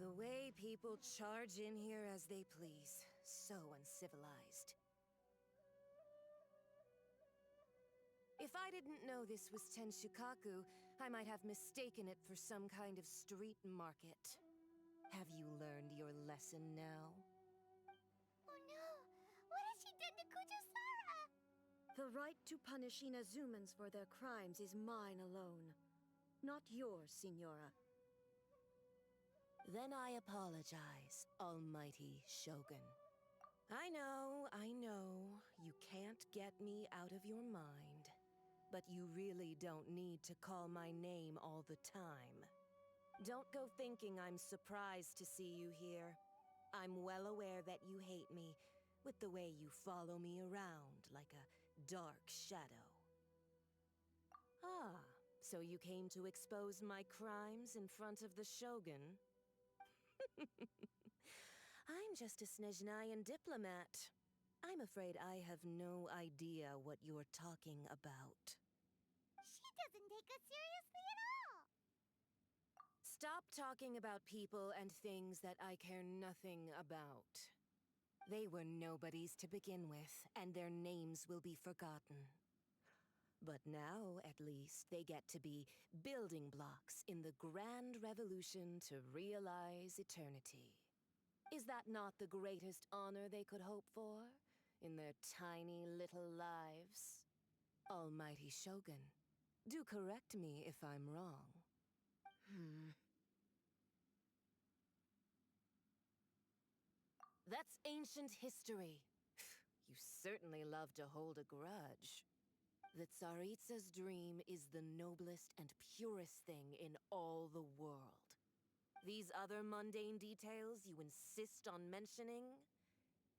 The way people charge in here as they please. So uncivilized. If I didn't know this was Tenshukaku, I might have mistaken it for some kind of street market. Have you learned your lesson now? Oh no! What has she done to Kujusara? The right to punish Inazumans for their crimes is mine alone. Not yours, Signora. Then I apologize, Almighty Shogun. I know, you can't get me out of your mind. But you really don't need to call my name all the time. Don't go thinking I'm surprised to see you here. I'm well aware that you hate me, with the way you follow me around like a dark shadow. Ah, so you came to expose my crimes in front of the Shogun? I'm just a Snezhnayan diplomat. I'm afraid I have no idea what you're talking about. She doesn't take us seriously at all! Stop talking about people and things that I care nothing about. They were nobodies to begin with, and their names will be forgotten. But now, at least, they get to be building blocks in the grand revolution to realize eternity. Is that not the greatest honor they could hope for in their tiny little lives? Almighty Shogun, do correct me if I'm wrong. That's ancient history. You certainly love to hold a grudge. The Tsaritsa's dream is the noblest and purest thing in all the world. These other mundane details you insist on mentioning,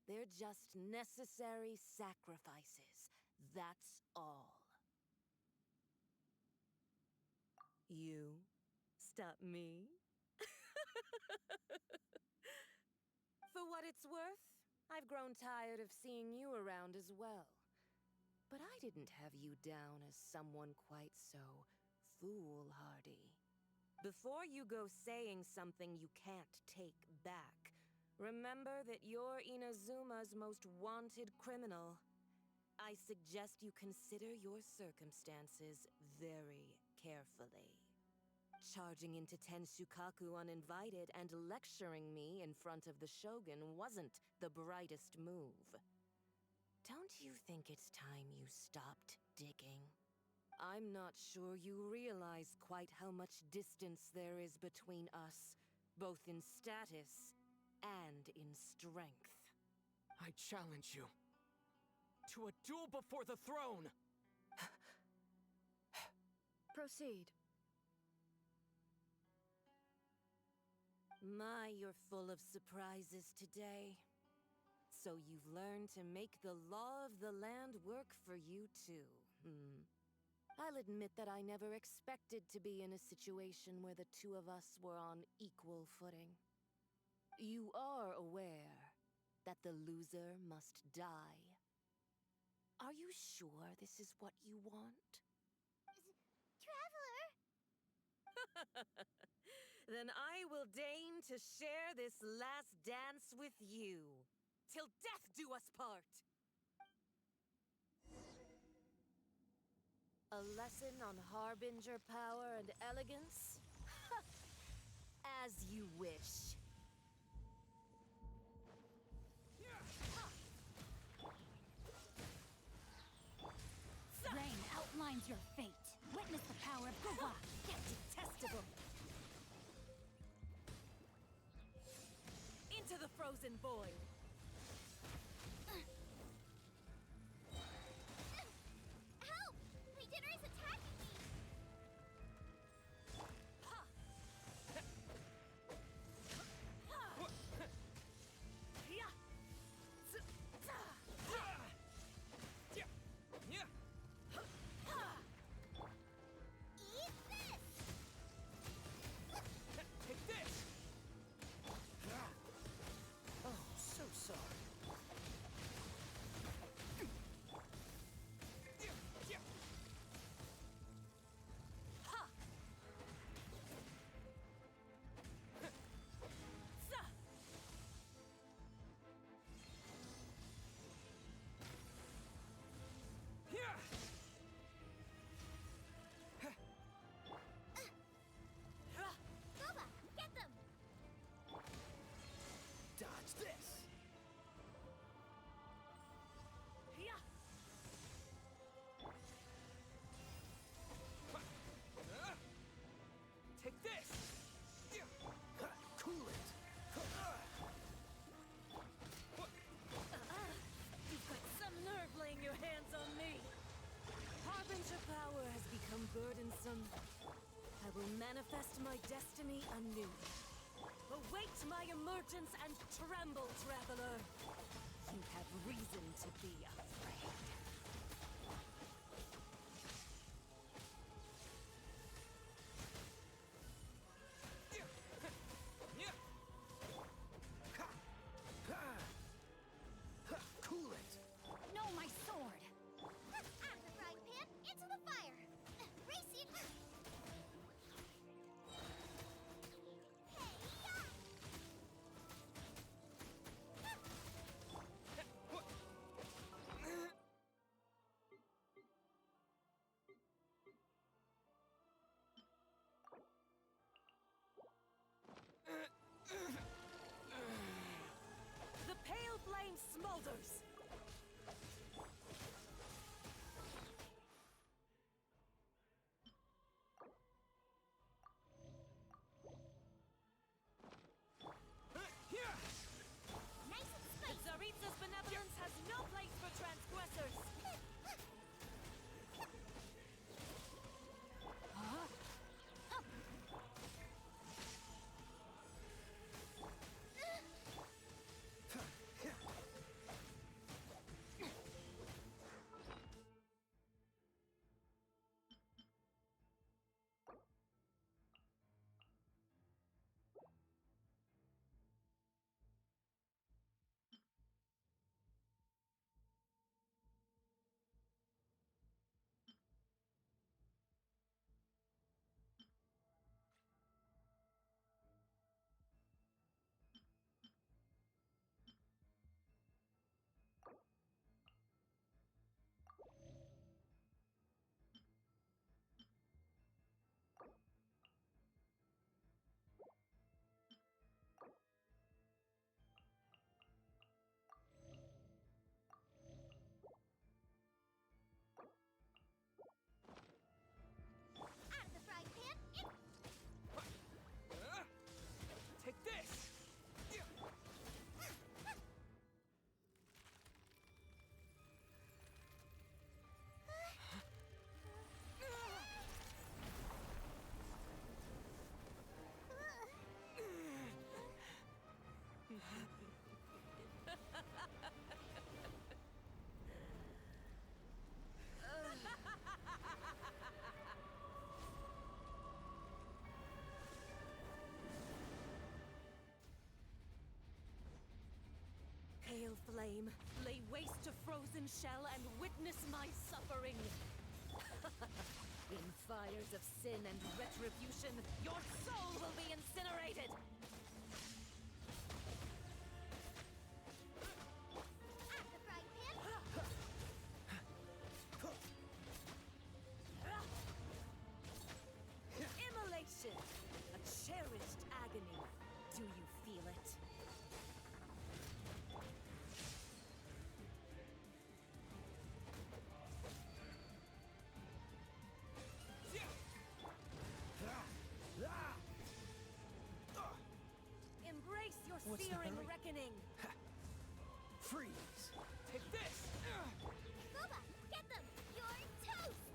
they're just necessary sacrifices. That's all. You stop me? For what it's worth, I've grown tired of seeing you around as well. But I didn't have you down as someone quite so foolhardy. Before you go saying something you can't take back, remember that you're Inazuma's most wanted criminal. I suggest you consider your circumstances very carefully. Charging into Tenshukaku uninvited and lecturing me in front of the Shogun wasn't the brightest move. Don't you think it's time you stopped digging? I'm not sure you realize quite how much distance there is between us, both in status and in strength. I challenge you to a duel before the throne! Proceed. My, you're full of surprises today. So you've learned to make the law of the land work for you too, I'll admit that I never expected to be in a situation where the two of us were on equal footing. You are aware that the loser must die. Are you sure this is what you want? Traveler! Then I will deign to share this last dance with you. Till death do us part! A lesson on Harbinger power and elegance? As you wish. Rain outlines your fate. Witness the power of Guwa. Get detestable! Into the frozen void! Help! My dinner is attacking me! Ha! Ya! Eat this! Take this! Oh, so anew. Await my emergence and tremble, traveler. You have reason to be afraid. Cool it! No, my sword! Out of the frying pan, into the fire! Racing! Hey-ya! The pale flame smolders! Nice and The spicy! Tsaritsa's benevolence has no place for transgressors! Out of the frying pan, in... Take this! Pale flame, lay waste to frozen shell and witness my suffering. In fires of sin and retribution, your soul will be incinerated! Out of the frying pan, Immolation! A cherished agony. Do you feel it? Embrace your What's the searing hurry? reckoning! Freeze! Take this! Boba, get them! You're toast!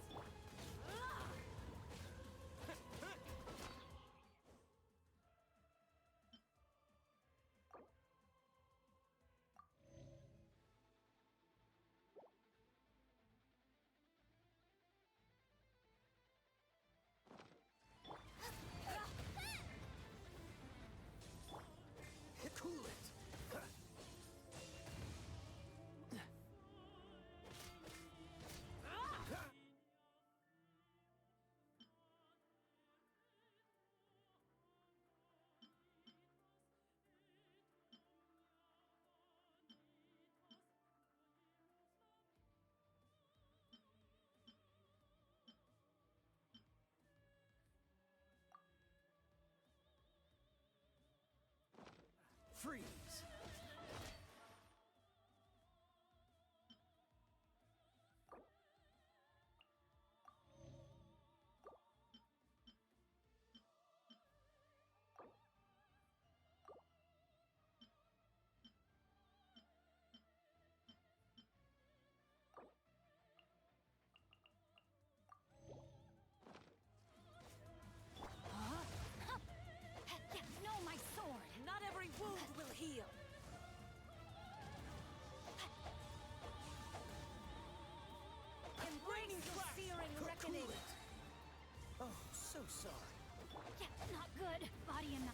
Cool it! Freeze! sorry. Yeah, not good. Body in the...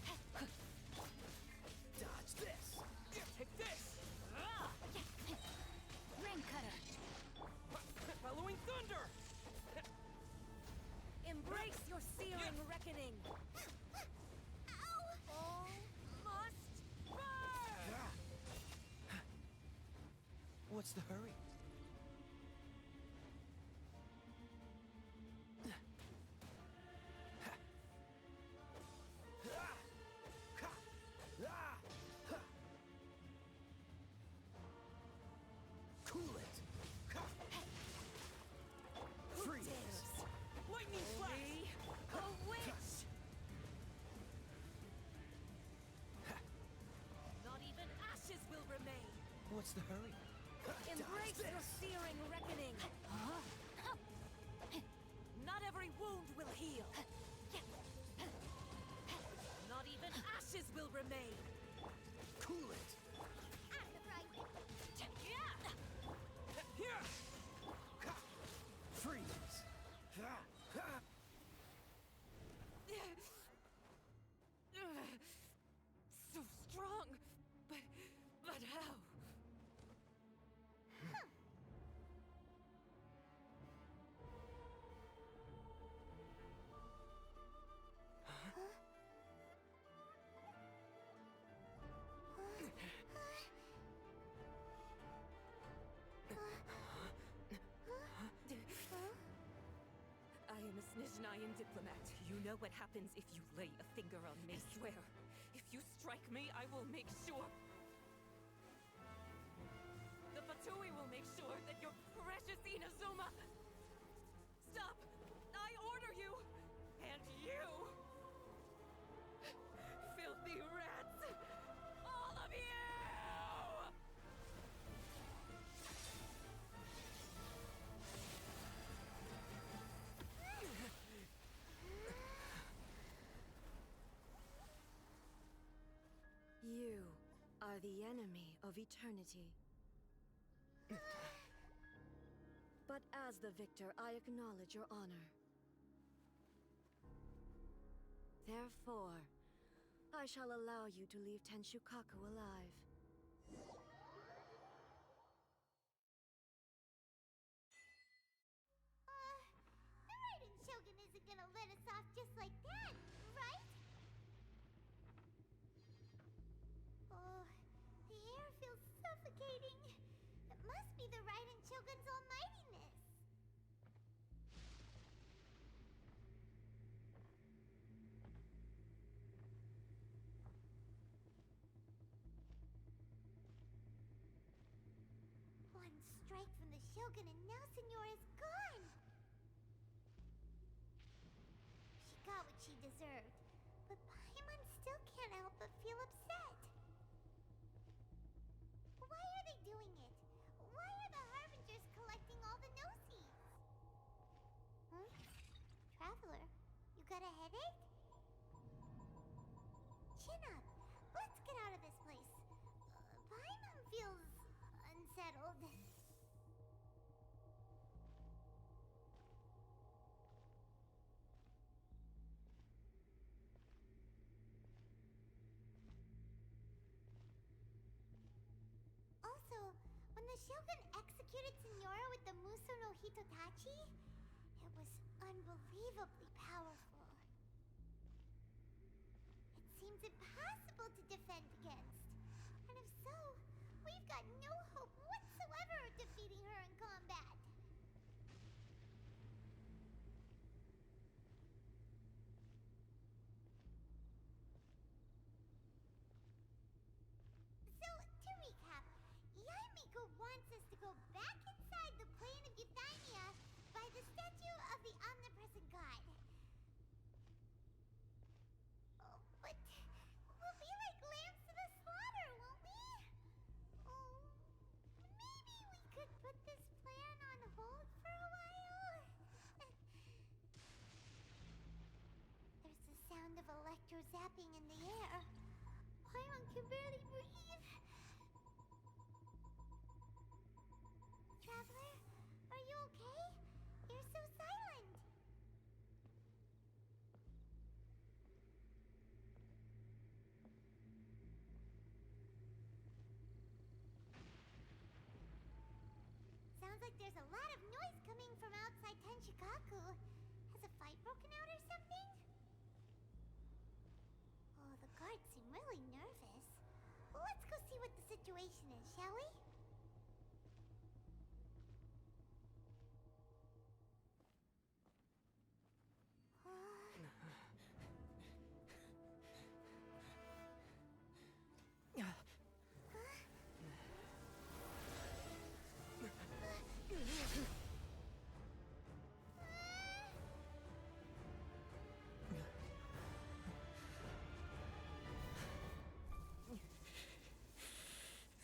Dodge this. Take this. Rain cutter. Following thunder. Embrace your searing reckoning. Ow! All must burn! What's the hurry? Cool it. Freeze. Lightning flash. Only a witch! Not even ashes will remain. What's the hurry? Embrace Dodge your this. searing reckoning. Not every wound will heal. Not even ashes will remain. Cool it. I'm the right. Here. Freeze. So strong, but how? I am a Snezhnayan diplomat. You know what happens if you lay a finger on me. I swear, if you strike me, I will make sure. The Fatui will make sure that your precious Inazuma... Stop! I order you! And you! Filthy rats! All of you! You are the enemy of eternity. But as the victor, I acknowledge your honor. Therefore, I shall allow you to leave Tenshukaku alive. The Raiden Shogun isn't gonna let us off just like that, right? Oh, the air feels suffocating. It must be the Raiden Shogun's almightiness. One strike from the Shogun and now Senyora's gone. She got what she deserved, but Paimon still can't help but feel upset. Why are they doing it? Why are the Harbingers collecting all the no-seeds? Huh? Traveler, you got a headache? Chin up. Let's get out of this place. Paimon feels unsettled. Also, when the Shogun executed Senyora with the Muso no Hitotachi, it was unbelievably powerful. It seems impossible to defend against. And if so, we've got no hope whatsoever of defeating her in combat. So, to recap, Yaimiko wants us to go back inside the plane of Euthymia by the statue of the omnipresent god. Oh, but will Chigaku. Has a fight broken out or something? Oh, the guards seem really nervous. Well, let's go see what the situation is, shall we?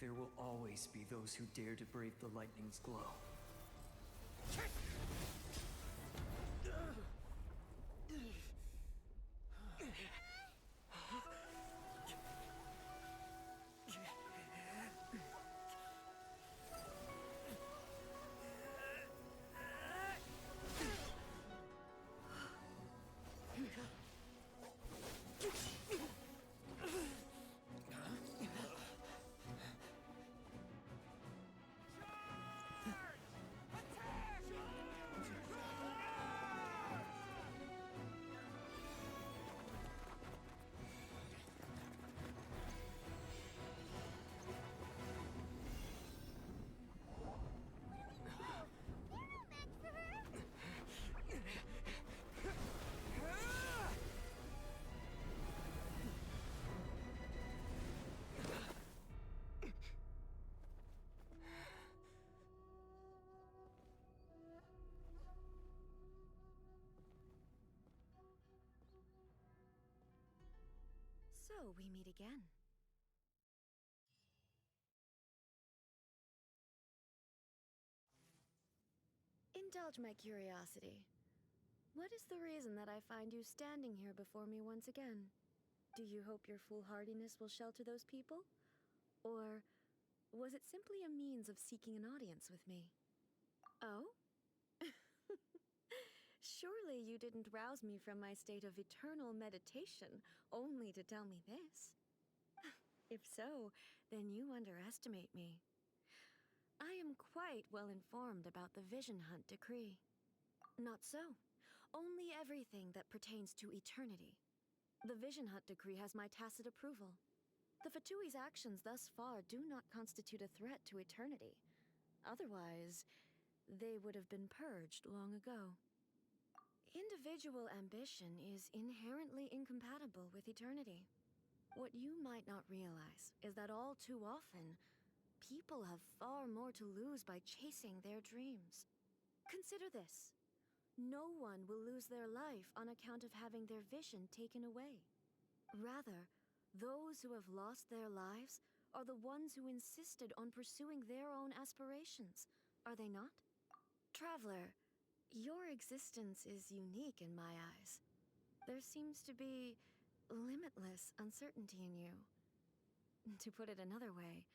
There will always be those who dare to brave the lightning's glow. So we meet again. Indulge my curiosity. What is the reason that I find you standing here before me once again? Do you hope your foolhardiness will shelter those people? Or was it simply a means of seeking an audience with me? Oh? Surely you didn't rouse me from my state of eternal meditation only to tell me this. If so, then you underestimate me. I am quite well informed about the Vision Hunt decree. Not so. Only everything that pertains to eternity. The Vision Hunt decree has my tacit approval. The Fatui's actions thus far do not constitute a threat to eternity. Otherwise, they would have been purged long ago. Individual ambition is inherently incompatible with eternity. What you might not realize is that all too often, people have far more to lose by chasing their dreams. Consider this. No one will lose their life on account of having their vision taken away. Rather, those who have lost their lives are the ones who insisted on pursuing their own aspirations, are they not? Traveler, your existence is unique in my eyes. There seems to be limitless uncertainty in you. To put it another way,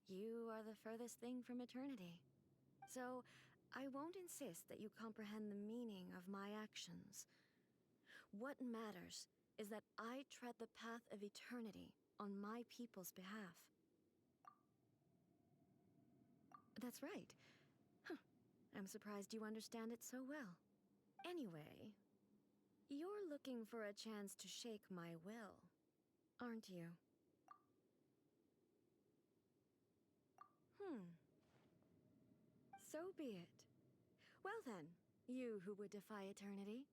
you are the furthest thing from eternity. So, I won't insist that you comprehend the meaning of my actions. What matters is that I tread the path of eternity on my people's behalf. That's right. I'm surprised you understand it so well. Anyway, you're looking for a chance to shake my will, aren't you? So be it. Well then, you who would defy eternity,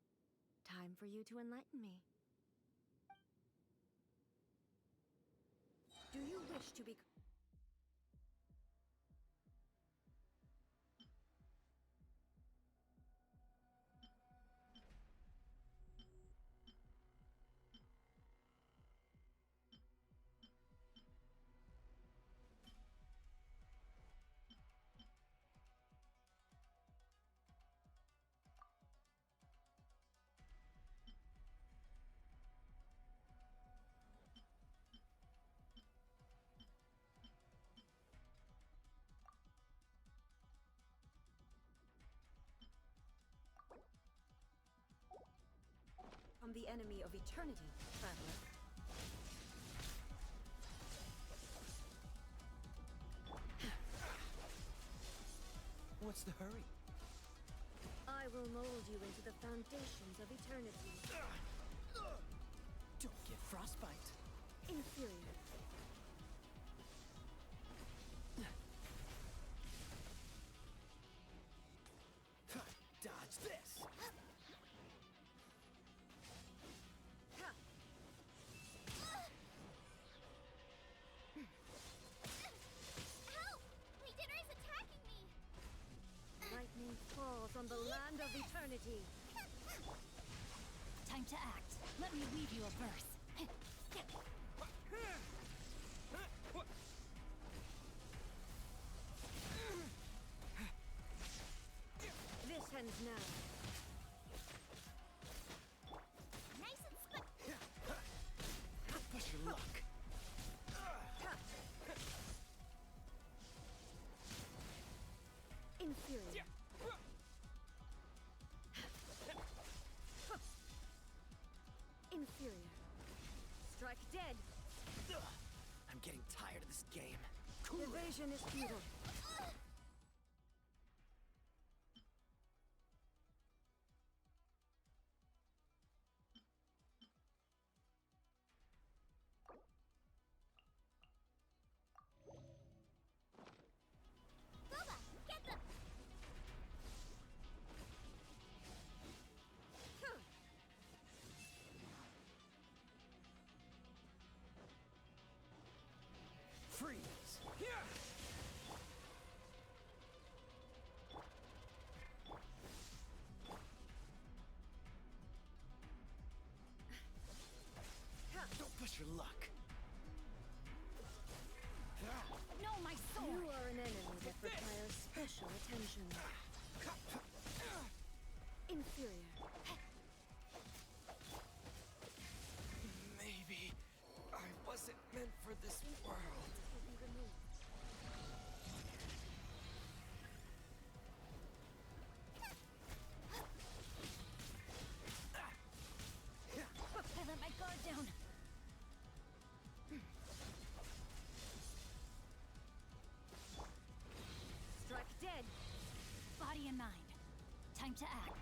time for you to enlighten me. Do you wish to be... From the enemy of eternity, traveler. What's the hurry? I I will mold you into the foundations of eternity. Don't get frostbite. Inferior. Dodge this! Help! Legionnaire is attacking me! Lightning falls on the land of eternity. Time to act. Let me weave you a verse. This ends now. Nice and split. Push your luck. Inferior. Inferior. Strike dead. I'm getting tired of this game. Evasion is futile. Boba, get them! Freeze! Don't push your luck. No, my You sword! are an enemy that requires special attention. Inferior. Maybe I wasn't meant for this world. Will be removed. I let my guard down. Strike dead. Body and mind. Time to act.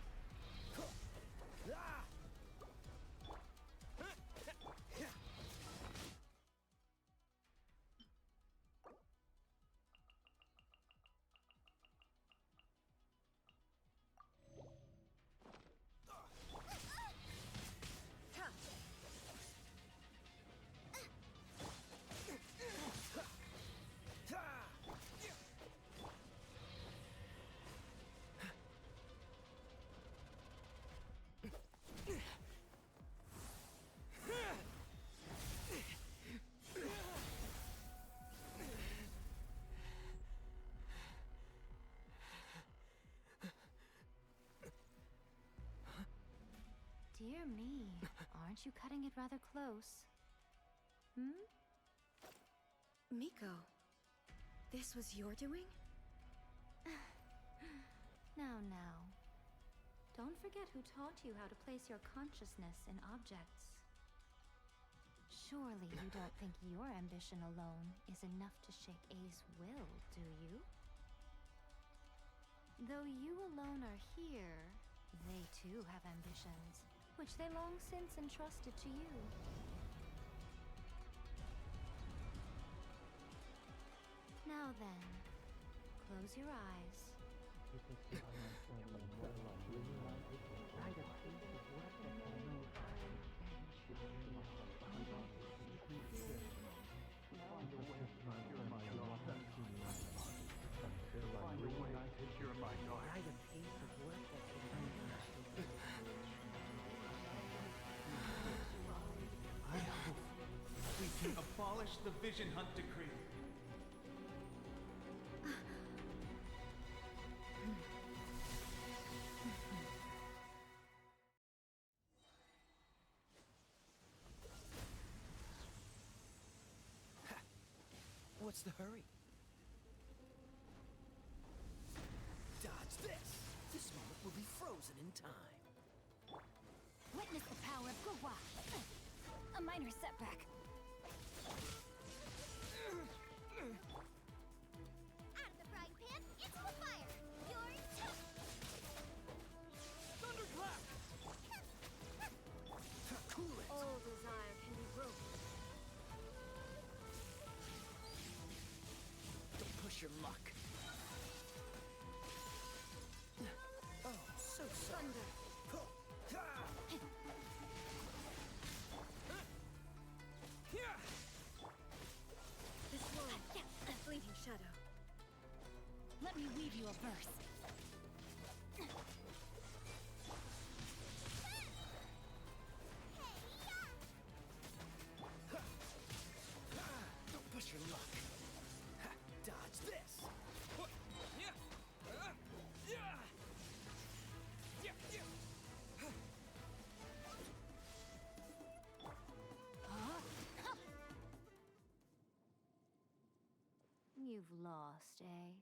Dear me, aren't you cutting it rather close? Hmm? Miko, this was your doing? Now. Don't forget who taught you how to place your consciousness in objects. Surely you don't think your ambition alone is enough to shake A's will, do you? Though you alone are here, they too have ambitions, which they long since entrusted to you. Now then, close your eyes. I hope we can abolish the Vision Hunt Decree. What's the hurry? Dodge this! This moment will be frozen in time. Witness the power of Guwa. A minor setback. Out of the frying pan, into the fire! You're tough! Let me weave you a verse. Don't push your luck. Ha, dodge this. Yeah. Yeah. You've lost, eh?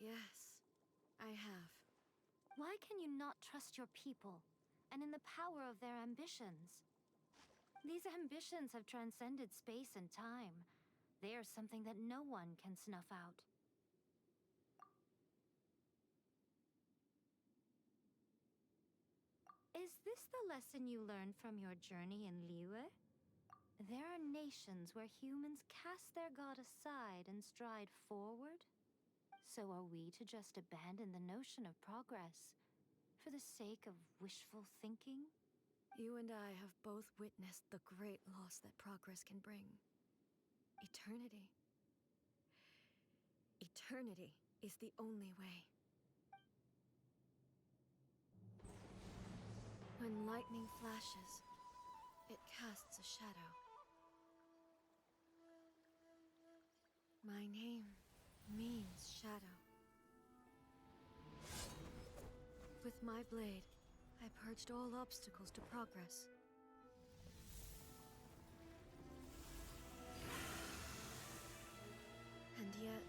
Yes, I have. Why can you not trust your people and in the power of their ambitions? These ambitions have transcended space and time. They are something that no one can snuff out. Is this the lesson you learned from your journey in Liyue? There are nations where humans cast their god aside and stride forward. So are we to just abandon the notion of progress for the sake of wishful thinking? You and I have both witnessed the great loss that progress can bring. Eternity. Eternity is the only way. When lightning flashes, it casts a shadow. My name means shadow. With my blade, I purged all obstacles to progress. And yet,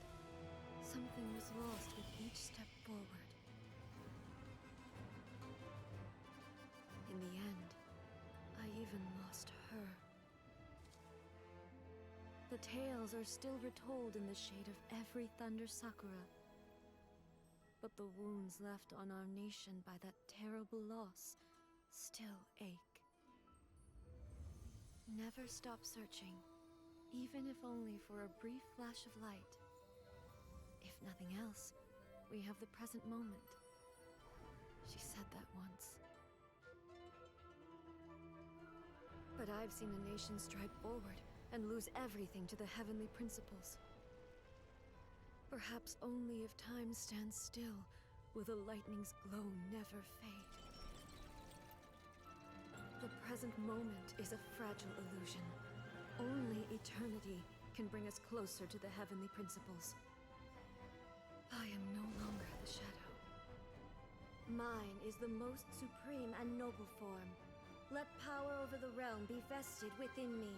something was lost with each step forward. In the end, I even lost her. The tales are still retold in the shade of every Thunder Sakura. But the wounds left on our nation by that terrible loss still ache. Never stop searching, even if only for a brief flash of light. If nothing else, we have the present moment. She said that once. But I've seen a nation stride forward and lose everything to the heavenly principles. Perhaps only if time stands still will the lightning's glow never fade. The present moment is a fragile illusion. Only eternity can bring us closer to the heavenly principles. I am no longer the shadow. Mine is the most supreme and noble form. Let power over the realm be vested within me.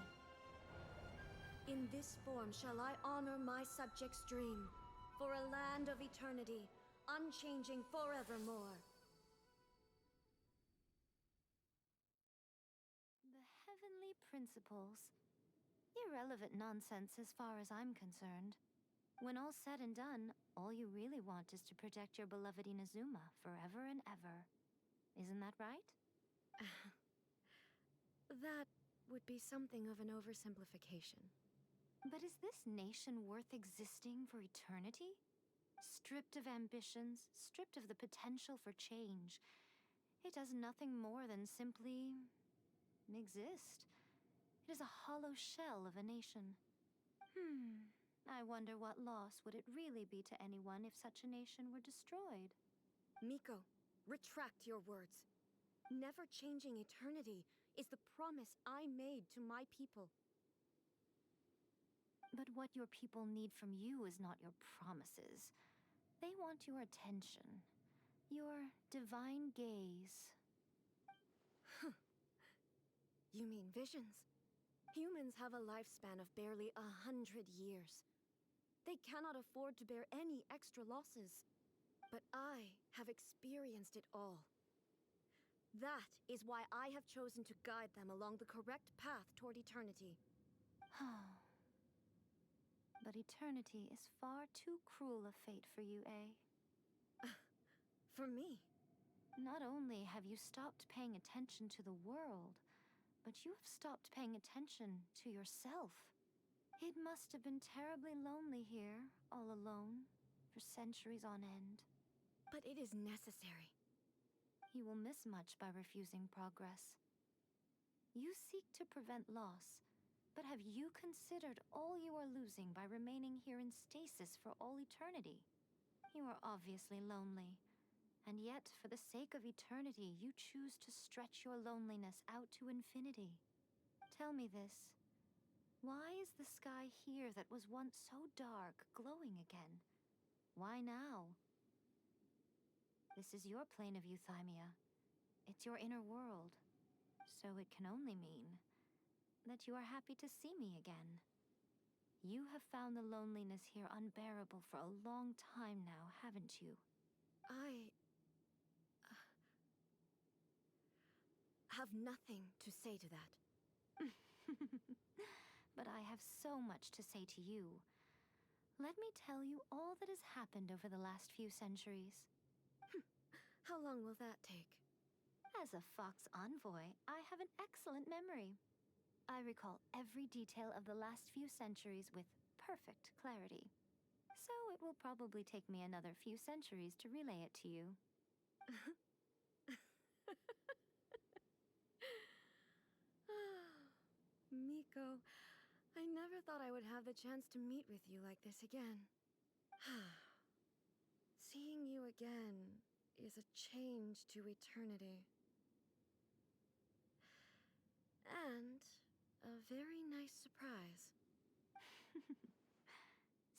In this form shall I honor my subjects' dream, for a land of eternity, unchanging forevermore. The heavenly principles. Irrelevant nonsense as far as I'm concerned. When all's said and done, all you really want is to protect your beloved Inazuma forever and ever. Isn't that right? That would be something of an oversimplification. But is this nation worth existing for eternity? Stripped of ambitions, stripped of the potential for change. It does nothing more than simply exist. It is a hollow shell of a nation. I wonder what loss would it really be to anyone if such a nation were destroyed? Miko, retract your words. Never changing eternity is the promise I made to my people. But what your people need from you is not your promises. They want your attention. Your divine gaze. You mean visions? Humans have a lifespan of barely 100 years. They cannot afford to bear any extra losses. But I have experienced it all. That is why I have chosen to guide them along the correct path toward eternity. But eternity is far too cruel a fate for you, eh? For me? Not only have you stopped paying attention to the world, but you have stopped paying attention to yourself. It must have been terribly lonely here, all alone, for centuries on end. But it is necessary. You will miss much by refusing progress. You seek to prevent loss, But have you considered all you are losing by remaining here in stasis for all eternity? You are obviously lonely. And yet, for the sake of eternity, you choose to stretch your loneliness out to infinity. Tell me this. Why is the sky here that was once so dark glowing again? Why now? This is your plane of euthymia. It's your inner world. So it can only mean that you are happy to see me again. You have found the loneliness here unbearable for a long time now, haven't you? I have nothing to say to that. But I have so much to say to you. Let me tell you all that has happened over the last few centuries. How long will that take? As a Fox envoy, I have an excellent memory. I recall every detail of the last few centuries with perfect clarity. So it will probably take me another few centuries to relay it to you. Miko, I never thought I would have the chance to meet with you like this again. Seeing you again is a change to eternity. And a very nice surprise.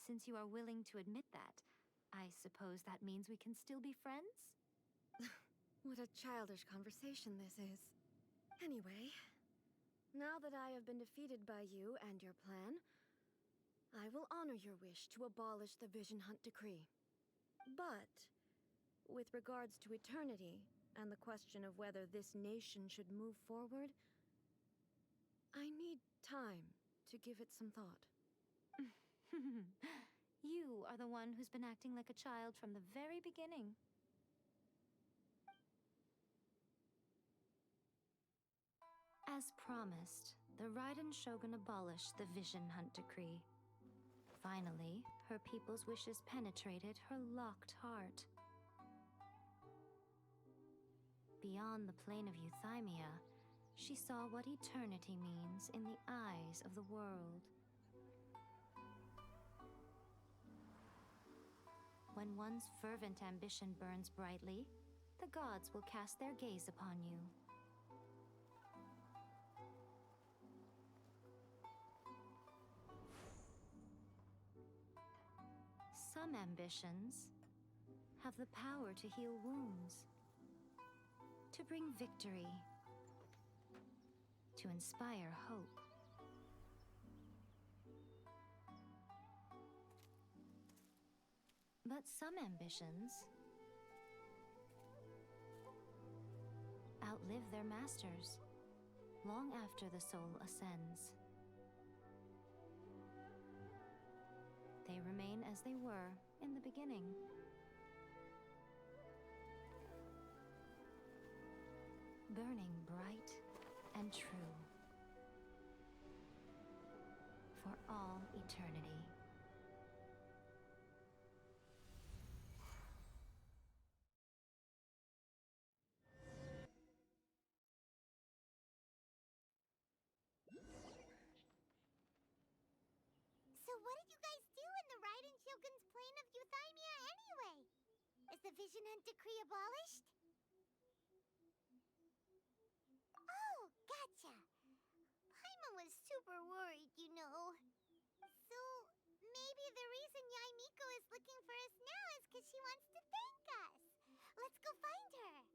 Since you are willing to admit that, I suppose that means we can still be friends? What a childish conversation this is. Anyway, now that I have been defeated by you and your plan, I will honor your wish to abolish the Vision Hunt Decree. But, with regards to eternity and the question of whether this nation should move forward, I need time to give it some thought. You are the one who's been acting like a child from the very beginning. As promised, the Raiden Shogun abolished the Vision Hunt Decree. Finally, her people's wishes penetrated her locked heart. Beyond the plane of euthymia, she saw what eternity means in the eyes of the world. When one's fervent ambition burns brightly, the gods will cast their gaze upon you. Some ambitions have the power to heal wounds, to bring victory, to inspire hope. But some ambitions outlive their masters long after the soul ascends. They remain as they were in the beginning. Burning bright and true for all eternity. So what did you guys do in the Raiden Shogun's plane of euthymia anyway? Is the Vision Hunt Decree abolished? Oh, gotcha. Paimon was super worried, you know. So, maybe the reason Yai Miko is looking for us now is because she wants to thank us. Let's go find her.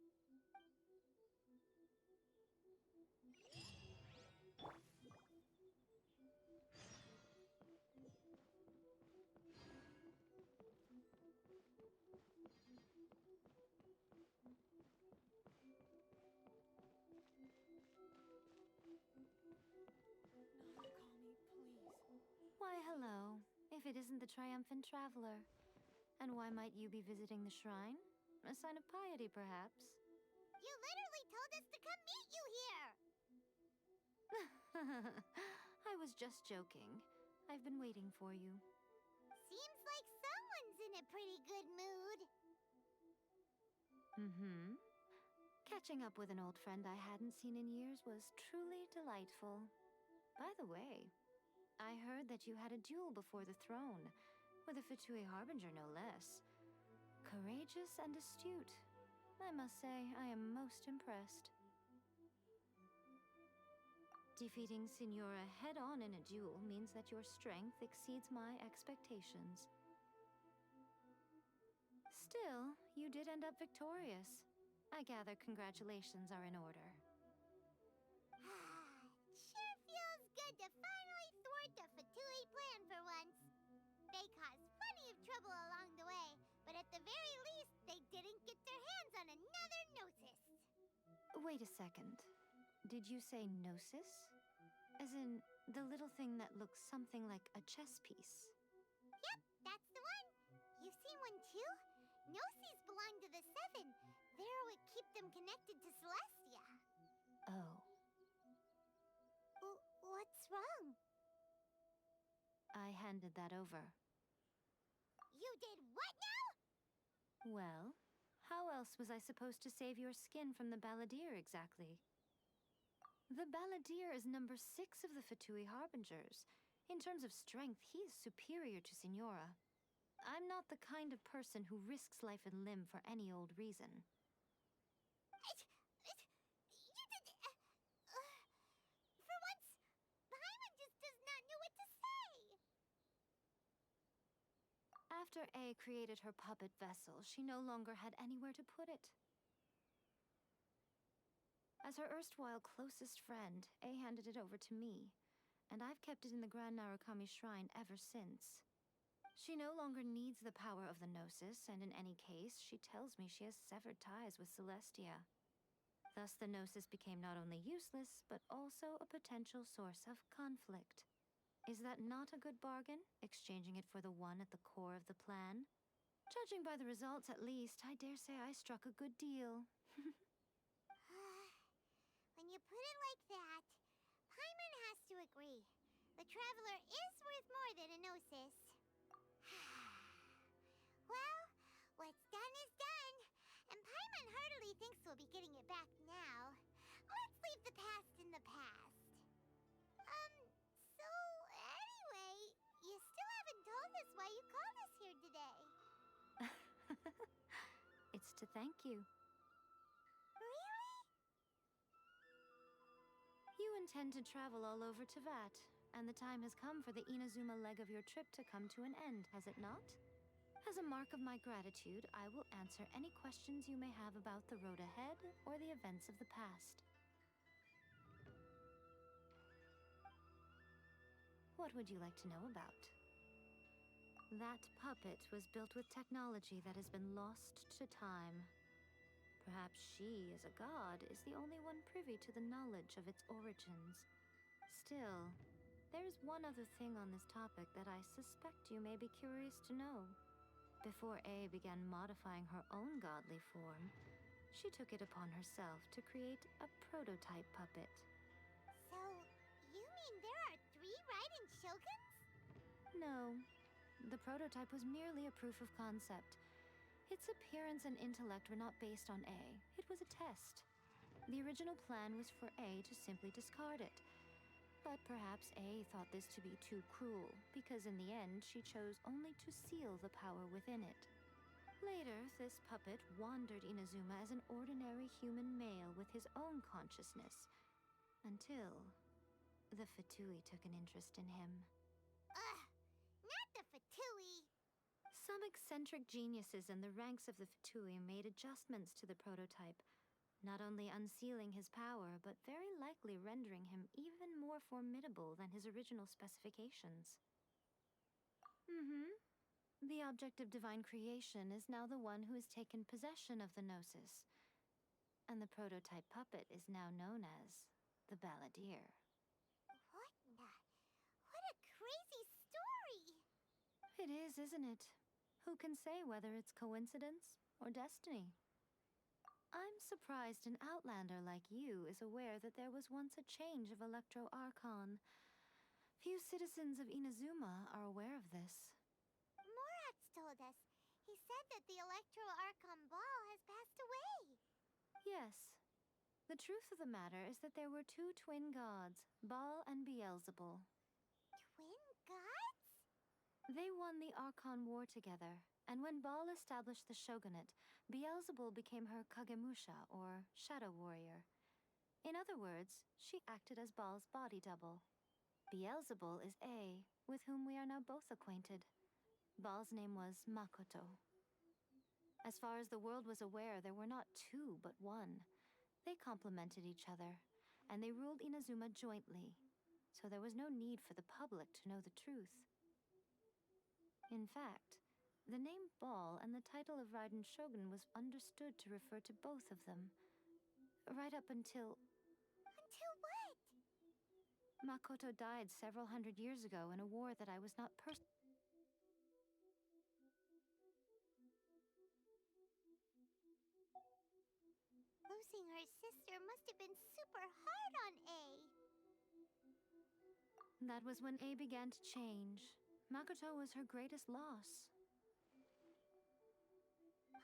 Why, hello, if it isn't the triumphant traveler. And why might you be visiting the shrine? A sign of piety, perhaps? You literally told us to come meet you here! I was just joking. I've been waiting for you. Seems like someone's in a pretty good mood. Mm-hmm. Catching up with an old friend I hadn't seen in years was truly delightful. By the way, I heard that you had a duel before the throne, with a Fatui Harbinger no less. Courageous and astute. I must say, I am most impressed. Defeating Signora head-on in a duel means that your strength exceeds my expectations. Still, you did end up victorious. I gather congratulations are in order. Sure feels good to finally thwart the Fatui plan for once. They caused plenty of trouble along the way, but at the very least, they didn't get their hands on another Gnosis. Wait a second. Did you say Gnosis? As in, the little thing that looks something like a chess piece? Yep, that's the one. You've seen one too? Gnosis belong to the Seven. They're what keep them connected to Celestia. Oh. What's wrong? I handed that over. You did what now? Well, how else was I supposed to save your skin from the Balladeer exactly? The Balladeer is number 6 of the Fatui Harbingers. In terms of strength, he is superior to Signora. I'm not the kind of person who risks life and limb for any old reason. You did... for once, Paimon just does not know what to say. After A created her puppet vessel, she no longer had anywhere to put it. As her erstwhile closest friend, A handed it over to me, and I've kept it in the Grand Narukami Shrine ever since. She no longer needs the power of the Gnosis, and in any case, she tells me she has severed ties with Celestia. Thus, the Gnosis became not only useless, but also a potential source of conflict. Is that not a good bargain, exchanging it for the one at the core of the plan? Judging by the results, at least, I dare say I struck a good deal. When you put it like that, Paimon has to agree. The Traveler is worth more than a Gnosis. Well, what's done is done, and Paimon heartily thinks we'll be getting it back now. Let's leave the past in the past. So anyway, you still haven't told us why you called us here today. It's to thank you. Really? You intend to travel all over Teyvat, and the time has come for the Inazuma leg of your trip to come to an end, has it not? As a mark of my gratitude, I will answer any questions you may have about the road ahead or the events of the past. What would you like to know about? That puppet was built with technology that has been lost to time. Perhaps she, as a god, is the only one privy to the knowledge of its origins. Still, there is one other thing on this topic that I suspect you may be curious to know. Before A began modifying her own godly form, she took it upon herself to create a prototype puppet. So, you mean there are 3 Raiden Shoguns? No, the prototype was merely a proof of concept. Its appearance and intellect were not based on A. It was a test. The original plan was for A to simply discard it. But perhaps A thought this to be too cruel, because in the end she chose only to seal the power within it. Later, this puppet wandered Inazuma as an ordinary human male with his own consciousness, until the Fatui took an interest in him. Ugh, not the Fatui. Some eccentric geniuses in the ranks of the Fatui made adjustments to the prototype, not only unsealing his power, but very likely rendering him even more formidable than his original specifications. The object of divine creation is now the one who has taken possession of the Gnosis, and the prototype puppet is now known as the Balladeer. What a crazy story! It is, isn't it? Who can say whether it's coincidence or destiny? I'm surprised an outlander like you is aware that there was once a change of Electro-Archon. Few citizens of Inazuma are aware of this. Morat's told us. He said that the Electro-Archon Ball has passed away. Yes, The truth of the matter is that there were two twin gods, Baal and Beelzebul. Twin gods? They won the Archon War together, and when Baal established the shogunate, Beelzebul became her Kagemusha, or shadow warrior. In other words, she acted as Baal's body double. Beelzebul is A, with whom we are now both acquainted. Baal's name was Makoto. As far as the world was aware, there were not two, but one. They complemented each other, and they ruled Inazuma jointly, so there was no need for the public to know the truth. In fact, the name Baal and the title of Raiden Shogun was understood to refer to both of them. Right up until... Until what? Makoto died several hundred years ago in a war that I was not Losing her sister must have been super hard on A. That was when A began to change. Makoto was her greatest loss.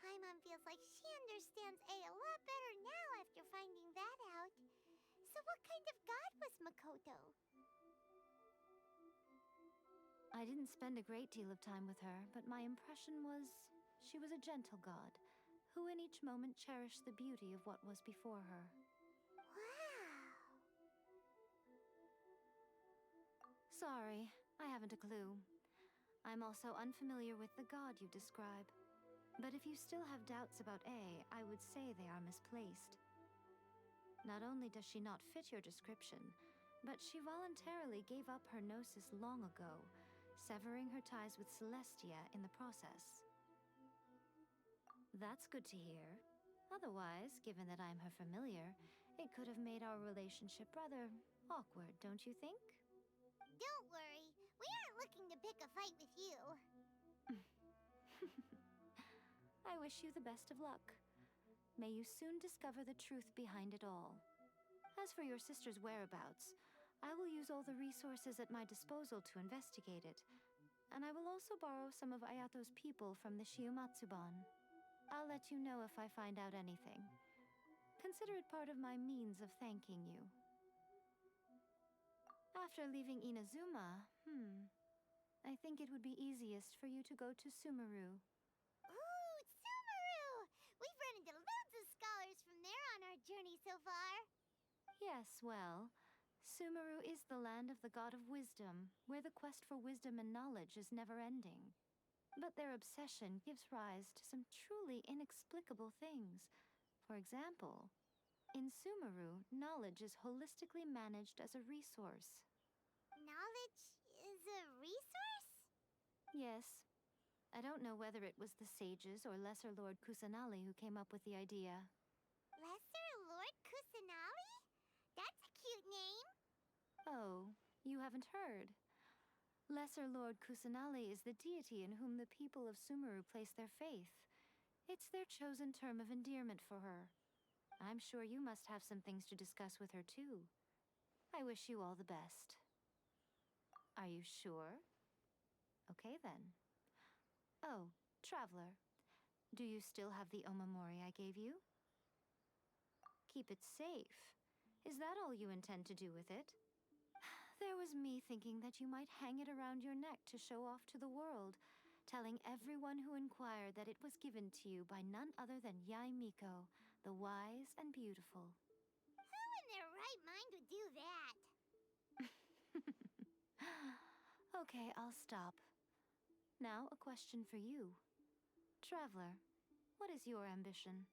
Paimon feels like she understands A a lot better now after finding that out. So what kind of god was Makoto? I didn't spend a great deal of time with her, but my impression was she was a gentle god, who in each moment cherished the beauty of what was before her. Wow. Sorry, I haven't a clue. I'm also unfamiliar with the god you describe. But if you still have doubts about A, I would say they are misplaced. Not only does she not fit your description, but she voluntarily gave up her gnosis long ago, severing her ties with Celestia in the process. That's good to hear. Otherwise, given that I'm her familiar, it could have made our relationship rather awkward, don't you think? Don't worry, we aren't looking to pick a fight with you. I wish you the best of luck. May you soon discover the truth behind it all. As for your sister's whereabouts, I will use all the resources at my disposal to investigate it, and I will also borrow some of Ayato's people from the Shiumatsuban. I'll let you know if I find out anything. Consider it part of my means of thanking you. After leaving Inazuma, I think it would be easiest for you to go to Sumeru. Ooh, Sumeru! We've run into loads of scholars from there on our journey so far. Yes, well, Sumeru is the land of the god of wisdom, where the quest for wisdom and knowledge is never-ending. But their obsession gives rise to some truly inexplicable things. For example, in Sumeru, knowledge is holistically managed as a resource. Knowledge is a resource? Yes. I don't know whether it was the sages or Lesser Lord Kusanali who came up with the idea. Lesser Lord Kusanali? That's a cute name. Oh, you haven't heard. Lesser Lord Kusanali is the deity in whom the people of Sumeru place their faith. It's their chosen term of endearment for her. I'm sure you must have some things to discuss with her too. I wish you all the best. Are you sure? Okay then. Oh, Traveler, do you still have the Omamori I gave you? Keep it safe. Is that all you intend to do with it? There was me thinking that you might hang it around your neck to show off to the world, telling everyone who inquired that it was given to you by none other than Yae Miko, the wise and beautiful. Who in their right mind would do that? Okay, I'll stop. Now, a question for you. Traveler, what is your ambition?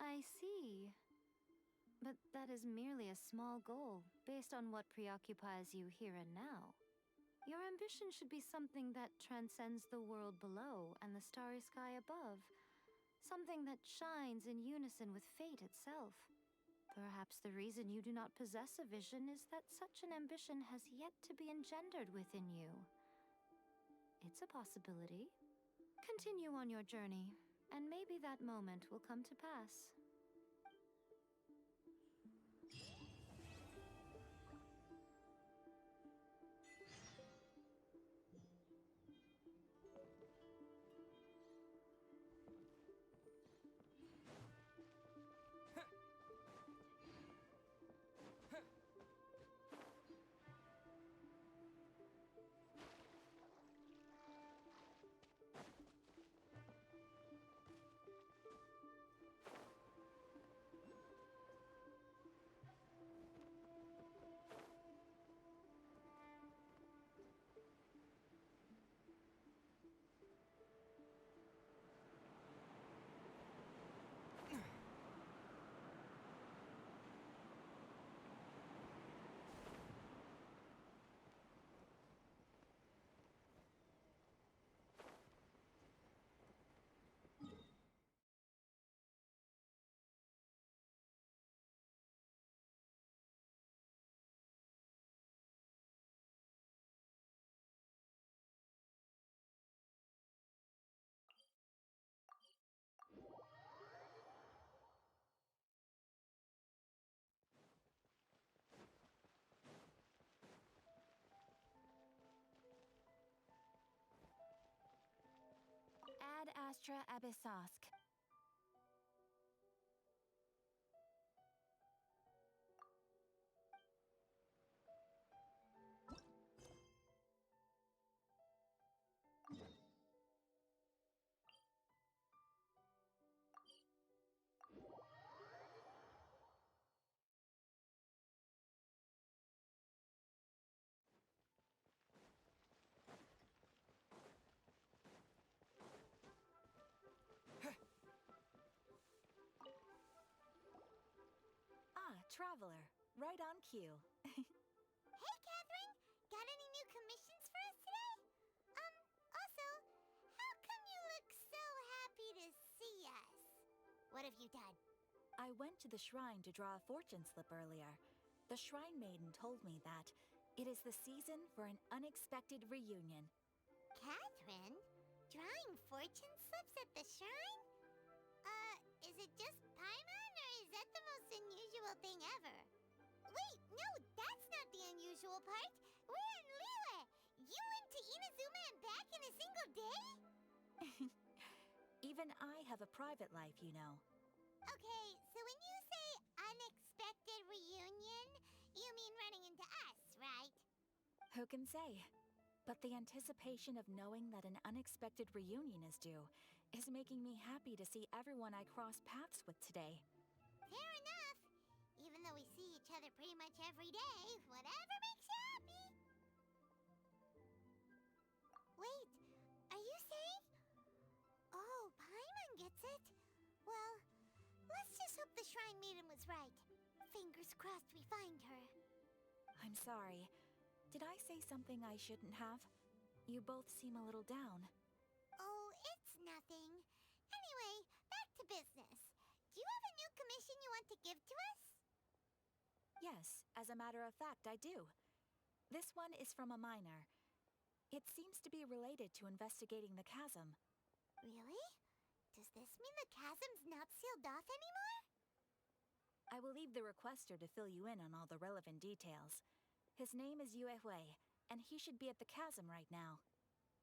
I see. But that is merely a small goal, based on what preoccupies you here and now. Your ambition should be something that transcends the world below and the starry sky above. Something that shines in unison with fate itself. Perhaps the reason you do not possess a vision is that such an ambition has yet to be engendered within you. It's a possibility. Continue on your journey, and maybe that moment will come to pass. Astra Abyssosk. Traveler, right on cue. Hey, Catherine! Got any new commissions for us today? Also, how come you look so happy to see us? What have you done? I went to the shrine to draw a fortune slip earlier. The shrine maiden told me that it is the season for an unexpected reunion. Catherine? Drawing fortune slips at the shrine? Is it just Paimon, or is that the most unusual thing ever? Wait, no, that's not the unusual part. We're in Liyue. You went to Inazuma and back in a single day? Even I have a private life, you know. Okay, so when you say unexpected reunion, you mean running into us, right? Who can say? But the anticipation of knowing that an unexpected reunion is due is making me happy to see everyone I cross paths with today. Fair enough. Even though we see each other pretty much every day, whatever makes you happy. Wait, are you saying? Oh, Paimon gets it. Well, let's just hope the Shrine Maiden was right. Fingers crossed we find her. I'm sorry. Did I say something I shouldn't have? You both seem a little down. Oh, it's nothing. Anyway, back to business. Do you have a new commission you want to give to us? Yes, as a matter of fact, I do. This one is from a miner. It seems to be related to investigating the chasm. Really? Does this mean the chasm's not sealed off anymore? I will leave the requester to fill you in on all the relevant details. His name is Yue Hui, and he should be at the chasm right now.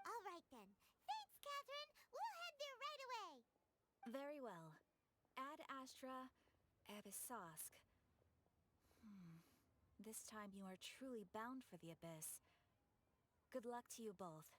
All right then. Thanks, Catherine. We'll head there right away. Very well. Ad Astra Abyssosk. This time you are truly bound for the abyss. Good luck to you both.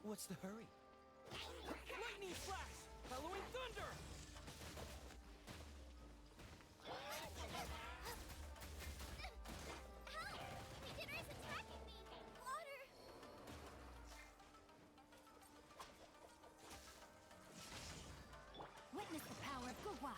What's the hurry? Lightning flash! Halloween thunder! Help! Beginner's attacking me! Water! Witness the power of Gurwa.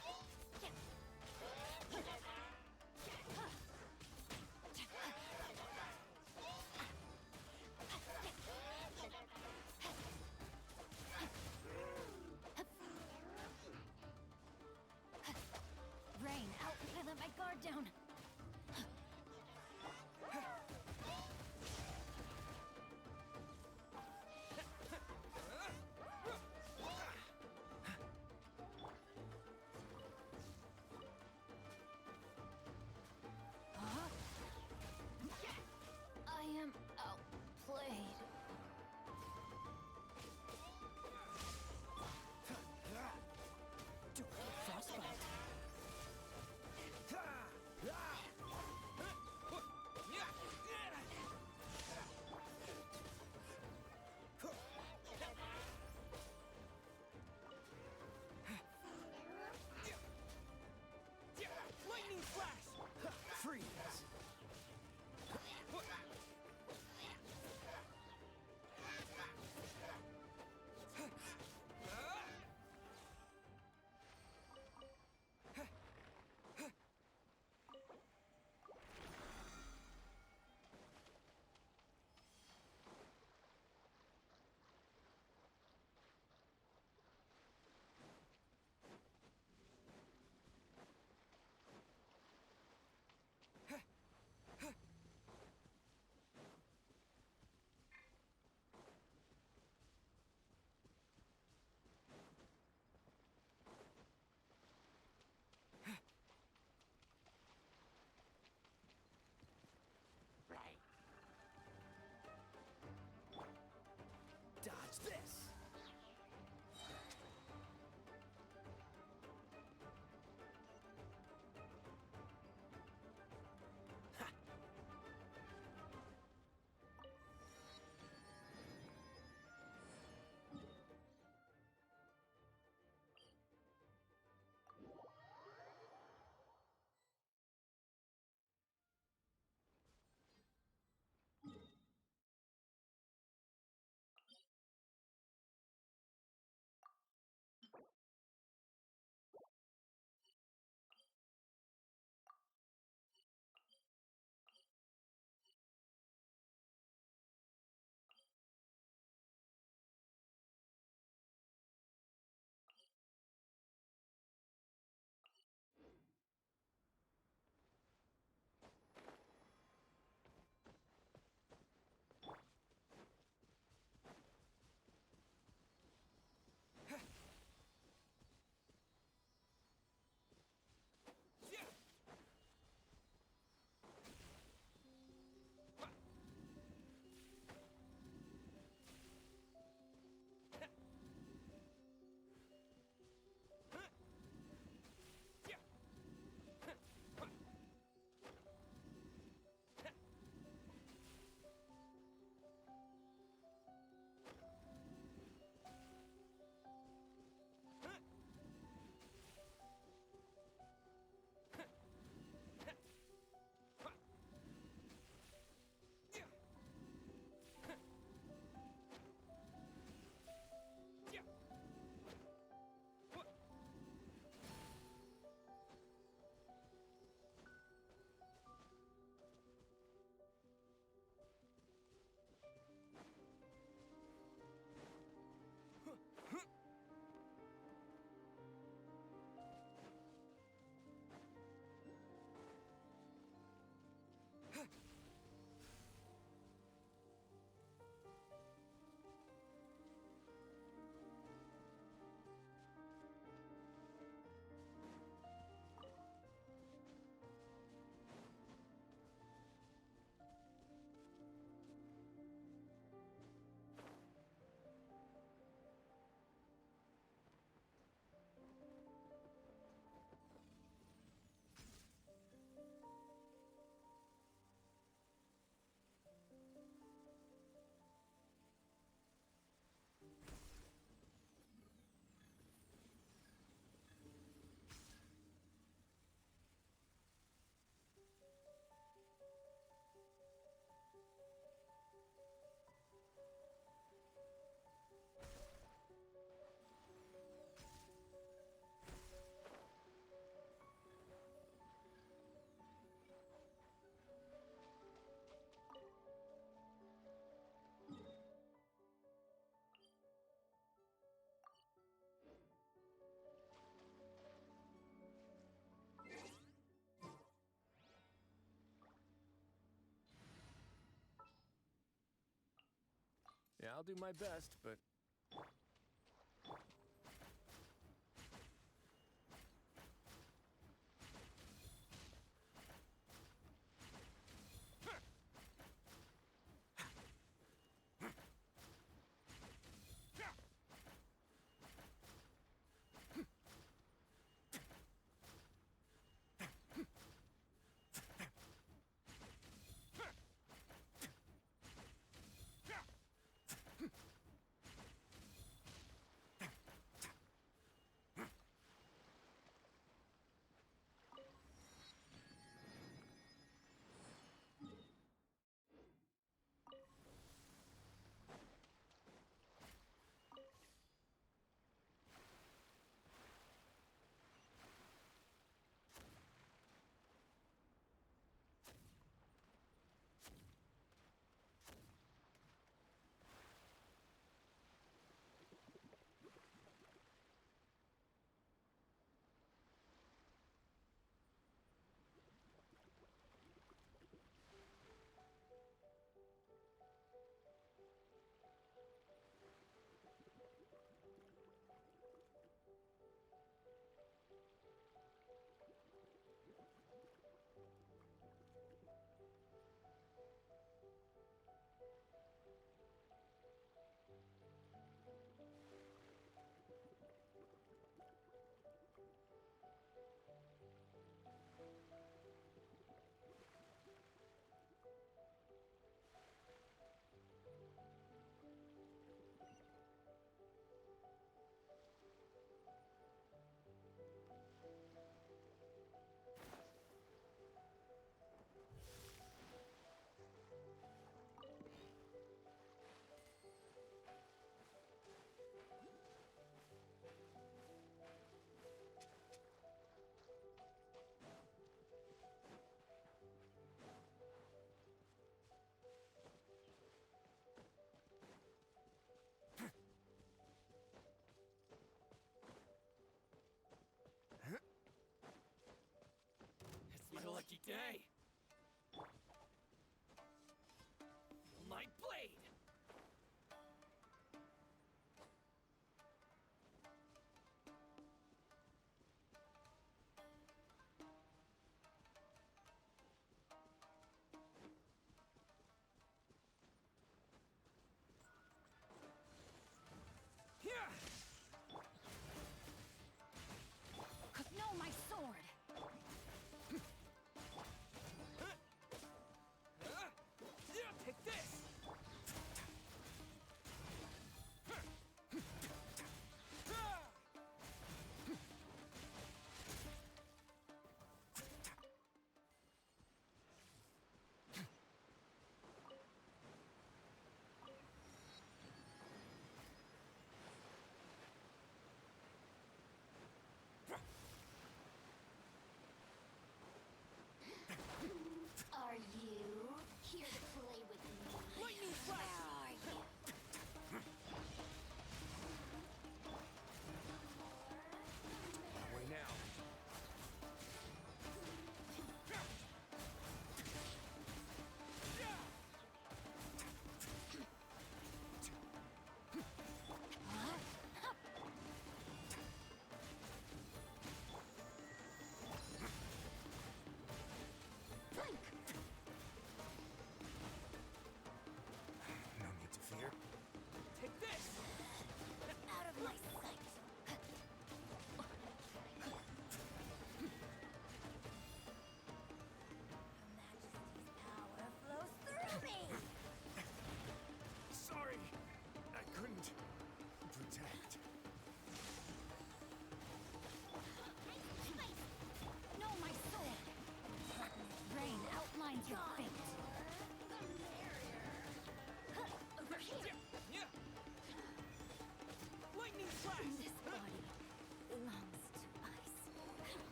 I'll do my best, but... It's my lucky day! My blade! No, my sword!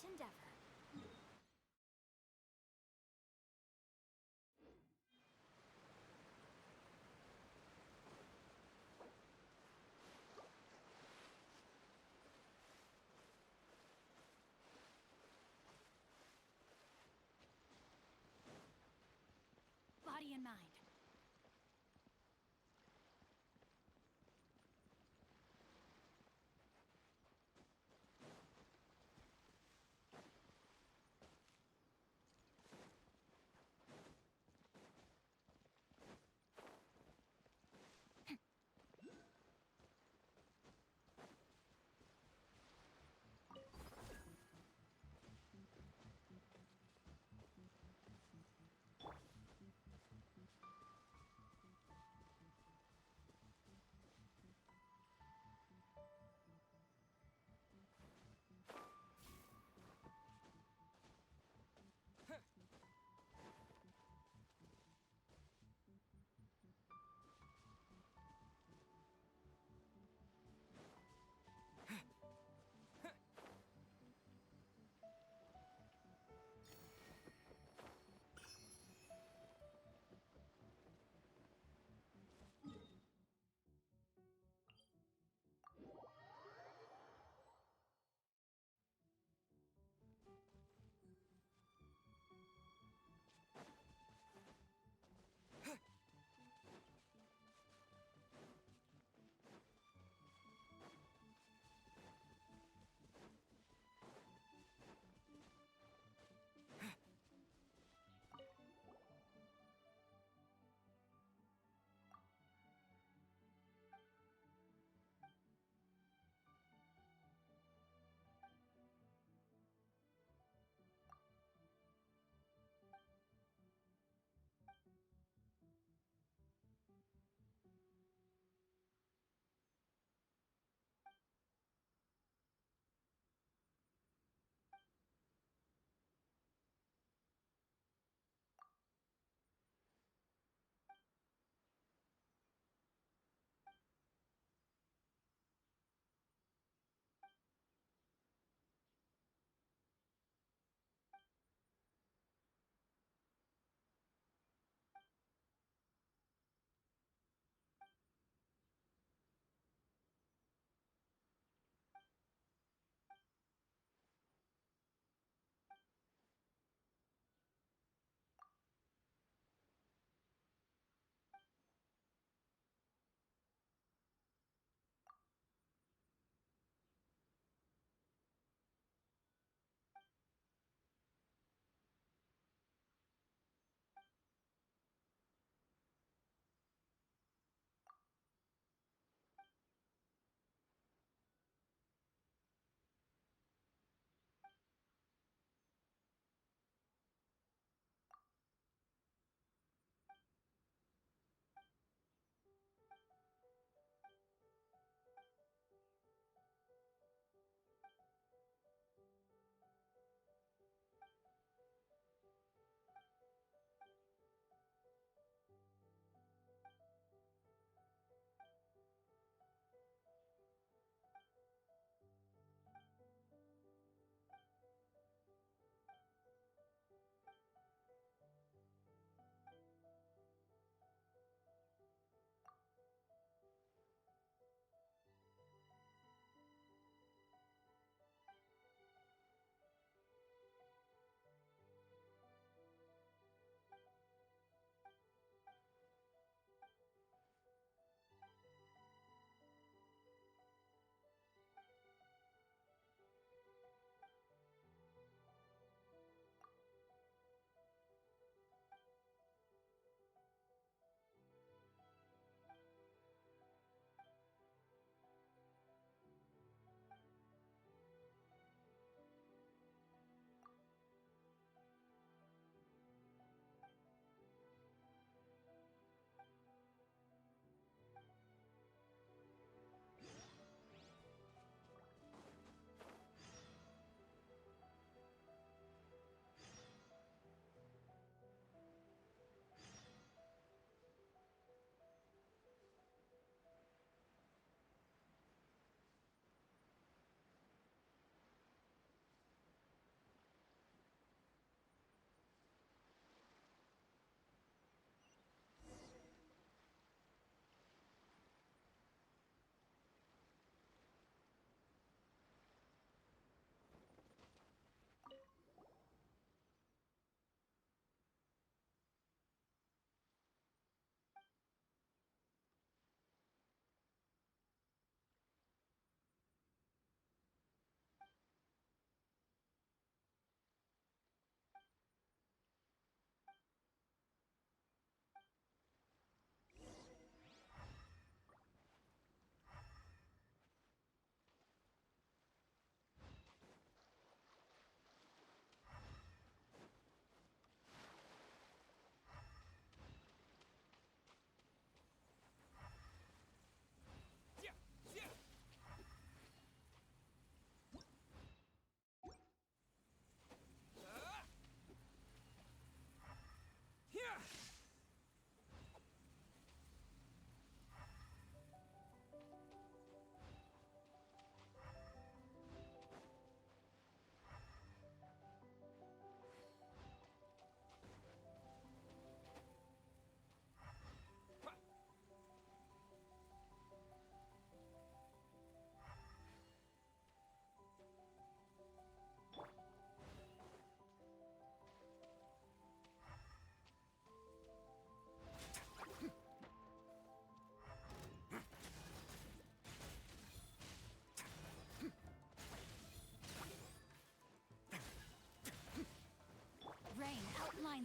endeavor. Body and mind.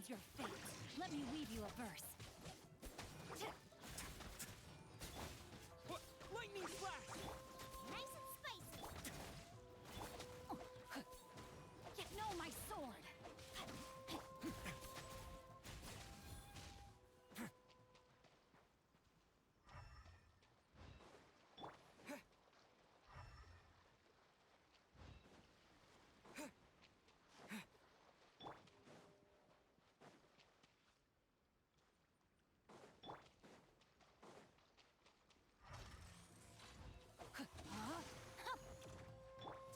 outlines your fate. Let me weave you a verse. What? Lightning flash! Nice and spicy. No, my sword!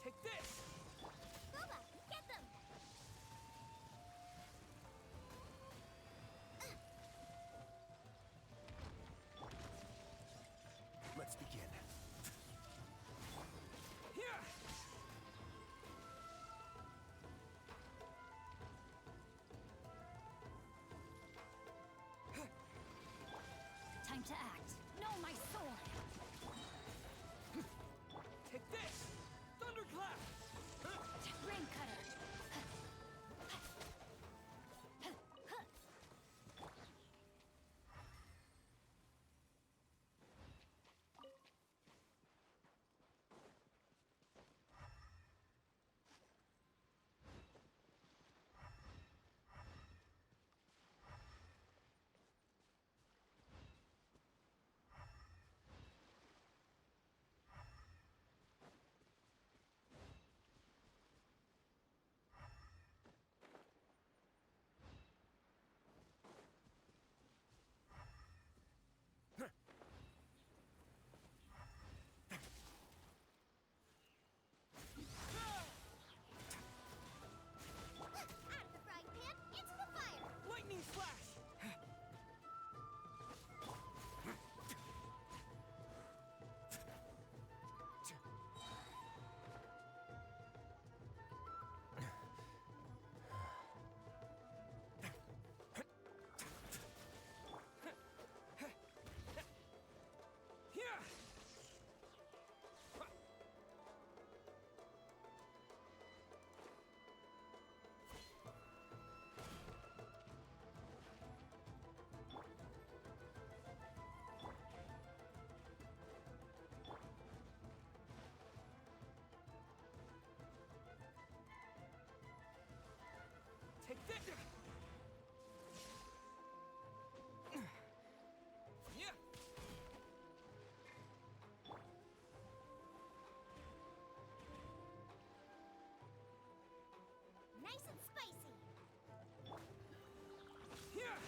Take this! Boba, get them! Let's begin. Here! Time to act. No, my sword! Take this! Thunderclap! Rain cutter! Out of the frying pan, into the fire! Lightning flash! Here! Take this! Yeah! Nice and spicy. Here!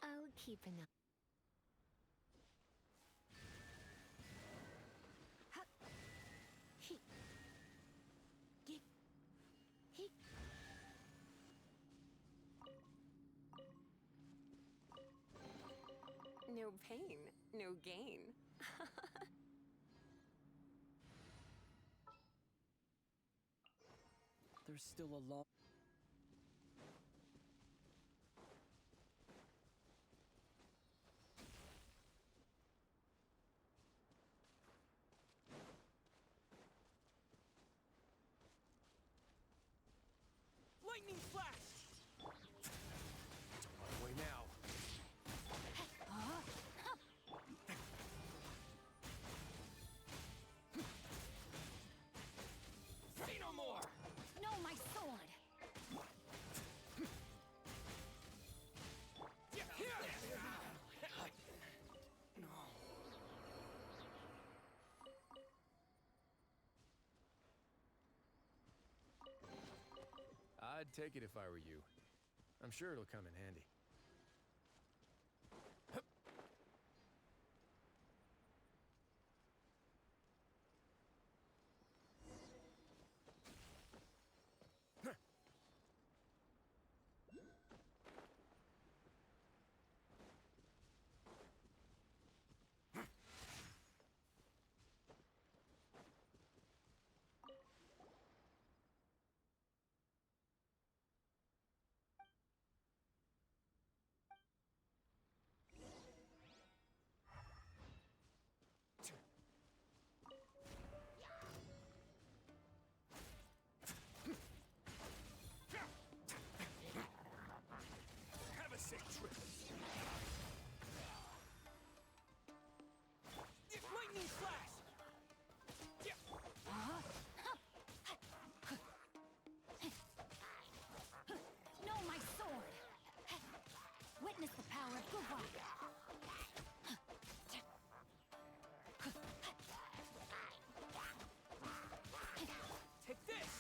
I'll keep an eye. No pain, no gain. There's still a long... Lightning flash! On my way now. Say no more! No, my sword! I'd take it if I were you. I'm sure it'll come in handy. Have a safe trip. Lightning flash! No, my sword! Witness the power of good luck! Take this!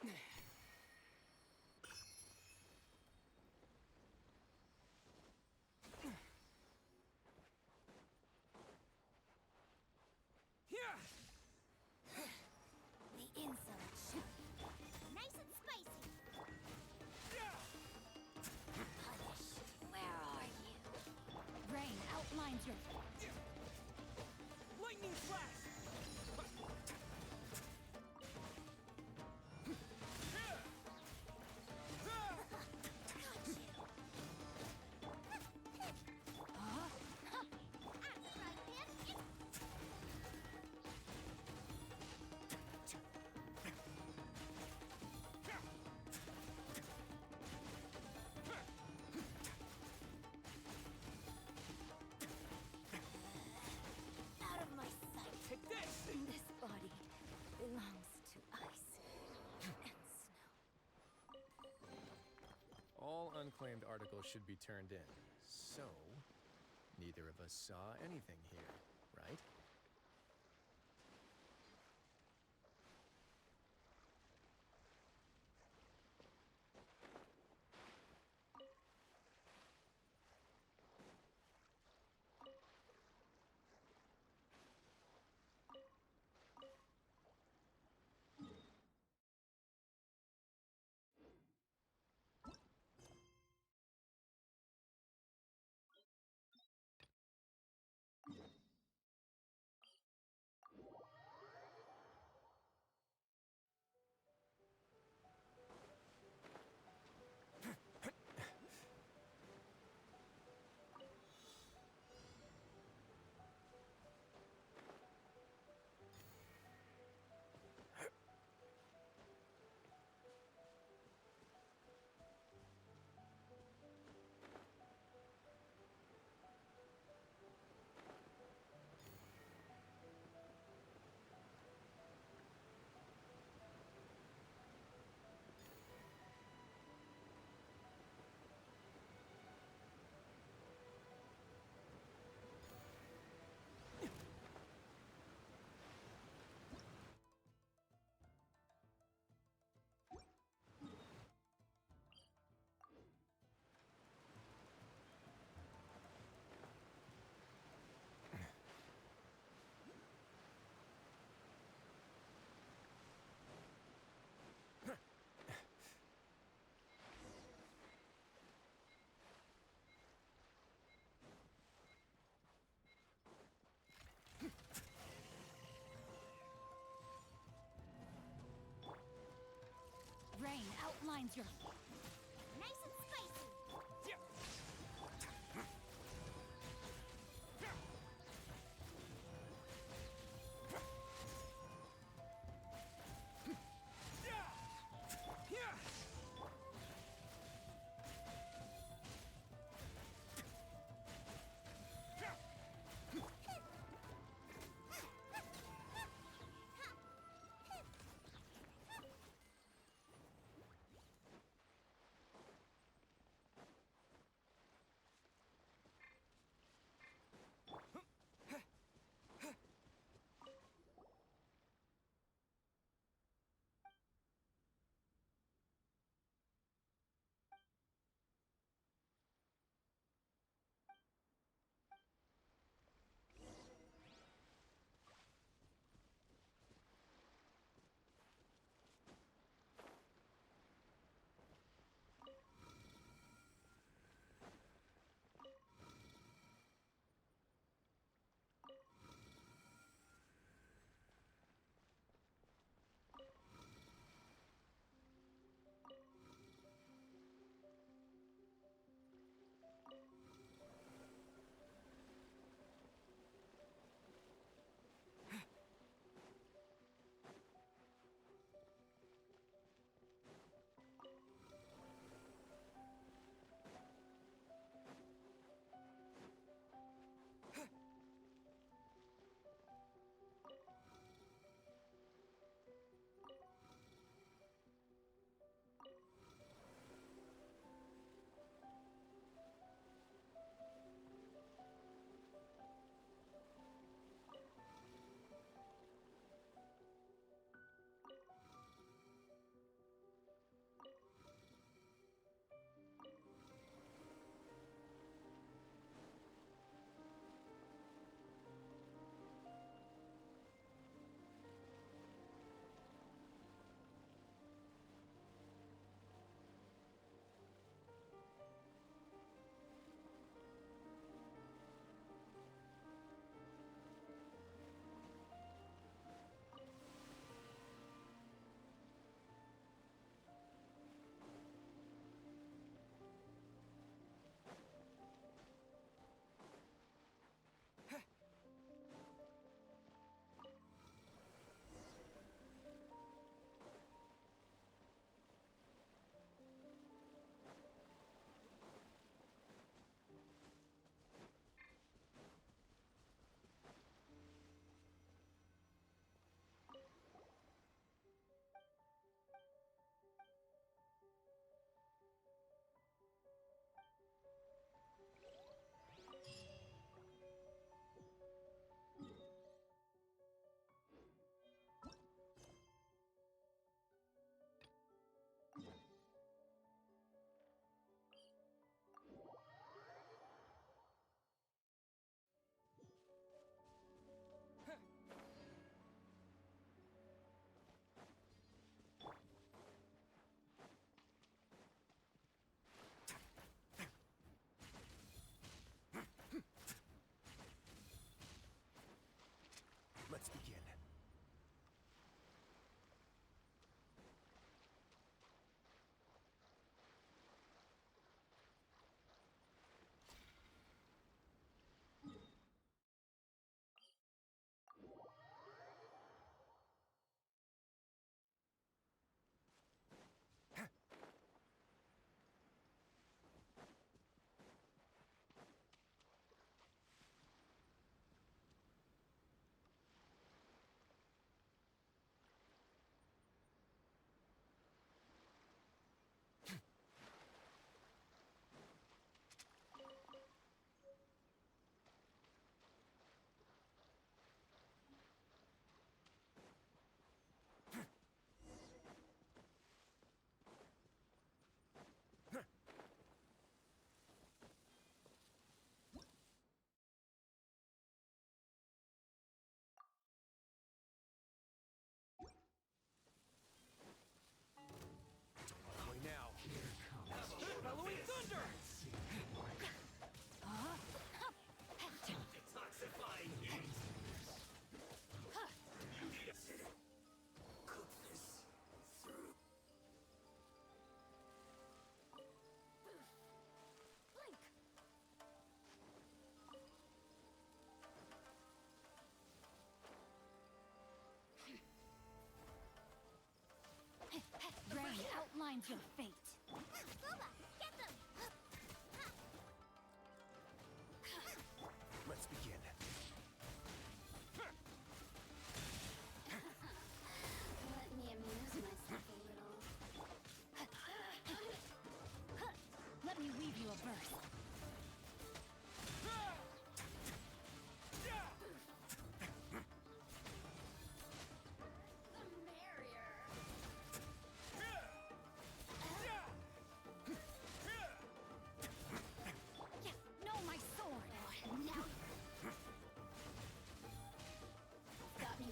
Yeah! Yeah! The insolent shoot! Nice and spicy! Punished! Where are you? Rain outlines your... Lightning flash! Out of my sight! Take this! This body belongs to ice and snow. All unclaimed articles should be turned in. So, neither of us saw anything here, right? outlines your... Nice and spicy. outlines your fate. Booba, get them! Let's begin. Let me amuse myself a little. Let me weave you a verse. No, my sword! Now got me.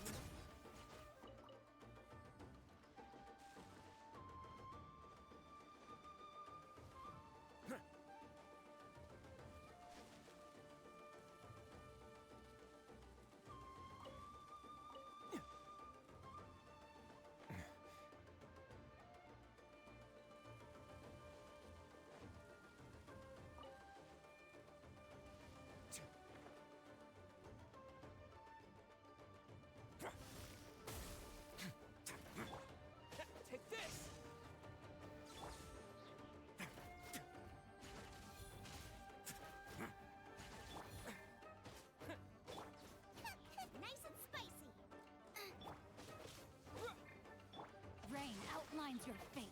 Take this! Nice and spicy. Rain outlines your fate.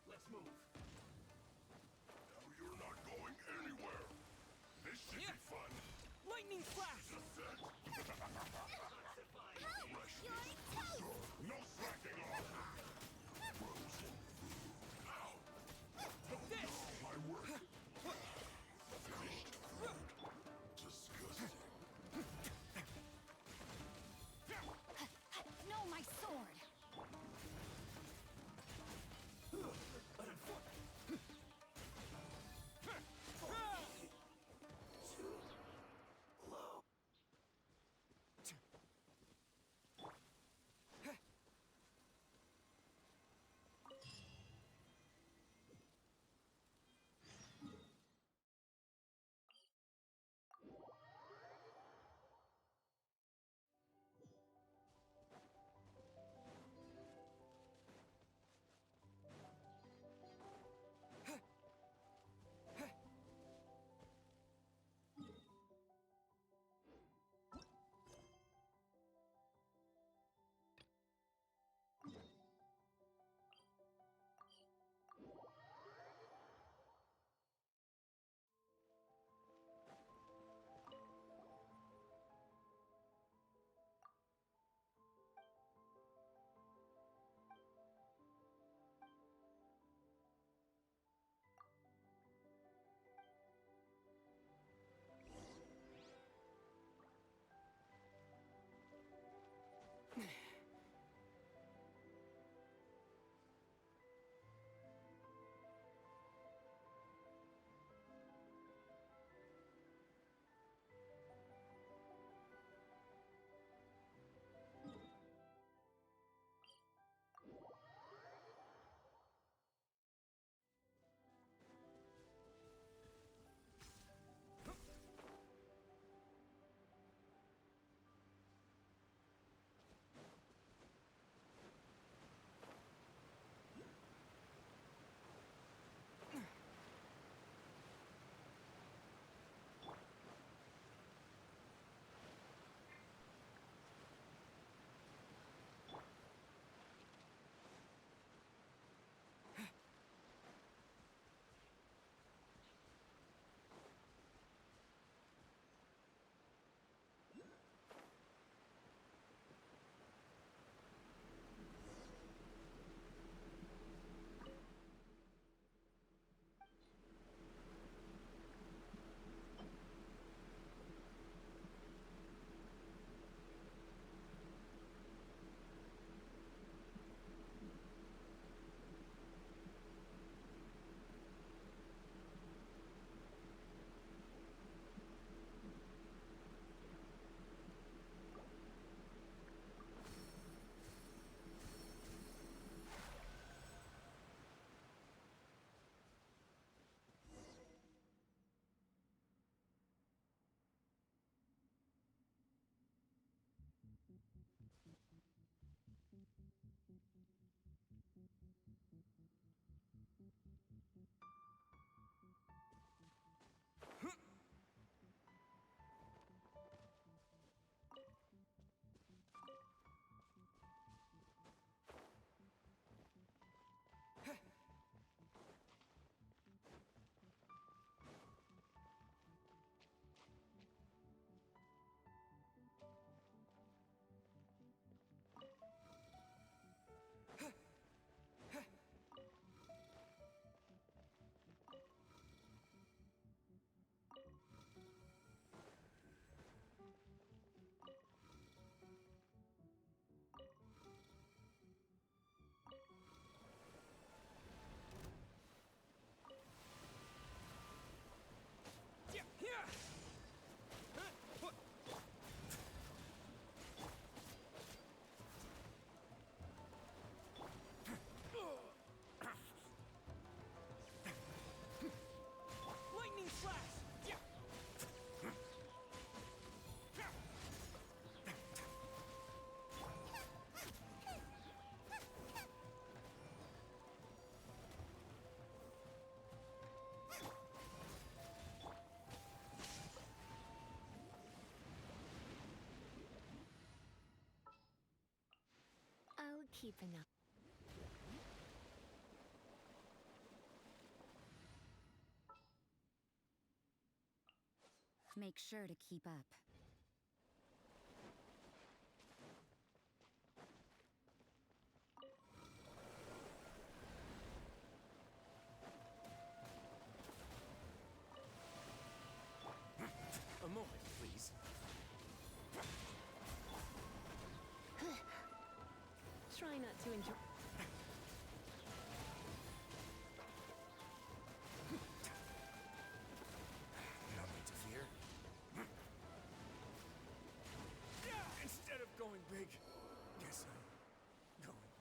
Let's move. Now you're not going anywhere. This should be fun. Lightning flash! Just set. Help! You're toast! No slacking off. Frozen. Ow. Take this! My work. Finished food. Disgusting. No, my sword. keeping up. Make sure to keep up. A moment, please. Try not to enjoy. No need to fear. Instead of going big, guess I'm going home.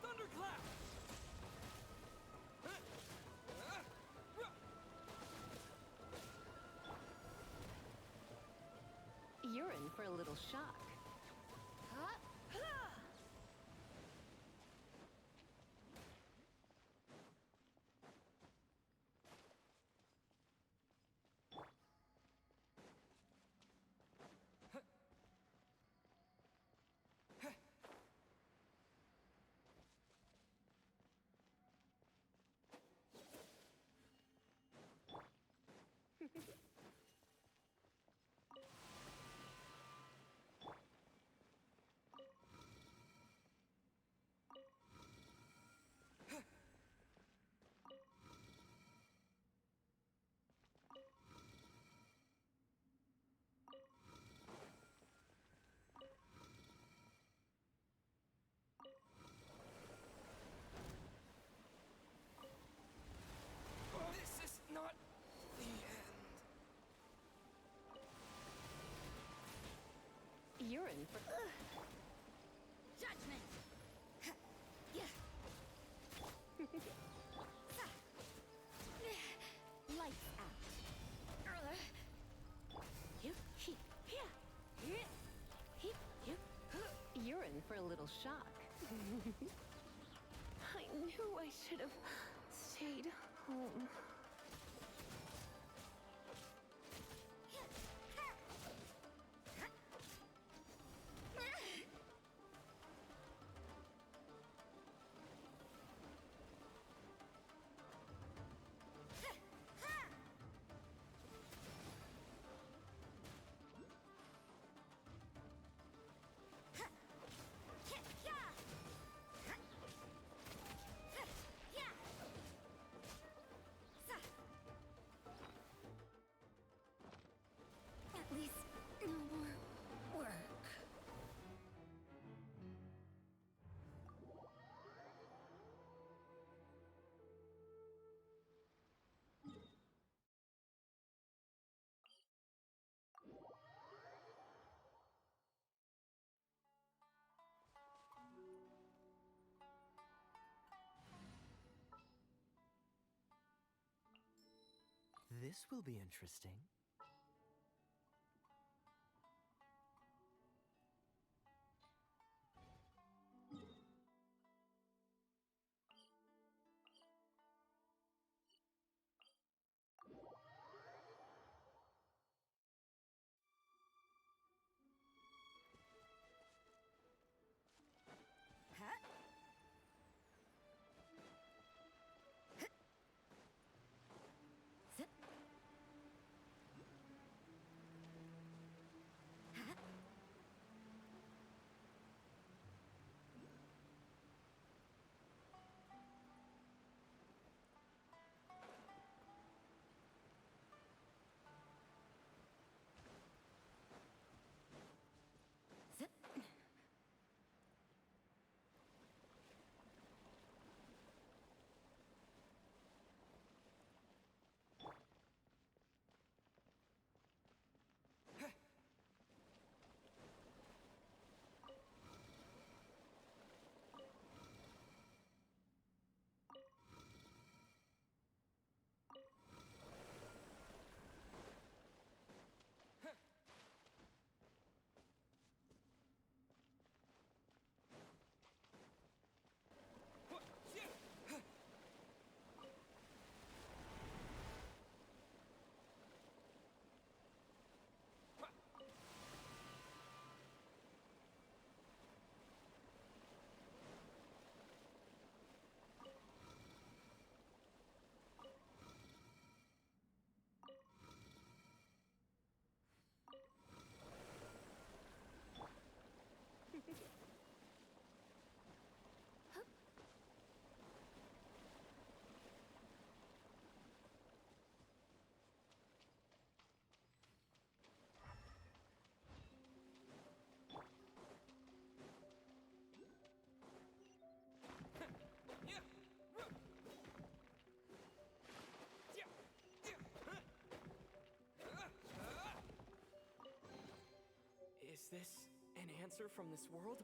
Thunderclap! You're in for a little shock. This is not the end. You're in for. Judgment! Lights out. You're in for a little shock. I knew I should have stayed home. At least no more work. This will be interesting. Is this an answer from this world?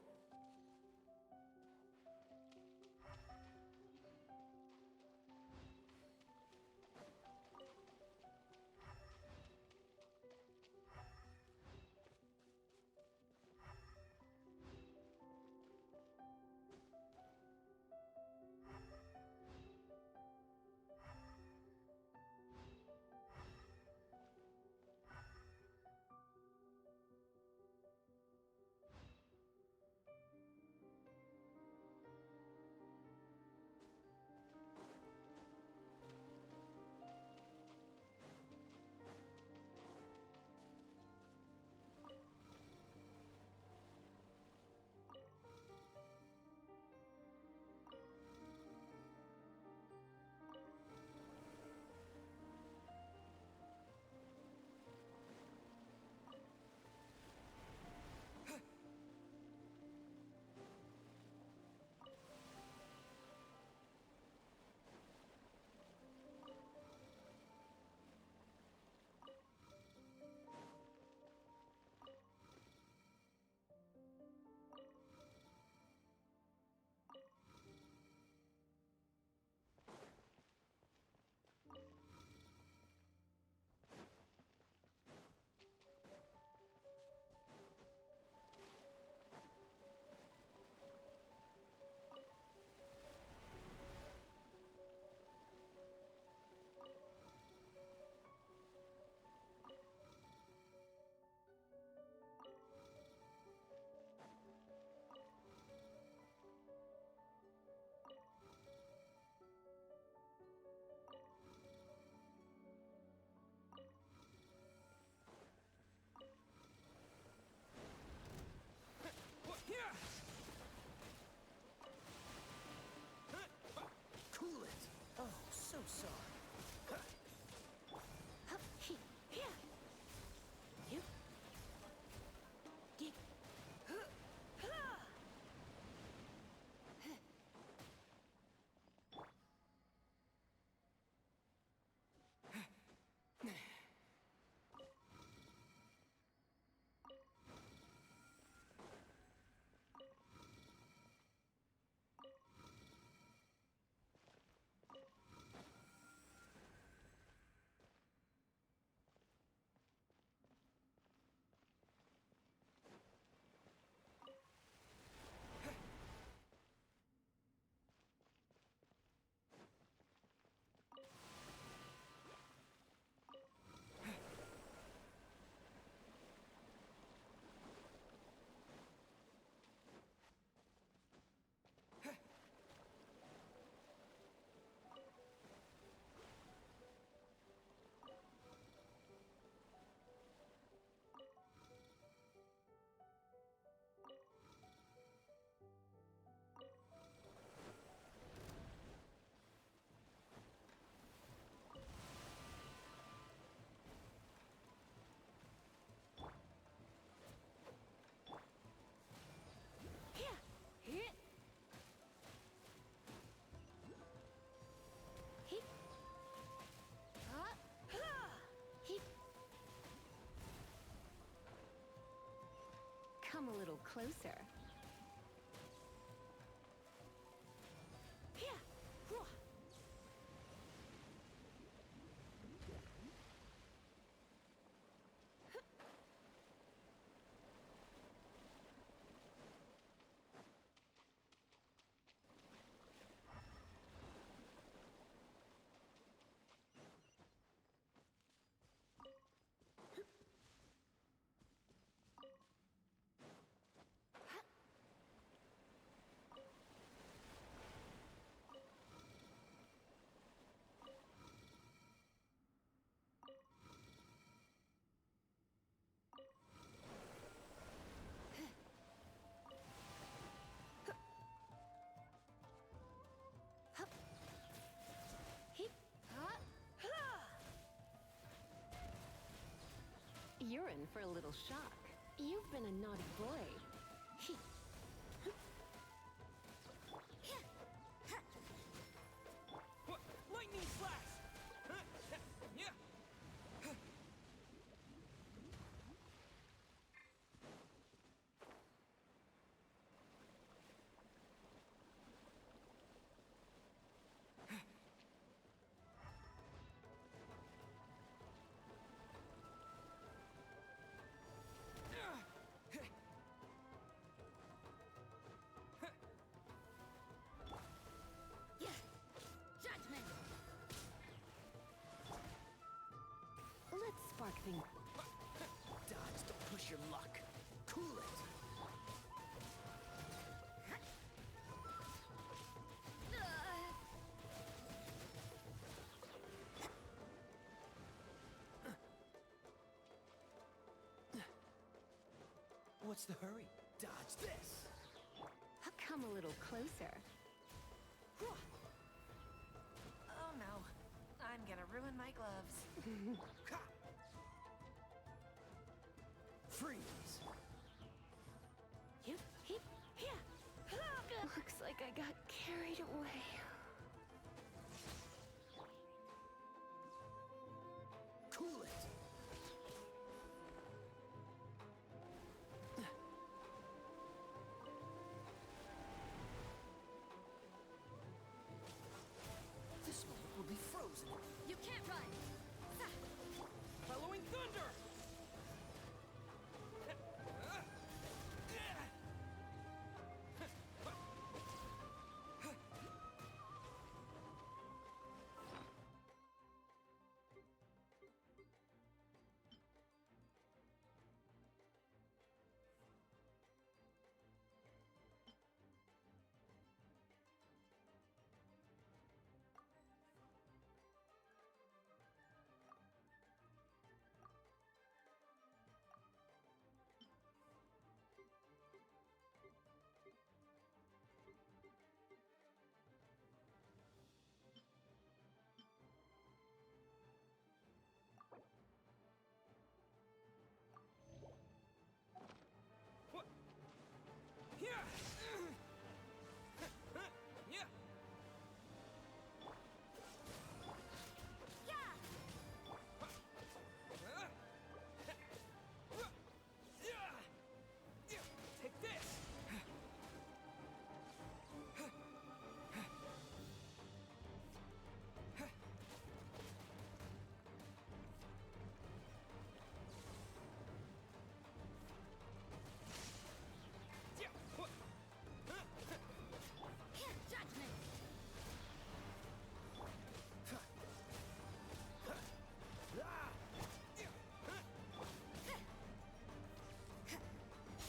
Cool it! Oh, so sorry. Come a little closer. You're in for a little shock. You've been a naughty boy. Lightning slash! that spark thing? Dodge to push your luck. Cool it. What's the hurry? Dodge this. I'll come a little closer. Oh no. I'm gonna ruin my gloves. Freeze. Looks like I got carried away. Cool it. This moment will be frozen. You can't run! Following thunder! Take this! Judgment!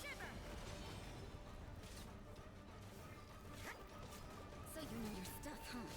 Shiver! So you know your stuff, huh?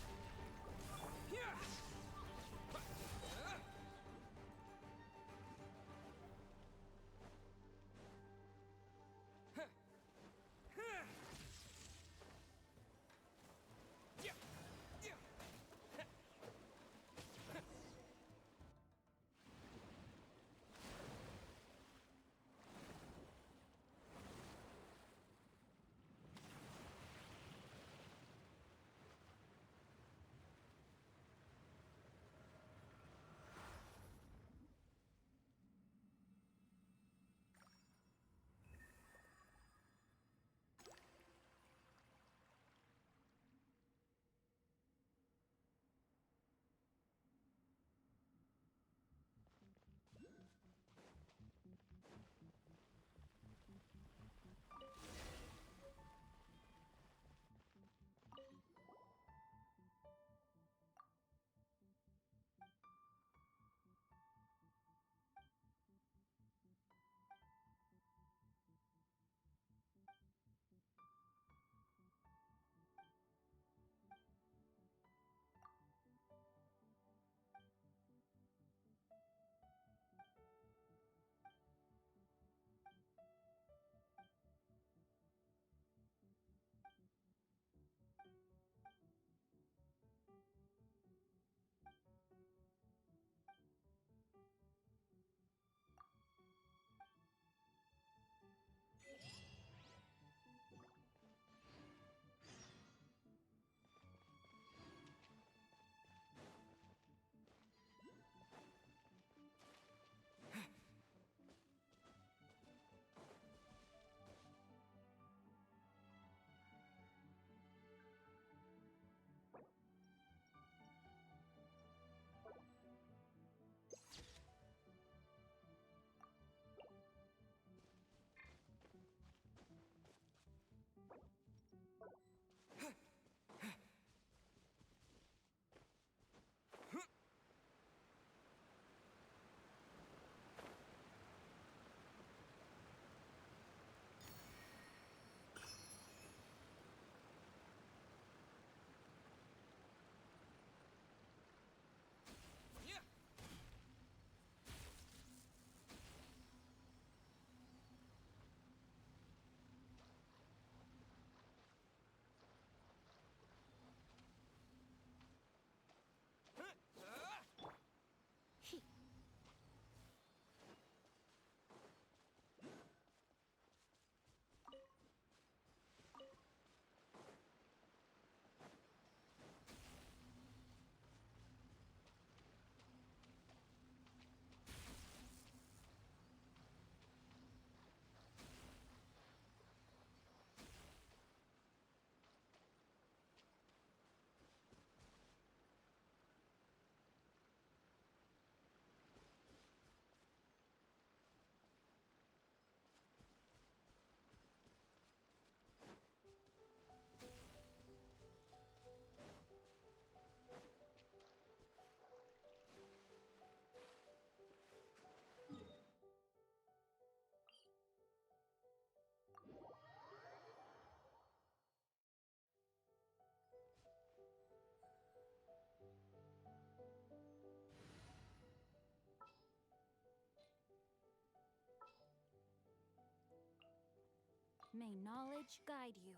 May knowledge guide you.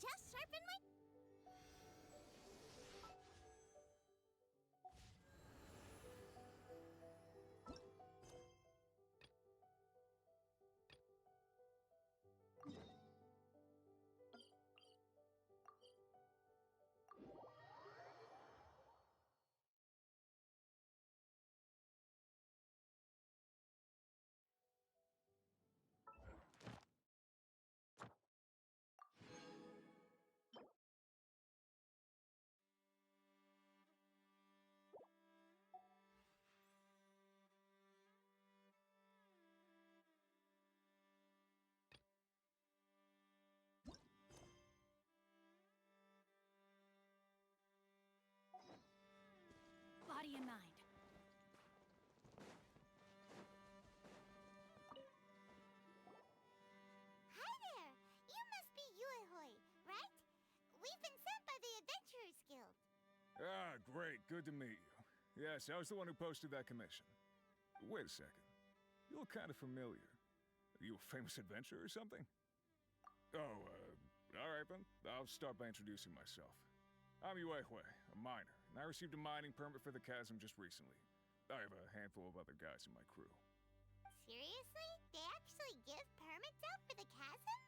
Just sharpen my... Body and mind. Hi there! You must be Yuehoi, right? We've been sent by the Adventurers Guild. Ah, great. Good to meet you. Yes, I was the one who posted that commission. Wait a second. You look kind of familiar. Are you a famous adventurer or something? Oh, alright then. I'll start by introducing myself. I'm Yuehoi, a miner, and I received a mining permit for the chasm just recently. I have a handful of other guys in my crew. Seriously? They actually give permits out for the chasm?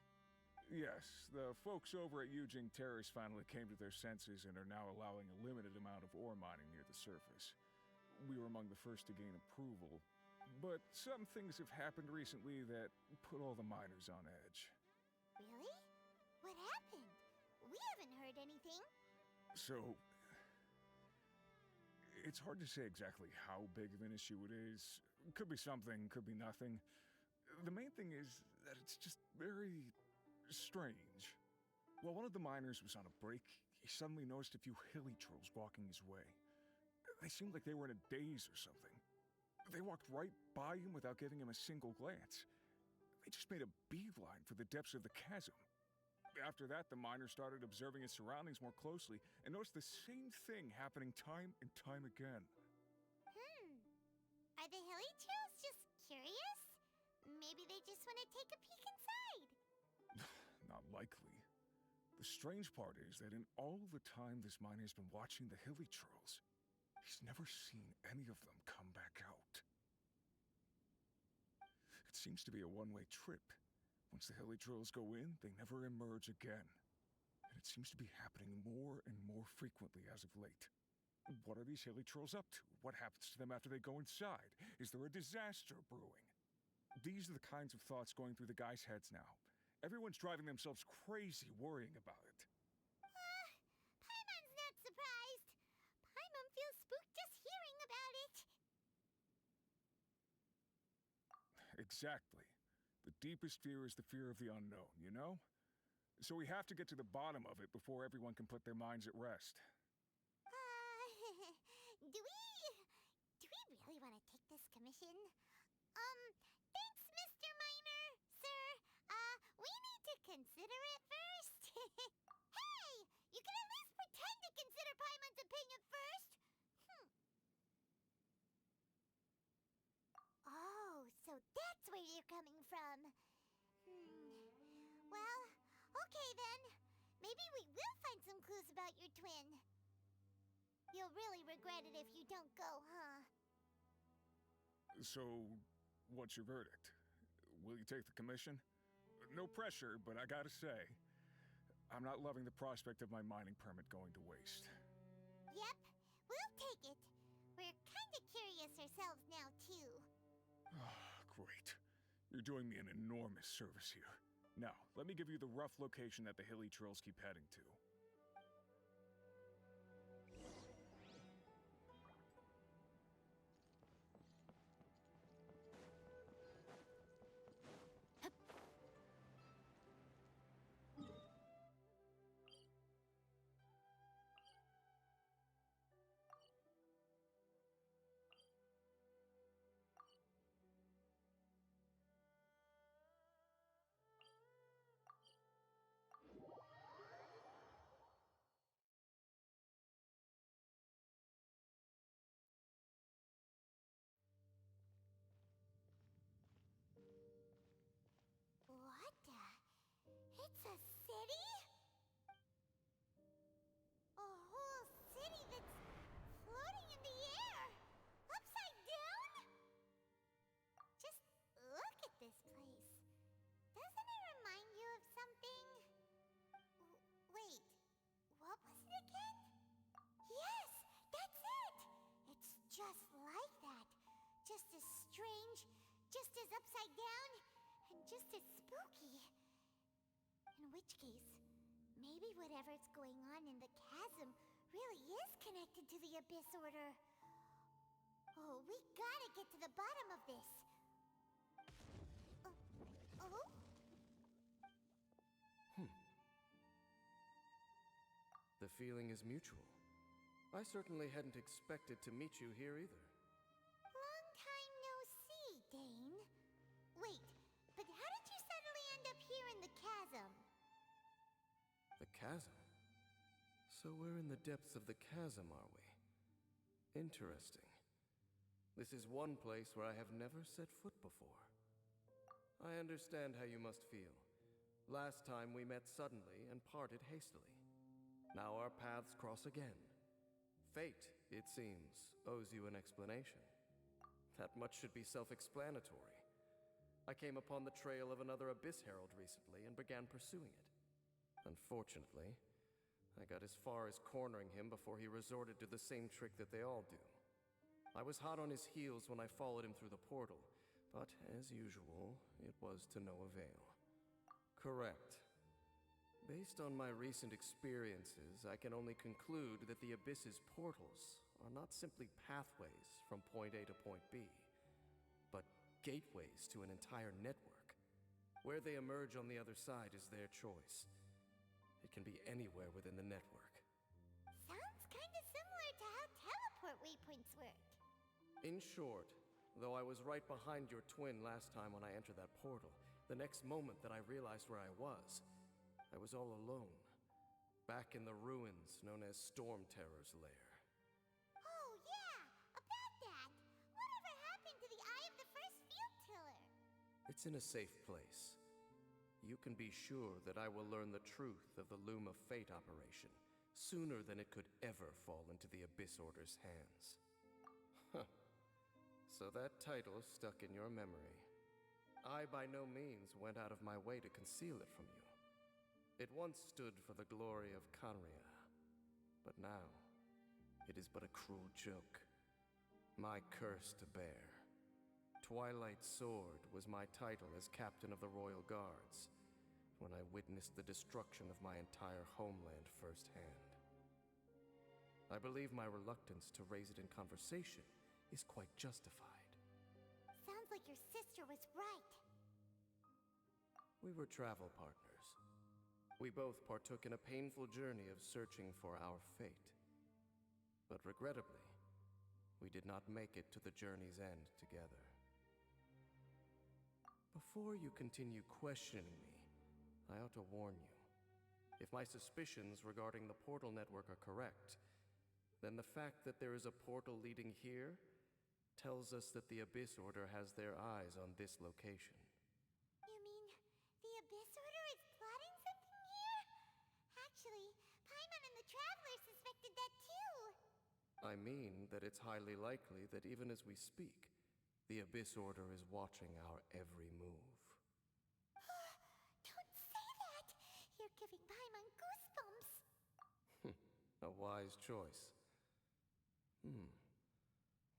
Yes, the folks over at Yujing Terrace finally came to their senses and are now allowing a limited amount of ore mining near the surface. We were among the first to gain approval, but some things have happened recently that put all the miners on edge. Really? What happened? We haven't heard anything. So, it's hard to say exactly how big of an issue it is. Could be something, could be nothing. The main thing is that it's just very strange. While one of the miners was on a break, he suddenly noticed a few hilly trolls walking his way. They seemed like they were in a daze or something. They walked right by him without giving him a single glance. They just made a beeline for the depths of the chasm. After that, the miner started observing his surroundings more closely and noticed the same thing happening time and time again. Are the hilly trolls just curious? Maybe they just want to take a peek inside. Not likely. The strange part is that in all the time this miner's been watching the hilly trolls, he's never seen any of them come back out. It seems to be a one-way trip. Once the hilly trolls go in, they never emerge again. And it seems to be happening more and more frequently as of late. What are these hilly trolls up to? What happens to them after they go inside? Is there a disaster brewing? These are the kinds of thoughts going through the guys' heads now. Everyone's driving themselves crazy worrying about it. Paimon's not surprised. Paimon feels spooked just hearing about it. Exactly. The deepest fear is the fear of the unknown, you know? So we have to get to the bottom of it before everyone can put their minds at rest. Do we really want to take this commission? Thanks, Mr. Miner. Sir, we need to consider it first. Hey! You can at least pretend to consider Paimon's opinion first. Oh, so that's where you're coming from. Well, okay then. Maybe we will find some clues about your twin. You'll really regret it if you don't go, huh? So, what's your verdict? Will you take the commission? No pressure, but I gotta say, I'm not loving the prospect of my mining permit going to waste. Yep, we'll take it. We're kinda curious ourselves now, too. Great. You're doing me an enormous service here. Now, let me give you the rough location that the hilly trolls keep heading to. upside down and just as spooky. In which case, maybe whatever's going on in the chasm really is connected to the Abyss Order. Oh, we gotta get to the bottom of this. Oh? The feeling is mutual. I certainly hadn't expected to meet you here either. Long time no see, Dane. Wait, but how did you suddenly end up here in the chasm? The chasm? So we're in the depths of the chasm, are we? Interesting. This is one place where I have never set foot before. I understand how you must feel. Last time we met suddenly and parted hastily. Now our paths cross again. Fate, it seems, owes you an explanation. That much should be self-explanatory. I came upon the trail of another Abyss Herald recently and began pursuing it. Unfortunately, I got as far as cornering him before he resorted to the same trick that they all do. I was hot on his heels when I followed him through the portal, but as usual, it was to no avail. Correct. Based on my recent experiences, I can only conclude that the Abyss's portals are not simply pathways from point A to point B, but gateways to an entire network. Where they emerge on the other side is their choice. It can be anywhere within the network. Sounds kinda similar to how teleport waypoints work. In short, though I was right behind your twin last time when I entered that portal, the next moment that I realized where I was all alone, back in the ruins known as Storm Terror's lair. Oh yeah, about that. Whatever happened to the Eye of the First Field Tiller? It's in a safe place. You can be sure that I will learn the truth of the Loom of Fate operation sooner than it could ever fall into the Abyss Order's hands. Huh. So that title stuck in your memory. I by no means went out of my way to conceal it from you. It once stood for the glory of Conria, but now it is but a cruel joke. My curse to bear. Twilight Sword was my title as captain of the Royal Guards when I witnessed the destruction of my entire homeland firsthand. I believe my reluctance to raise it in conversation is quite justified. Sounds like your sister was right. We were travel partners. We both partook in a painful journey of searching for our fate. But regrettably, we did not make it to the journey's end together. Before you continue questioning me, I ought to warn you. If my suspicions regarding the portal network are correct, then the fact that there is a portal leading here tells us that the Abyss Order has their eyes on this location. You mean the Abyss Order is plotting something here? Actually, Paimon and the Traveler suspected that too. I mean that it's highly likely that even as we speak, the Abyss Order is watching our every move. Don't say that! You're giving Paimon goosebumps. A wise choice.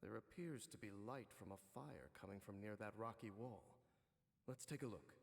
There appears to be light from a fire coming from near that rocky wall. Let's take a look.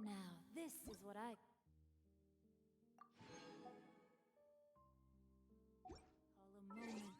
Now, this is what I call a moment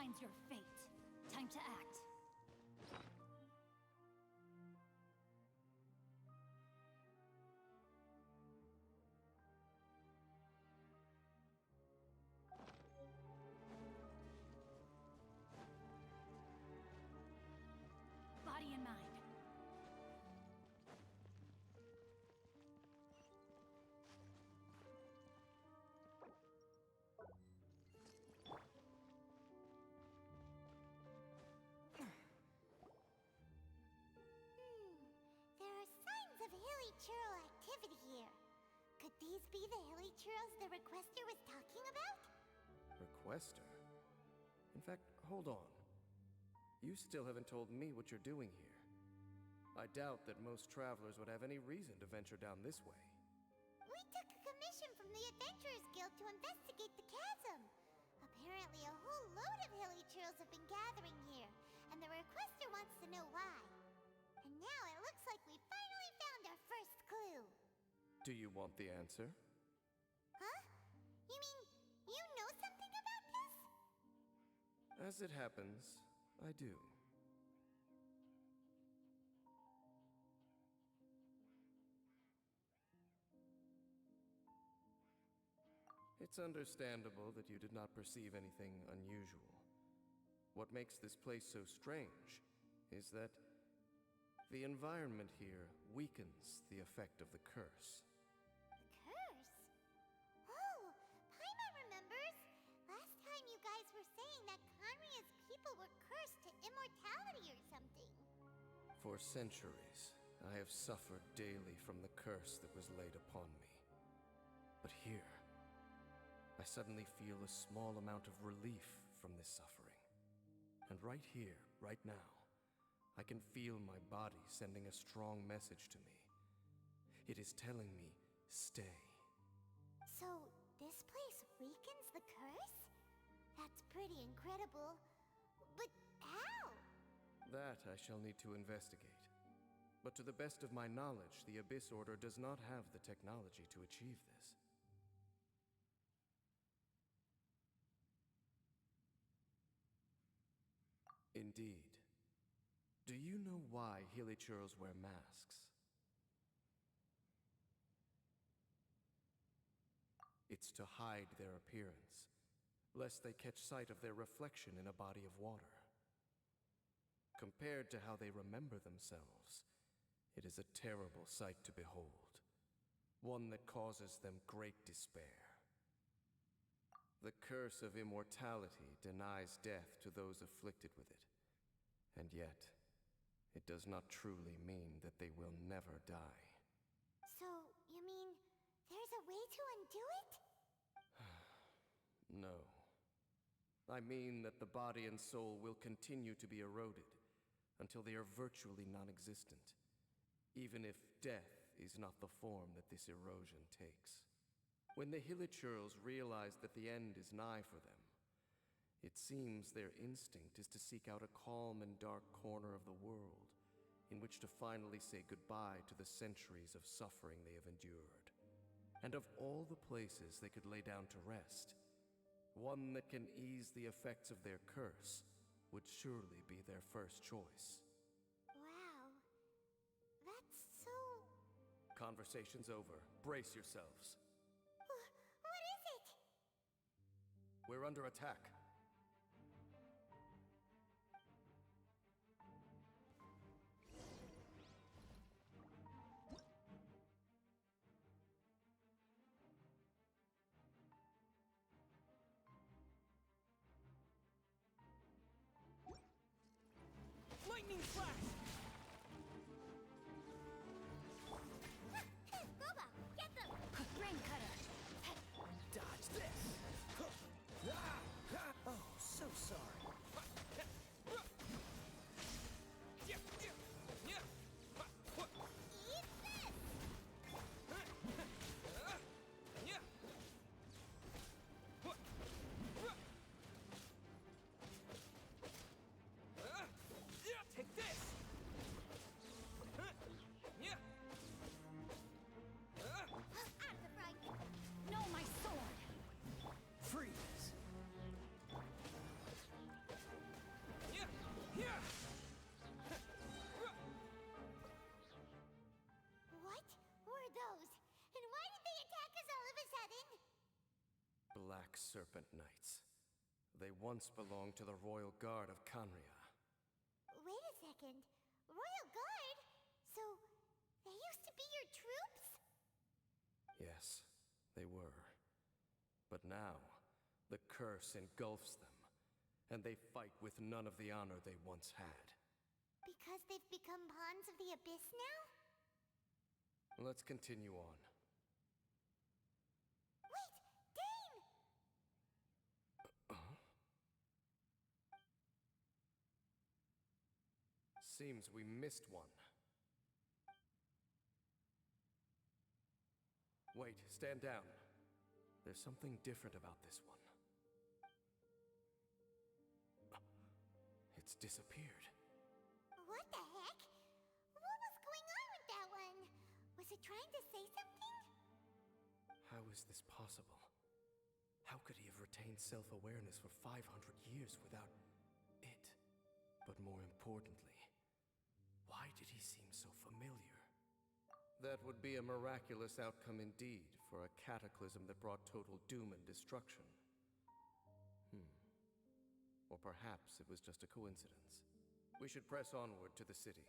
outlines your fate. Time to act. Body and mind. There are signs of hilly churl activity here. Could these be the hilly churls the requester was talking about? Requester? In fact, hold on. You still haven't told me what you're doing here. I doubt that most travelers would have any reason to venture down this way. We took a commission from the Adventurers Guild to investigate the chasm. Apparently a whole load of hilly churls have been gathering here, and the requester wants to know why. And now it looks like we finally found our first clue. Do you want the answer? Huh? You mean you know something about this? As it happens, I do. It's understandable that you did not perceive anything unusual. What makes this place so strange is that the environment here weakens the effect of the curse. The curse? Oh, Paimon remembers. Last time you guys were saying that Conria's people were cursed to immortality or something. For centuries, I have suffered daily from the curse that was laid upon me. But here, I suddenly feel a small amount of relief from this suffering. And right here, right now, I can feel my body sending a strong message to me. It is telling me, stay. So, this place weakens the curse? That's pretty incredible. But how? That I shall need to investigate. But to the best of my knowledge, the Abyss Order does not have the technology to achieve this. Indeed. Do you know why Hilichurls wear masks? It's to hide their appearance, lest they catch sight of their reflection in a body of water. Compared to how they remember themselves, it is a terrible sight to behold, one that causes them great despair. The curse of immortality denies death to those afflicted with it, and yet, it does not truly mean that they will never die. So, you mean there's a way to undo it? No. I mean that the body and soul will continue to be eroded until they are virtually non-existent, even if death is not the form that this erosion takes. When the Hilichurls realize that the end is nigh for them, it seems their instinct is to seek out a calm and dark corner of the world in which to finally say goodbye to the centuries of suffering they have endured. And of all the places they could lay down to rest, one that can ease the effects of their curse would surely be their first choice. Wow. That's so... Conversation's over. Brace yourselves. What is it? We're under attack. Lightning flash! Robo, get them! Rain cutter. Dodge this! Black Serpent Knights. They once belonged to the Royal Guard of Canria. Wait a second. Royal Guard? So, they used to be your troops? Yes, they were. But now, the curse engulfs them, and they fight with none of the honor they once had. Because they've become pawns of the Abyss now? Let's continue on. Wait! Dane! Seems we missed one. Wait, stand down. There's something different about this one. It's disappeared. What the heck? What was going on with that one? Was it trying to say something? How is this possible? How could he have retained self-awareness for 500 years without it? But more importantly, why did he seem so familiar? That would be a miraculous outcome indeed for a cataclysm that brought total doom and destruction. Or perhaps it was just a coincidence. We should press onward to the city.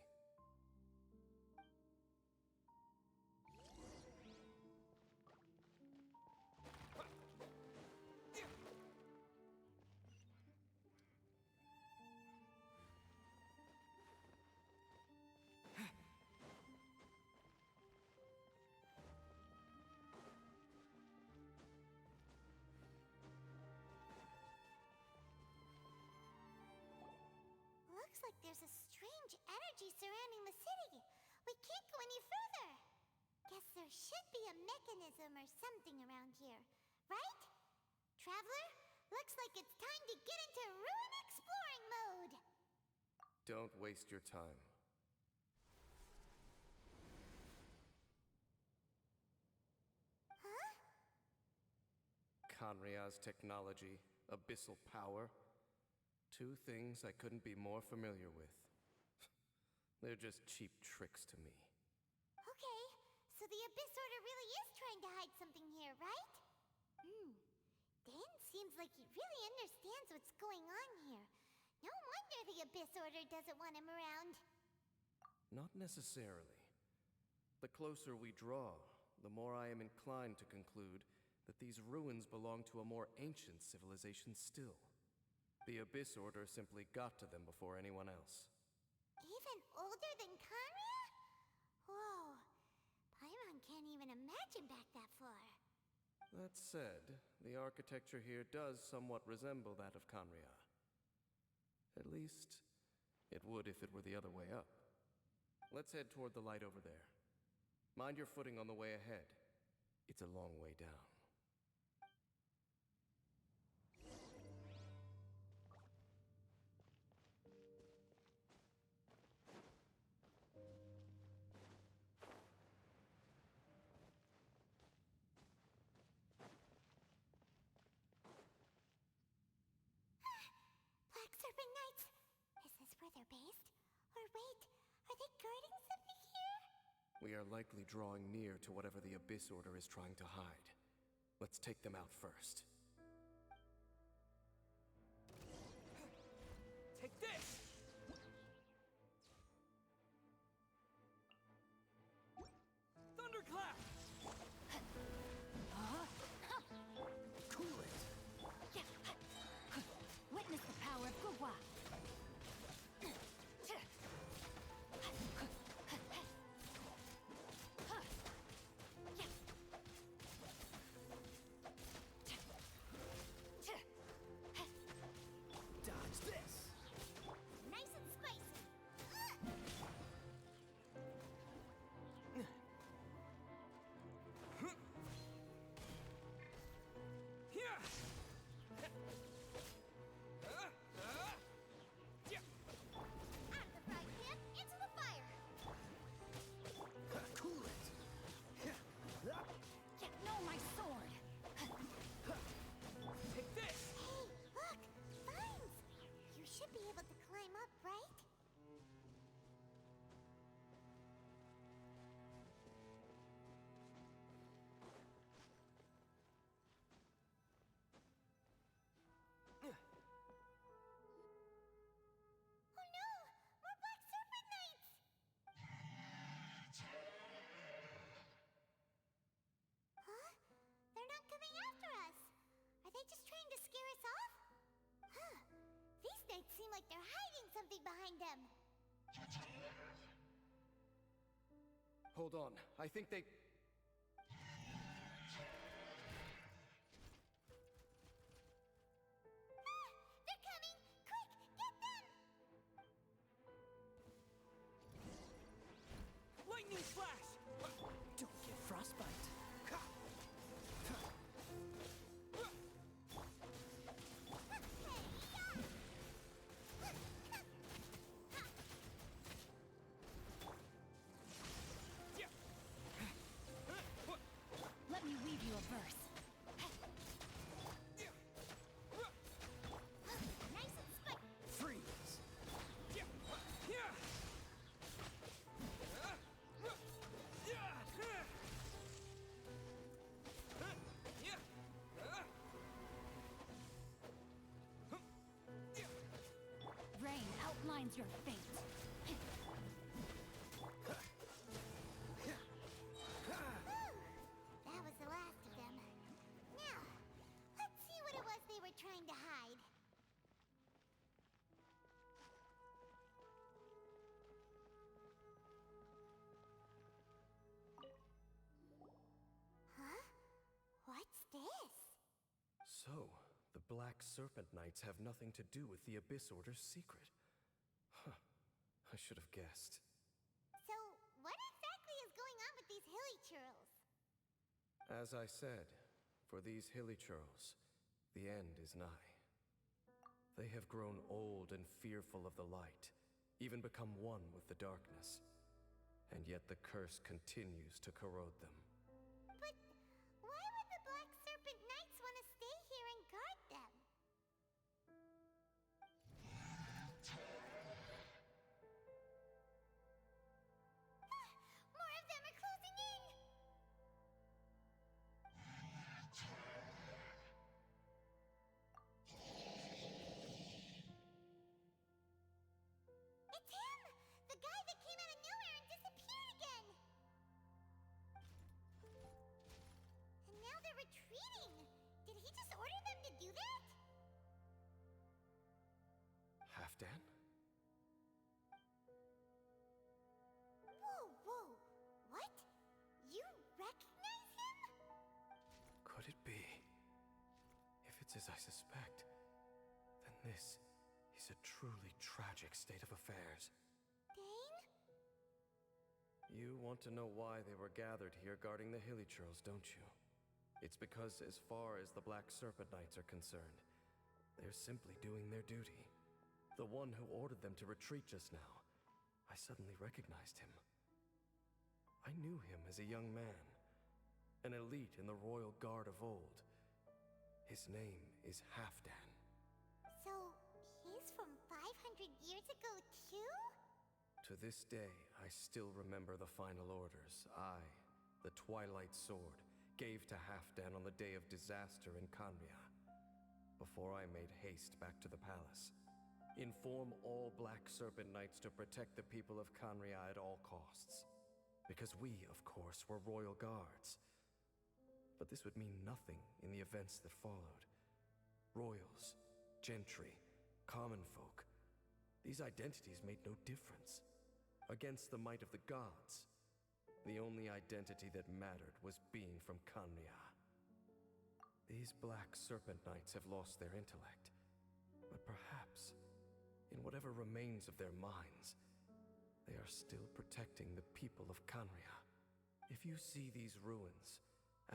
Looks like there's a strange energy surrounding the city. We can't go any further. Guess there should be a mechanism or something around here, right? Traveler, looks like it's time to get into ruin exploring mode. Don't waste your time. Huh? Canria's technology, abyssal power. Two things I couldn't be more familiar with. They're just cheap tricks to me. Okay, so the Abyss Order really is trying to hide something here, right? Dane seems like he really understands what's going on here. No wonder the Abyss Order doesn't want him around. Not necessarily. The closer we draw, the more I am inclined to conclude that these ruins belong to a more ancient civilization still. The Abyss Order simply got to them before anyone else. Even older than Canria? Whoa. Paimon can't even imagine back that far. That said, the architecture here does somewhat resemble that of Canria. At least, it would if it were the other way up. Let's head toward the light over there. Mind your footing on the way ahead. It's a long way down. Black Serpent Knights! Is this where they're based? Or wait, are they guarding something here? We are likely drawing near to whatever the Abyss Order is trying to hide. Let's take them out first. Take this! Thunderclap! Cool it. Witness the power of Gua. something behind them. Hold on, I think they... They're coming! Quick, get them! Lightning slash! Don't get frostbite. Let me weave you a verse. Nice and split. Freeze! Rain outlines your fate. That was the last of them. Now, let's see what it was they were trying to hide. Huh? What's this? So, the Black Serpent Knights have nothing to do with the Abyss Order's secret. Huh. I should have guessed. So, what exactly is going on with these hilly churls? As I said, for these hilly churls, the end is nigh. They have grown old and fearful of the light, even become one with the darkness. And yet the curse continues to corrode them. But why would the Black Serpent Knights want to stay here and guard them? More of them are closing in! It's him! The guy that came out of nowhere and disappeared again! And now they're retreating! Did he just order them to do that? Halfdan? Whoa, whoa! What? You recognize him? Could it be? If it's as I suspect, then this is a truly tragic state of affairs. Dane? You want to know why they were gathered here guarding the hilly churls, don't you? It's because as far as the Black Serpent Knights are concerned, they're simply doing their duty. The one who ordered them to retreat just now, I suddenly recognized him. I knew him as a young man, an elite in the royal guard of old. His name is Halfdan. So, he's from 500 years ago, too? To this day, I still remember the final orders I, the Twilight Sword, gave to Halfdan on the day of disaster in Kanria, before I made haste back to the palace. Inform all Black Serpent Knights to protect the people of Kanria at all costs. Because we, of course, were royal guards. But this would mean nothing in the events that followed. Royals, gentry, common folk, these identities made no difference. Against the might of the gods, the only identity that mattered was being from Kanria. These Black Serpent Knights have lost their intellect, but perhaps, in whatever remains of their minds, they are still protecting the people of Kanria. If you see these ruins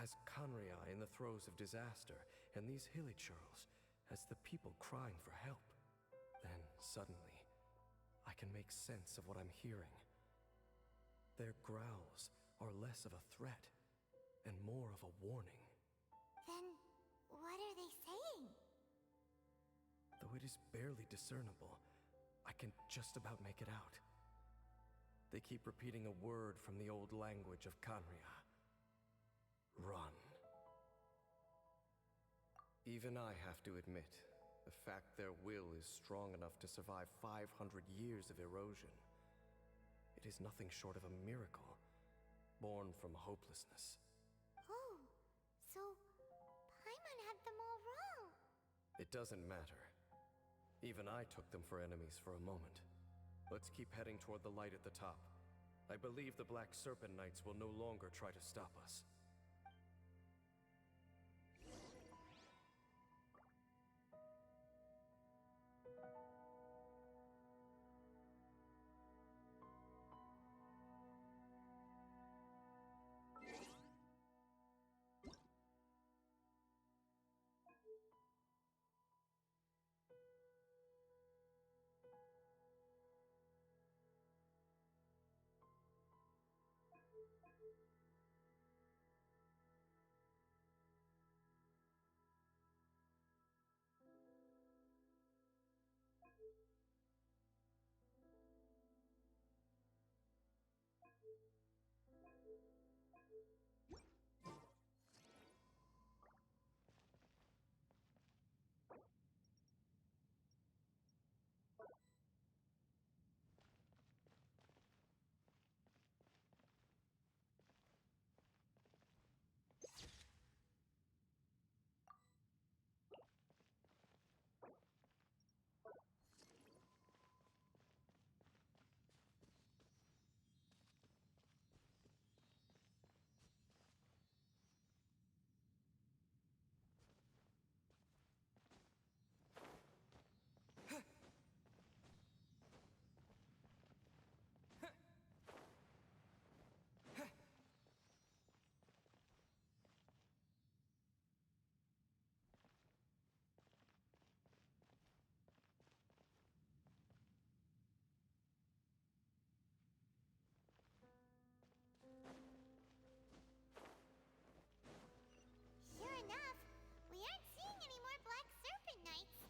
as Kanria in the throes of disaster, and these hilly churls as the people crying for help, then suddenly I can make sense of what I'm hearing. Their growls are less of a threat and more of a warning. Then, what are they saying? Though it is barely discernible, I can just about make it out. They keep repeating a word from the old language of Kanria. Run. Even I have to admit, the fact their will is strong enough to survive 500 years of erosion, it is nothing short of a miracle, born from hopelessness. Oh, so Paimon had them all wrong. It doesn't matter. Even I took them for enemies for a moment. Let's keep heading toward the light at the top. I believe the Black Serpent Knights will no longer try to stop us. Sure enough, we aren't seeing any more Black Serpent Knights.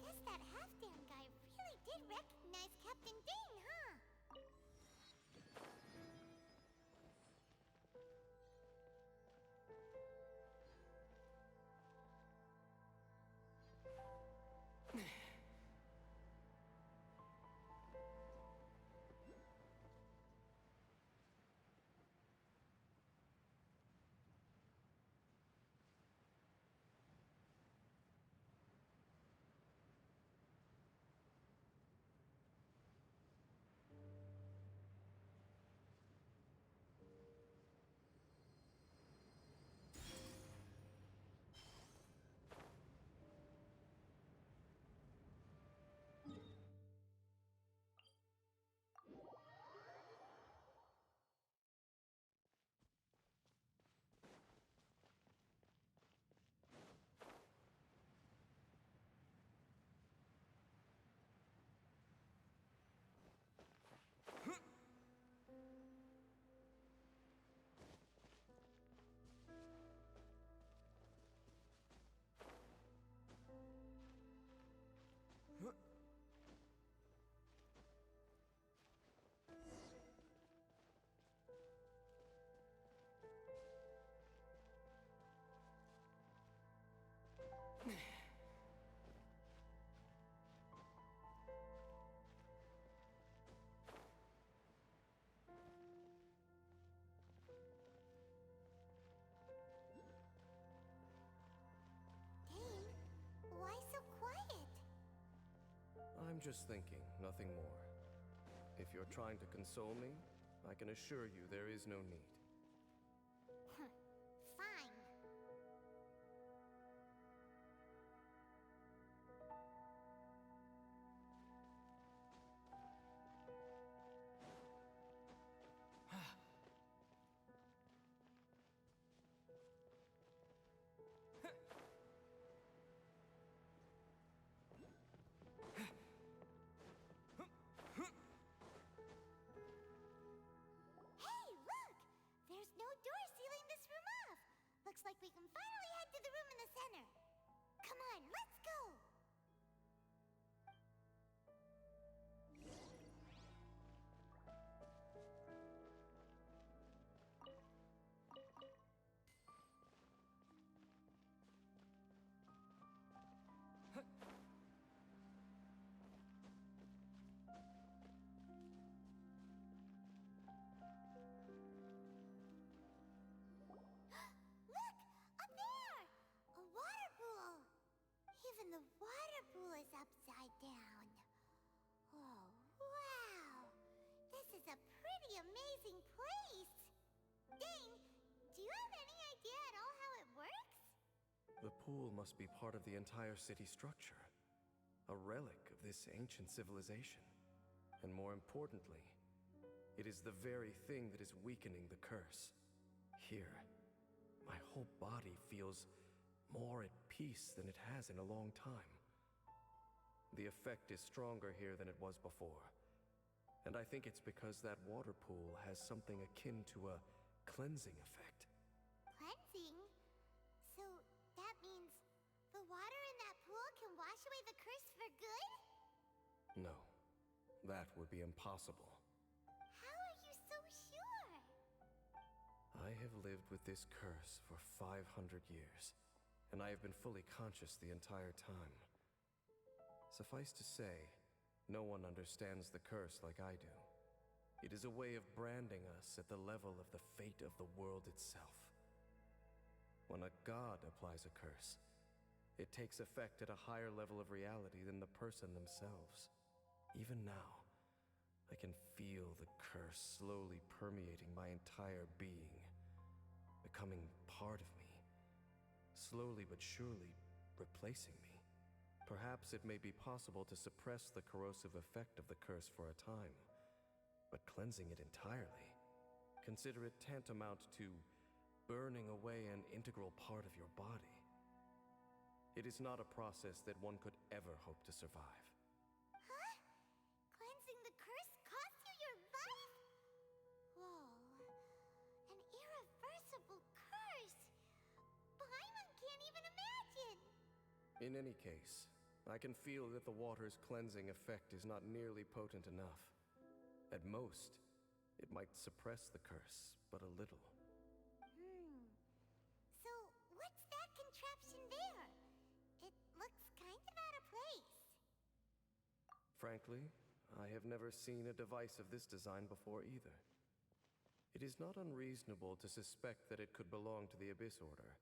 Guess that half-damn guy really did recognize Captain Dane, huh? Why so quiet? I'm just thinking, nothing more. If you're trying to console me, I can assure you there is no need. Fine. Hey, look! There's no door sealing this room off. Looks like we can finally head to the room in the center. Come on, let's go! Look! Up there! A water pool! Even the Dane, do you have any idea at all how it works? The pool must be part of the entire city structure, a relic of this ancient civilization. And more importantly, it is the very thing that is weakening the curse. Here, my whole body feels more at peace than it has in a long time. The effect is stronger here than it was before. And I think it's because that water pool has something akin to a cleansing effect. Cleansing? So that means the water in that pool can wash away the curse for good? No, that would be impossible. How are you so sure? I have lived with this curse for 500 years, and I have been fully conscious the entire time. Suffice to say, no one understands the curse like I do. It is a way of branding us at the level of the fate of the world itself. When a god applies a curse, it takes effect at a higher level of reality than the person themselves. Even now, I can feel the curse slowly permeating my entire being, becoming part of me, slowly but surely replacing me. Perhaps it may be possible to suppress the corrosive effect of the curse for a time, but cleansing it entirely, consider it tantamount to burning away an integral part of your body. It is not a process that one could ever hope to survive. Huh? Cleansing the curse cost you your life? Whoa. An irreversible curse. Paimon can't even imagine. In any case, I can feel that the water's cleansing effect is not nearly potent enough. At most, it might suppress the curse, but a little. So, what's that contraption there? It looks kind of out of place. Frankly, I have never seen a device of this design before either. It is not unreasonable to suspect that it could belong to the Abyss Order.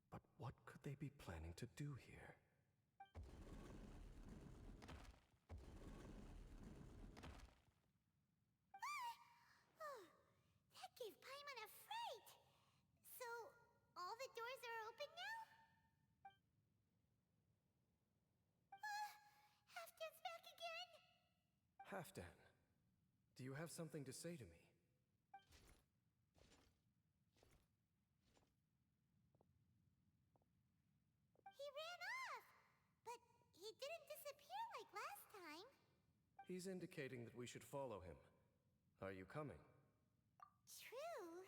But what could they be planning to do here? That gave Paimon a fright. So, all the doors are open now? Halfdan's back again. Halfdan, do you have something to say to me? He ran off, but he didn't disappear like last time. He's indicating that we should follow him. Are you coming? True.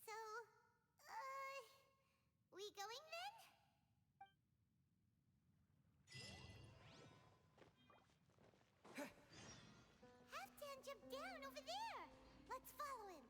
So, we going then? Halfdan jumped down over there. Let's follow him.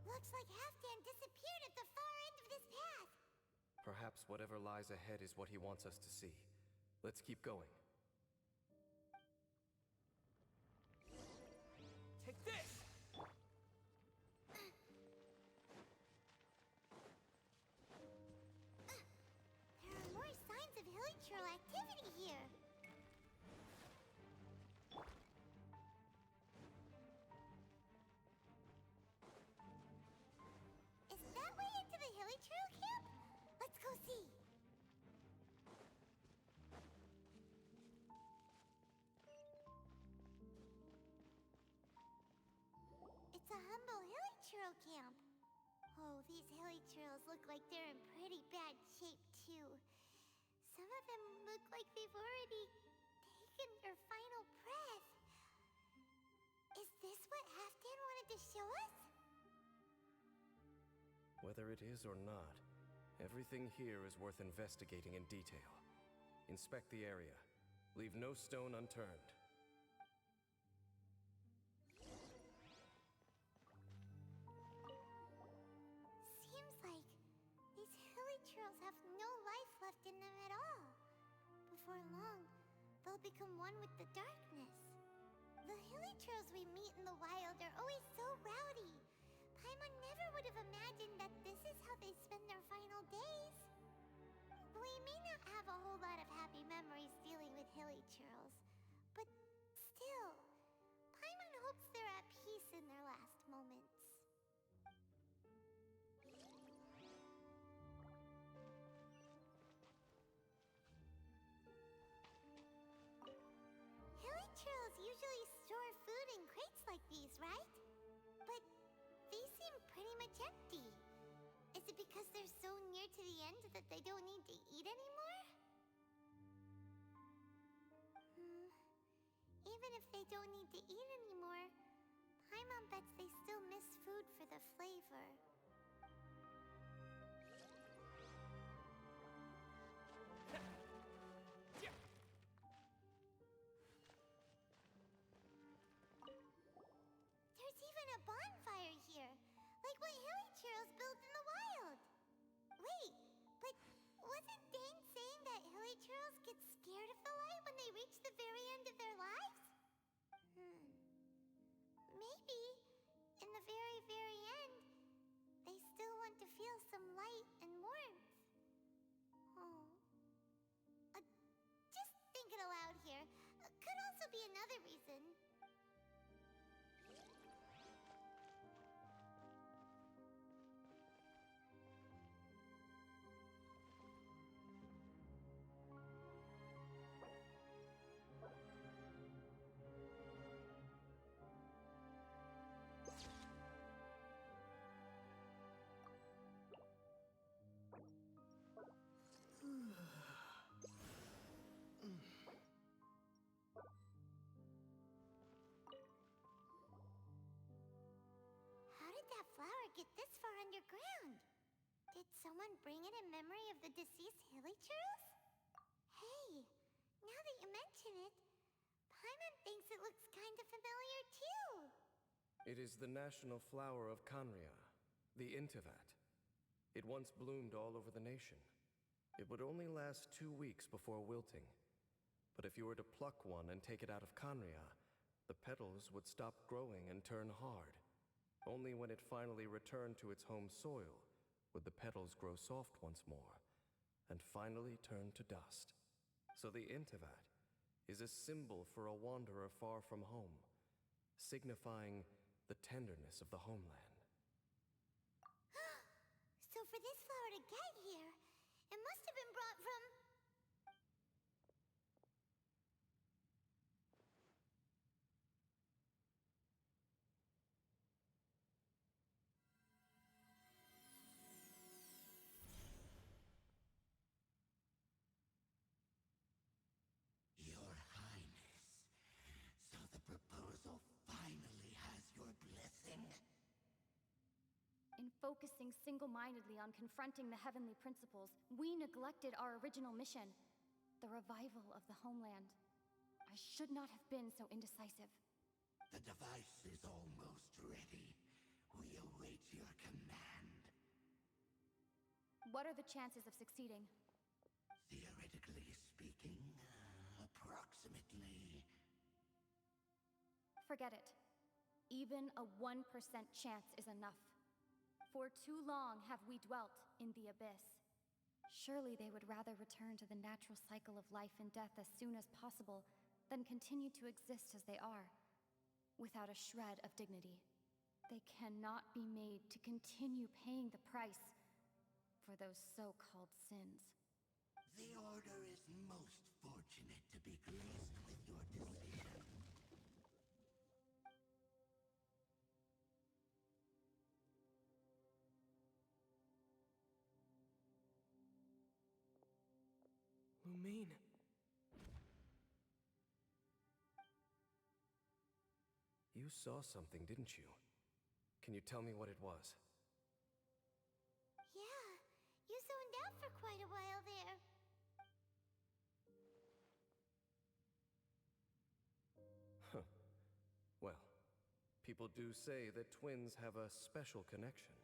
Looks like Halfdan disappeared at the far end of this path. Perhaps whatever lies ahead is what he wants us to see. Let's keep going. Take this! There are more signs of hilichurl activity here. Is that way into the hilichurl camp? Let's go see. It's a humble hilichurl camp. Oh, these hilichurls look like they're in pretty bad shape, too. Some of them look like they've already taken their final breath. Is this what Halfdan wanted to show us? Whether it is or not, everything here is worth investigating in detail. Inspect the area. Leave no stone unturned. before long, they'll become one with the darkness. The hilichurls we meet in the wild are always so rowdy. Paimon never would have imagined that this is how they spend their final days. We may not have a whole lot of happy memories dealing with hilichurls, but still, Paimon hopes they're at peace in their last moments. Hilichurls usually store food in crates like these, right? But these seem pretty much empty. Is it because they're so near to the end that they don't need to eat anymore? Even if they don't need to eat anymore, Paimon bets they still miss food for the flavor. There's even a bonfire here, like what hilichurls build in the wild. Wait, but wasn't Dane saying that hilichurls get scared of the light when they reach the very end of their lives? Maybe, in the very, very end, they still want to feel some light and warmth. Oh. Just thinking aloud here. Could also be another reason. How did that flower get this far underground? Did someone bring it in memory of the deceased hilichurls? Hey, now that you mention it, Paimon thinks it looks kind of familiar too. It is the national flower of Kanria, the intivat. It once bloomed all over the nation. It would only last 2 weeks before wilting. But if you were to pluck one and take it out of Kanria, the petals would stop growing and turn hard. Only when it finally returned to its home soil would the petals grow soft once more, and finally turn to dust. So the intivat is a symbol for a wanderer far from home, signifying the tenderness of the homeland. So for this flower to get here, it must have been brought from... Your Highness, so the proposal finally has your blessing? In focusing single-mindedly on confronting the heavenly principles, we neglected our original mission, the revival of the homeland. I should not have been so indecisive. The device is almost ready. We await your command. What are the chances of succeeding? Theoretically speaking, approximately... Forget it. Even a 1% chance is enough. For too long have we dwelt in the abyss. Surely they would rather return to the natural cycle of life and death as soon as possible than continue to exist as they are, without a shred of dignity. They cannot be made to continue paying the price for those so-called sins. The Order is most fortunate to be graced with your decision. Lumine. You saw something, didn't you? Can you tell me what it was? Yeah, you zoned out for quite a while there. Huh. Well, people do say that twins have a special connection.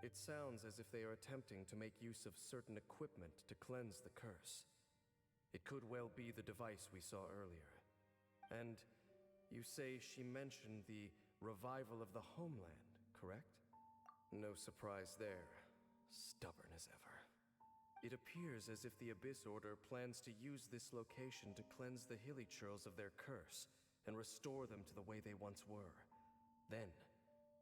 It sounds as if they are attempting to make use of certain equipment to cleanse the curse. It could well be the device we saw earlier. And you say she mentioned the revival of the homeland, correct? No surprise there. Stubborn as ever. It appears as if the Abyss Order plans to use this location to cleanse the Hilichurls of their curse and restore them to the way they once were. Then,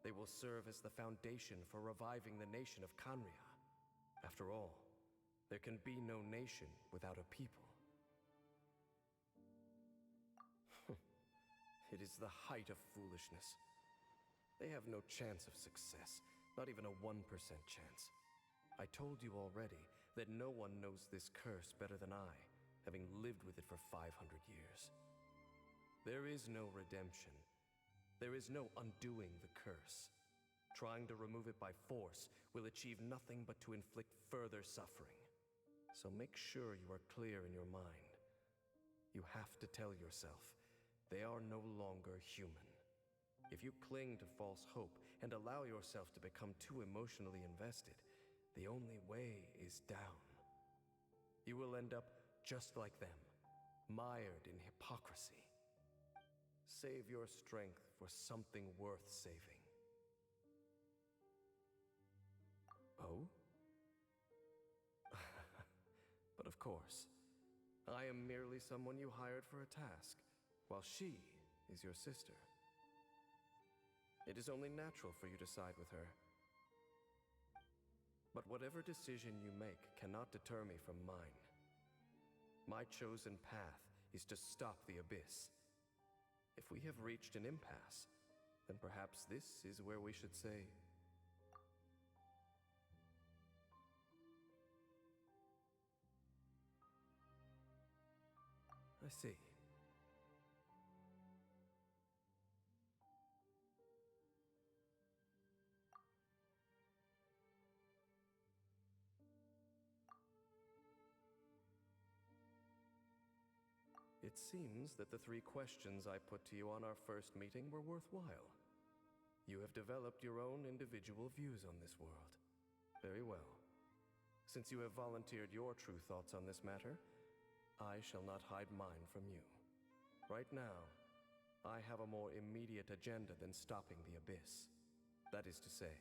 they will serve as the foundation for reviving the nation of Khaenri'ah. After all, there can be no nation without a people. It is the height of foolishness. They have no chance of success, not even a 1% chance. I told you already that no one knows this curse better than I, having lived with it for 500 years. There is no redemption. There is no undoing the curse. Trying to remove it by force will achieve nothing but to inflict further suffering. So make sure you are clear in your mind. You have to tell yourself, they are no longer human. If you cling to false hope and allow yourself to become too emotionally invested, the only way is down. You will end up just like them, mired in hypocrisy. Save your strength for something worth saving. Oh? But of course, I am merely someone you hired for a task, while she is your sister. It is only natural for you to side with her. But whatever decision you make cannot deter me from mine. My chosen path is to stop the Abyss. If we have reached an impasse, then perhaps this is where we should say... I see. It seems that the 3 questions I put to you on our first meeting were worthwhile. You have developed your own individual views on this world. Very well. Since you have volunteered your true thoughts on this matter, I shall not hide mine from you. Right now, I have a more immediate agenda than stopping the Abyss. That is to say,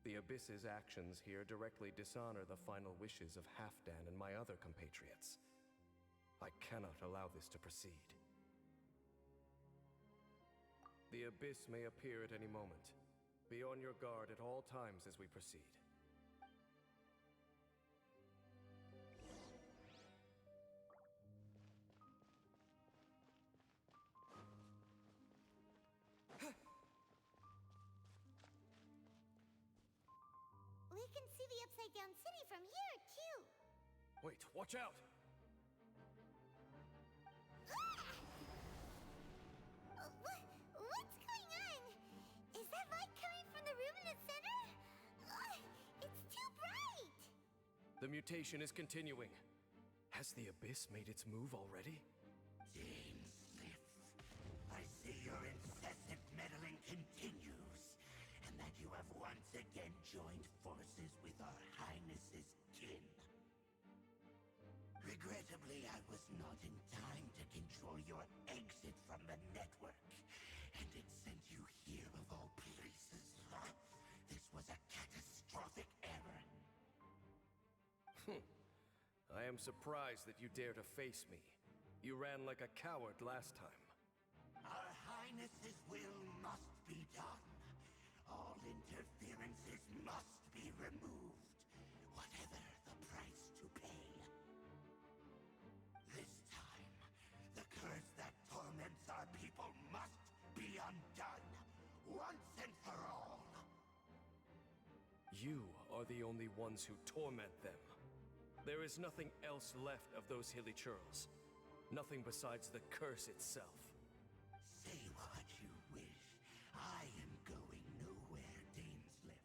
the Abyss's actions here directly dishonor the final wishes of Halfdan and my other compatriots. I cannot allow this to proceed. The Abyss may appear at any moment. Be on your guard at all times as we proceed. We can see the Upside Down City from here, too. Wait, watch out! What's going on? Is that light coming from the room in the center? It's too bright! The mutation is continuing. Has the Abyss made its move already? I see your incessant meddling continues, and that you have once again joined forces with our Highness's kin. Regrettably, I was not in time to control your exit from the network, and it sent you here of all places. This was a catastrophic error. I am surprised that you dare to face me. You ran like a coward last time. Our Highness's will must be done. All interferences must be removed, whatever the price to pay. This time, the curse that torments our people must be undone, once and for all. You are the only ones who torment them. There is nothing else left of those Hilichurls. Nothing besides the curse itself. Say what you wish. I am going nowhere, Dainsliff.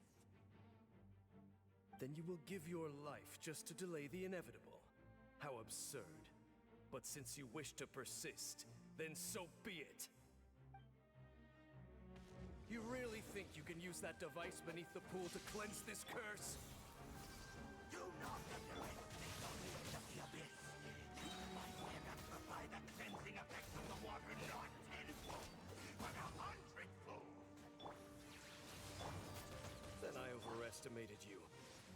Then you will give your life just to delay the inevitable. How absurd. But since you wish to persist, then so be it. You really think you can use that device beneath the pool to cleanse this curse? Do not underestimate the reach of the Abyss. You must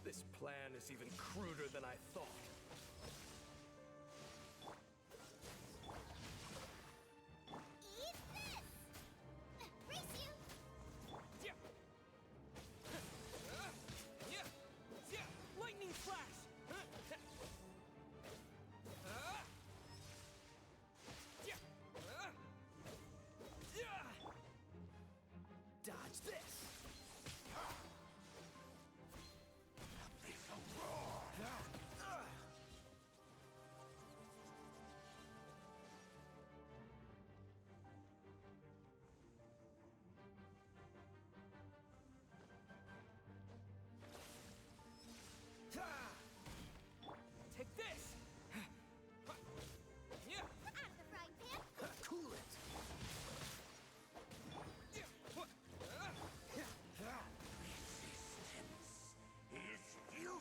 This plan is even cruder than I thought. Eat this! Race you! Lightning flash! Dodge this! Take this! Out of the frying pan! Cool it! Is futile.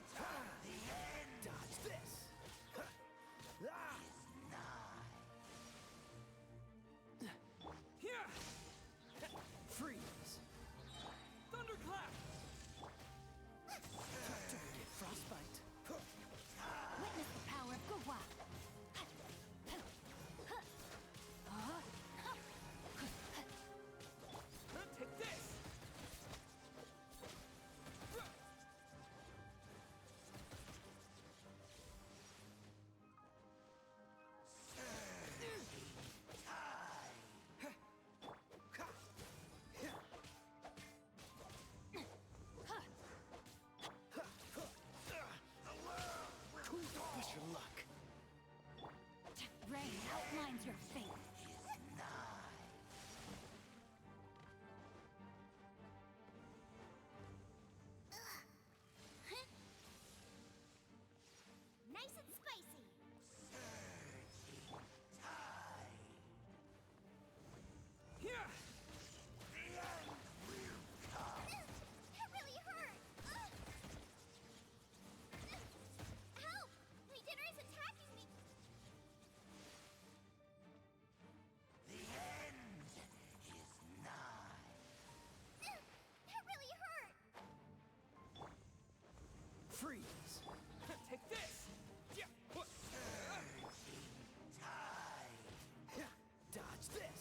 The end Dodge this! is nigh. Freeze! Thunderclap! Don't get frostbite. Witness the power of Gua. Take this! Wish your luck. Rain outlines your fate. Nice and spicy! That really hurt! Help! My dinner is attacking me! The end is nigh. That really hurt! Freeze! Take this! Dodge this!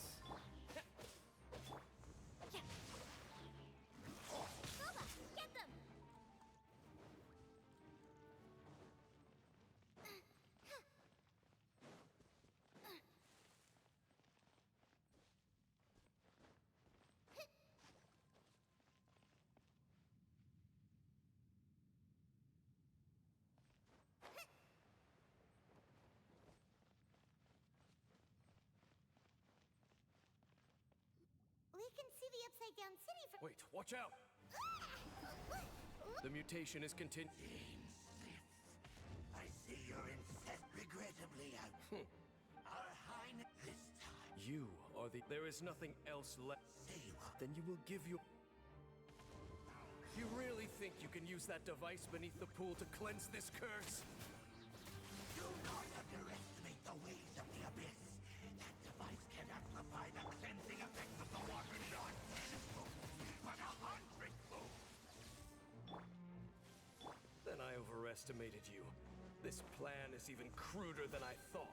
Boba, get them! We can see the Upside Down City from... Wait, watch out! The mutation is continuing. I see you're incensed. Regrettably, Our Highness this time. You are the... There is nothing else left. Say what? Then you will give your... You really think you can use that device beneath the pool to cleanse this curse? Do not underestimate the ways of the abyss. That device can amplify the cleansing effects of the water not tenfold, but 100-fold. Then I overestimated you. This plan is even cruder than I thought.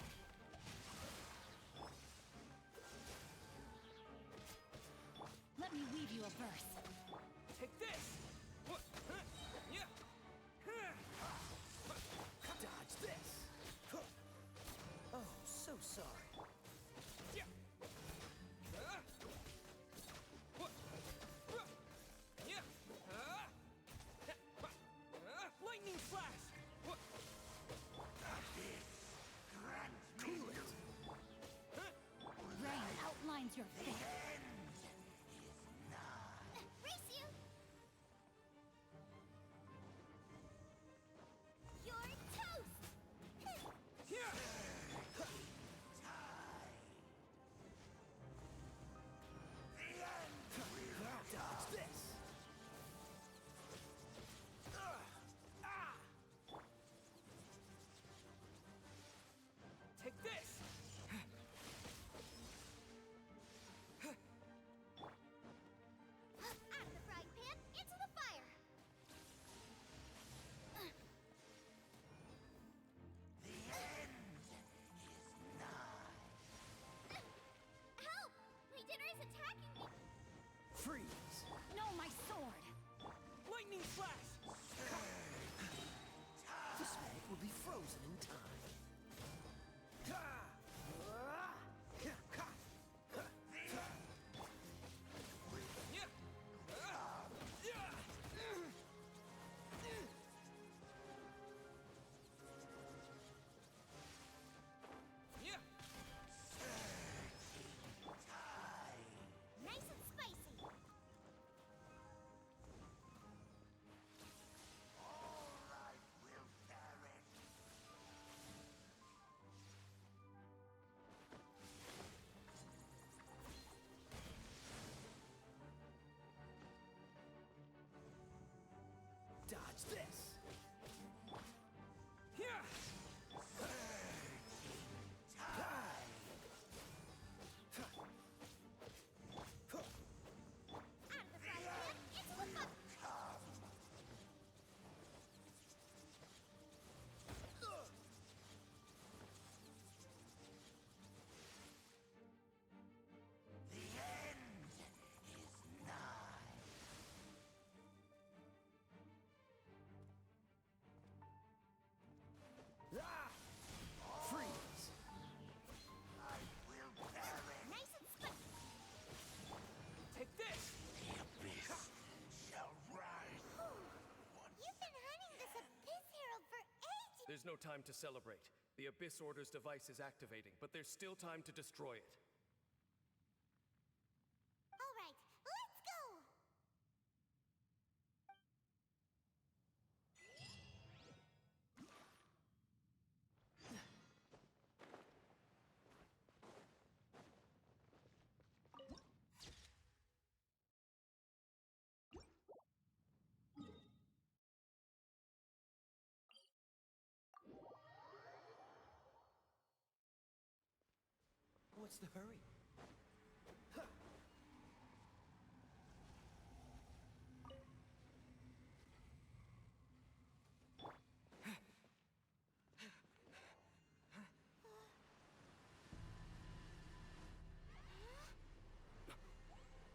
Let me weave you a verse. Take this! Dodge this! Oh, so sorry. Lightning flash! Grant me Cool it! Rain outlines your fate. Race you! You're toast! Dodge this! Take this! no time to celebrate. The Abyss Order's device is activating, but there's still time to destroy it. All right, let's go! What's the hurry?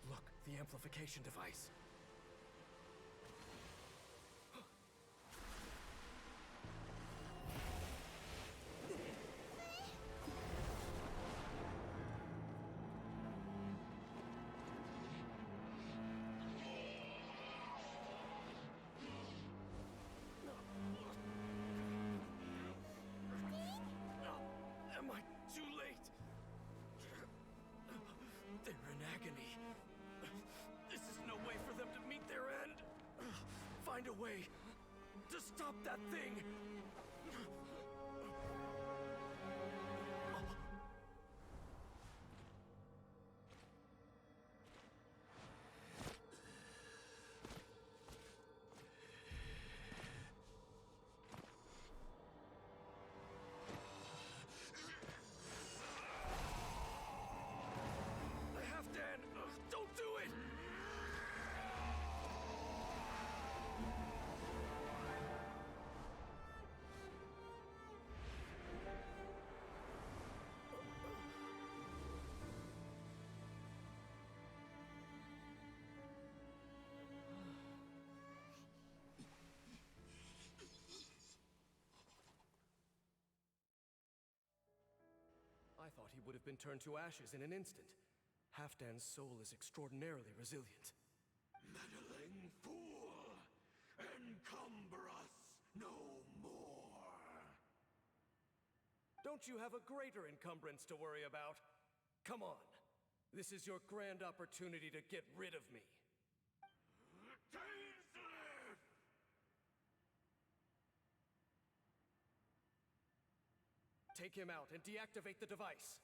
Look, the amplification device. Am I too late? They're in agony. This is no way for them to meet their end. Find a way to stop that thing. Halfdan, don't do it! I thought he would have been turned to ashes in an instant. Halfdan's soul is extraordinarily resilient. Meddling fool! Encumber us no more! Don't you have a greater encumbrance to worry about? Come on. This is your grand opportunity to get rid of me. Take him out and deactivate the device.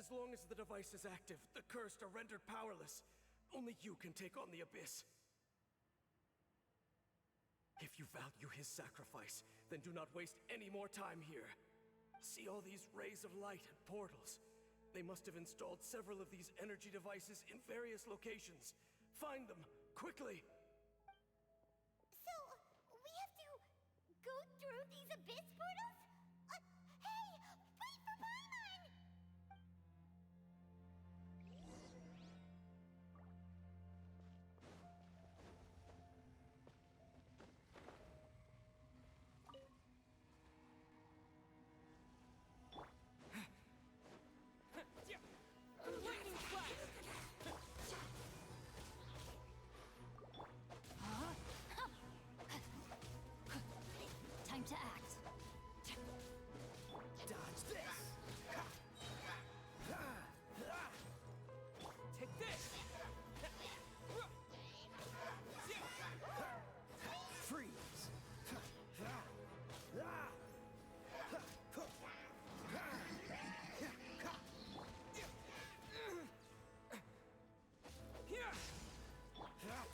As long as the device is active, the cursed are rendered powerless. Only you can take on the Abyss. If you value his sacrifice, then do not waste any more time here. See all these rays of light and portals? They must have installed several of these energy devices in various locations. Find them, quickly! So, we have to go through these abyss portals? Hey! Wait for Paimon! Lightning flash! Time to act. Dodge this! Take this! Freeze!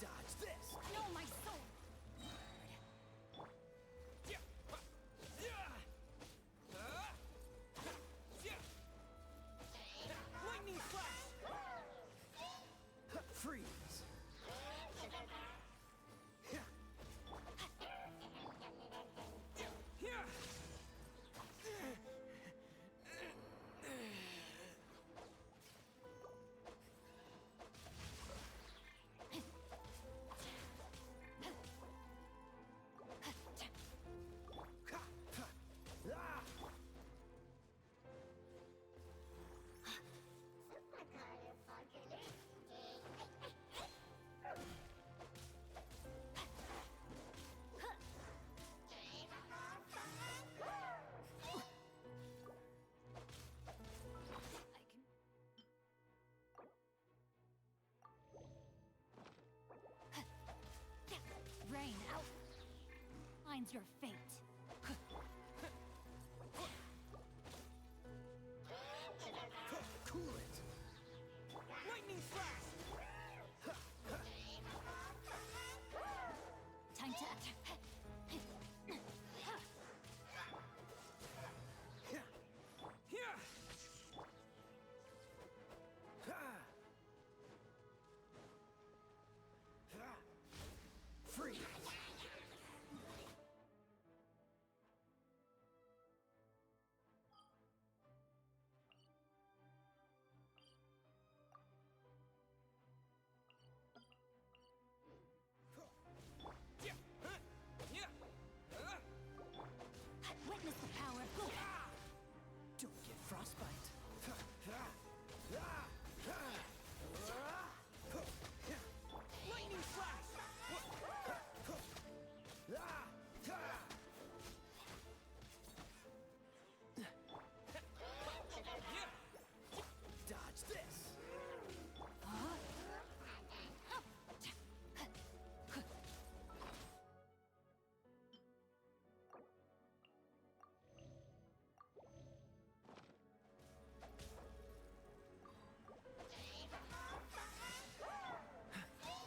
Dodge this! No, my soul! Lightning flash! Freeze! Rain out. Mine's your fate. Cool it! Lightning flash! Time to act. Free! Witness the power of Goof. Don't get frostbite. Lightning flash! Dodge this!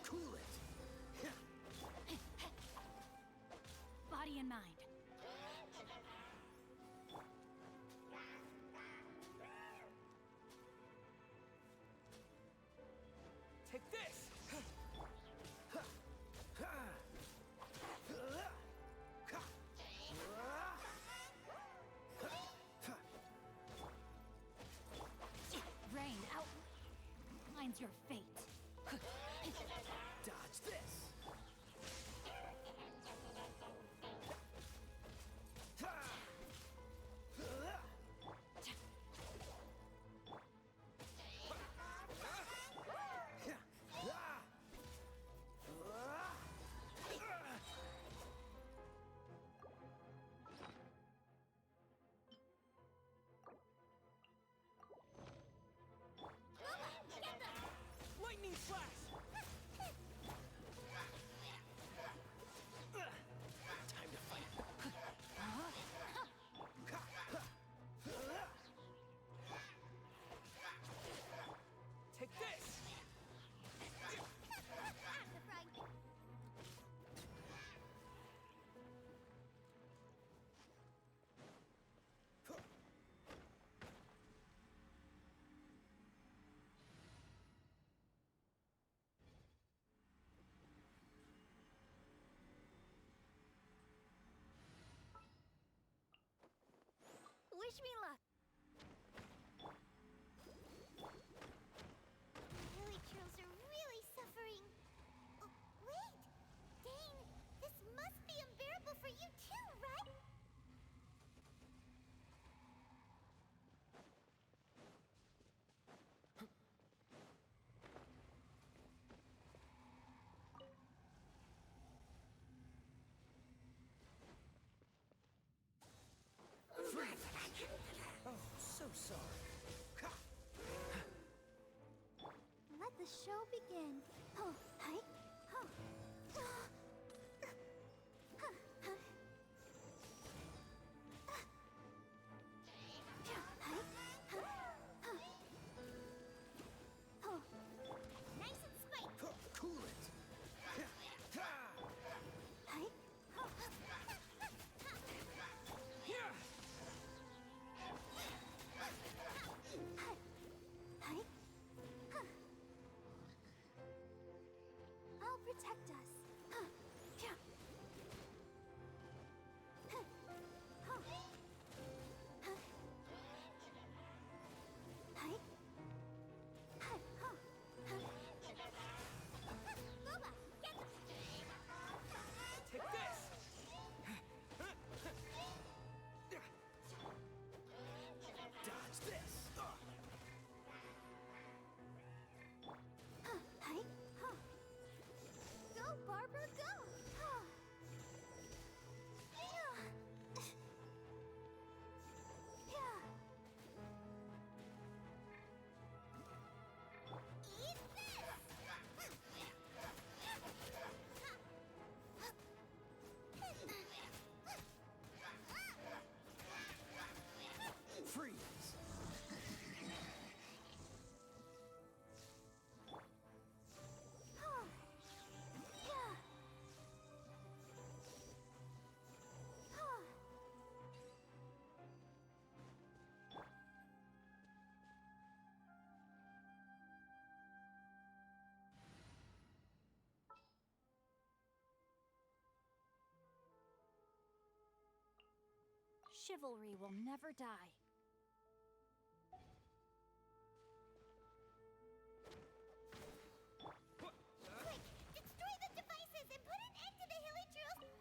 Cool it! Body and mind. Take this! Rain out. Mine's your fate. Dodge this! Wish me luck. The hilichurls are really suffering. Oh, wait! Dane, this must be unbearable for you too, right? Oh, so sorry. Let the show begin. Oh, hi. Oh. Nice and squeak. Cool it. Hi. I'll protect us. Loba, get the... Take this. Dodge this. Hi. Go, Barbara, go. Eat Freeze. Chivalry will never die. Quick, destroy the devices and put an end to the hilichurls.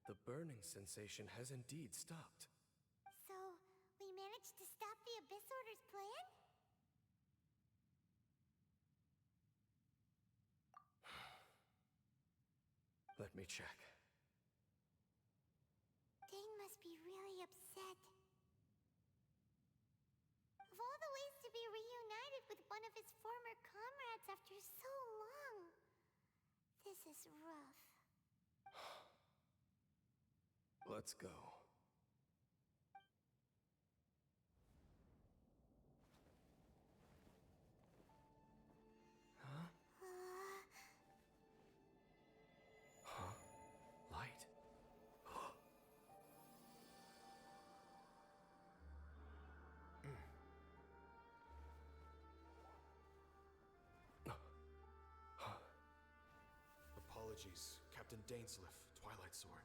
The burning sensation has indeed stopped. So, we managed to stop the Abyss Order's plan? Let me check. Dane must be really upset. Of all the ways to be reunited with one of his former comrades after so long, this is rough. Let's go. Huh? Huh? Light? Apologies, Captain Dainsliff, Twilight Sword.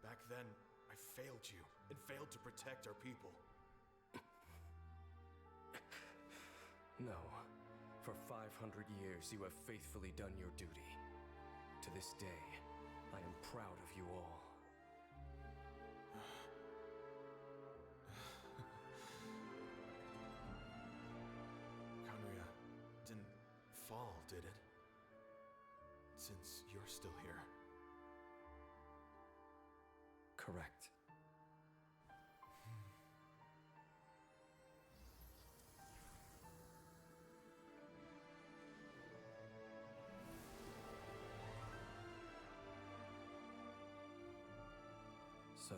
Back then, I failed you, and failed to protect our people. No. For 500 years, you have faithfully done your duty. To this day, I am proud of you all. Kanuya didn't fall, did it? Since you're still here. Correct. So,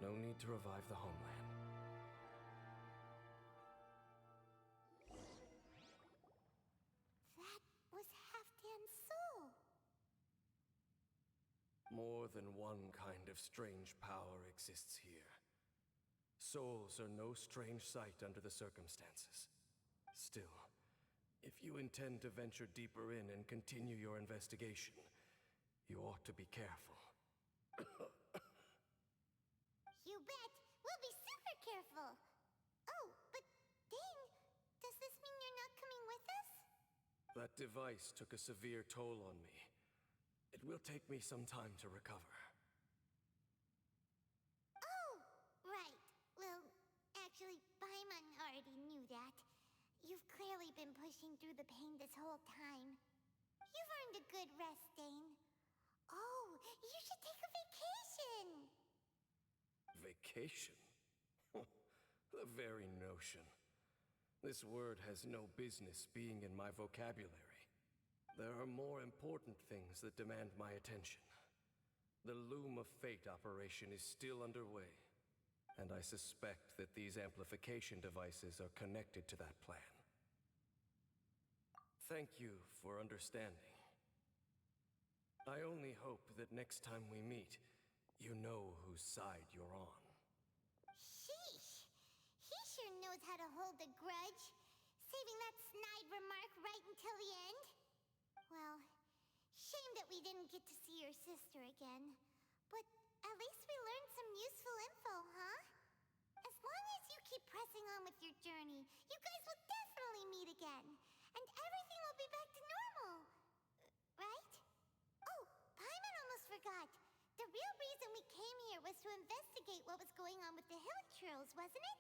no need to revive the homeland. That was Halfdan's soul. More than one kind of strange power exists here. Souls are no strange sight under the circumstances. Still, if you intend to venture deeper in and continue your investigation, you ought to be careful. You bet! We'll be super careful! Oh, but Dane, does this mean you're not coming with us? That device took a severe toll on me. It will take me some time to recover. Oh, right. Well, actually, Paimon already knew that. You've clearly been pushing through the pain this whole time. You've earned a good rest, Dane. Oh, you should take a vacation! Vacation? The very notion. This word has no business being in my vocabulary. There are more important things that demand my attention. The Loom of Fate operation is still underway, and I suspect that these amplification devices are connected to that plan. Thank you for understanding. I only hope that next time we meet, you know whose side you're on. Sheesh! He sure knows how to hold a grudge, saving that snide remark right until the end. Well, shame that we didn't get to see your sister again. But at least we learned some useful info, huh? As long as you keep pressing on with your journey, you guys will definitely meet again. And everything will be back to normal. Right? Oh, Paimon almost forgot. The real reason we came here was to investigate what was going on with the hill trills, wasn't it?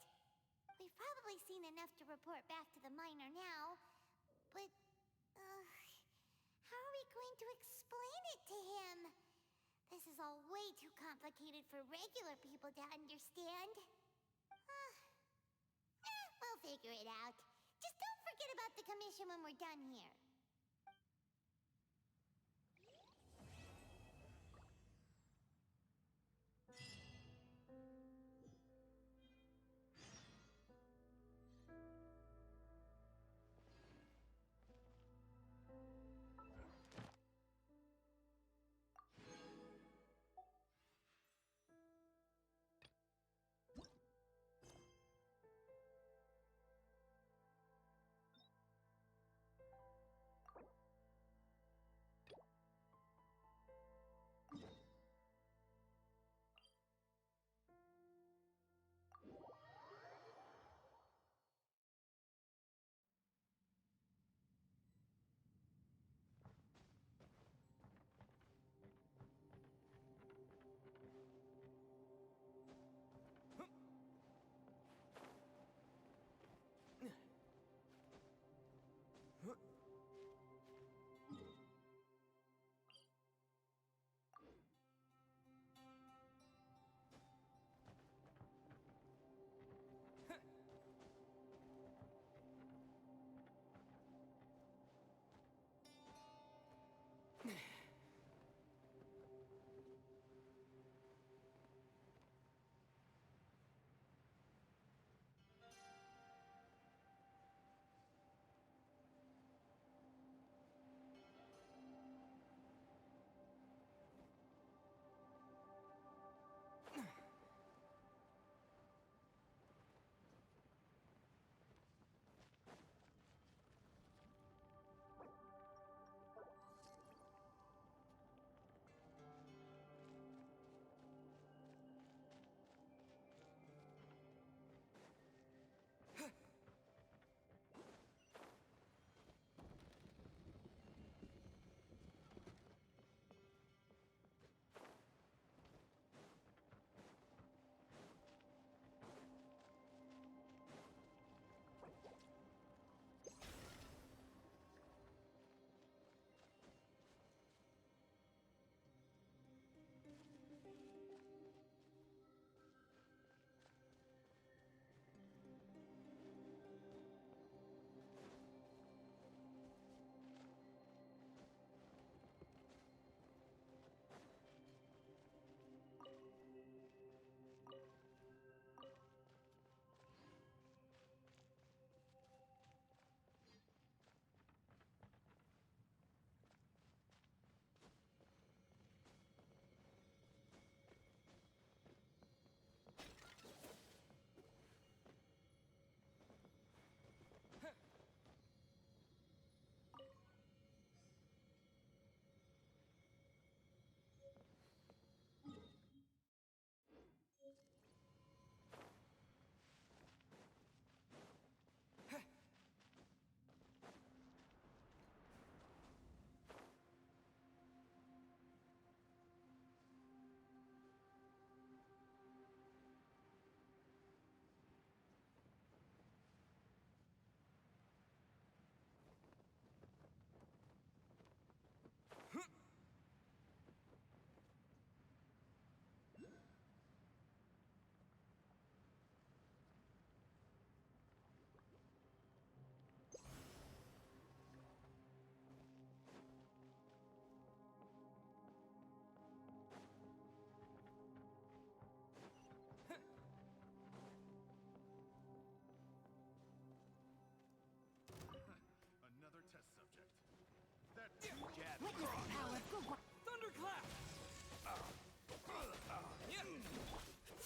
We've probably seen enough to report back to the miner now. But, how are we going to explain it to him? This is all way too complicated for regular people to understand. We'll figure it out. Just don't forget about the commission when we're done here.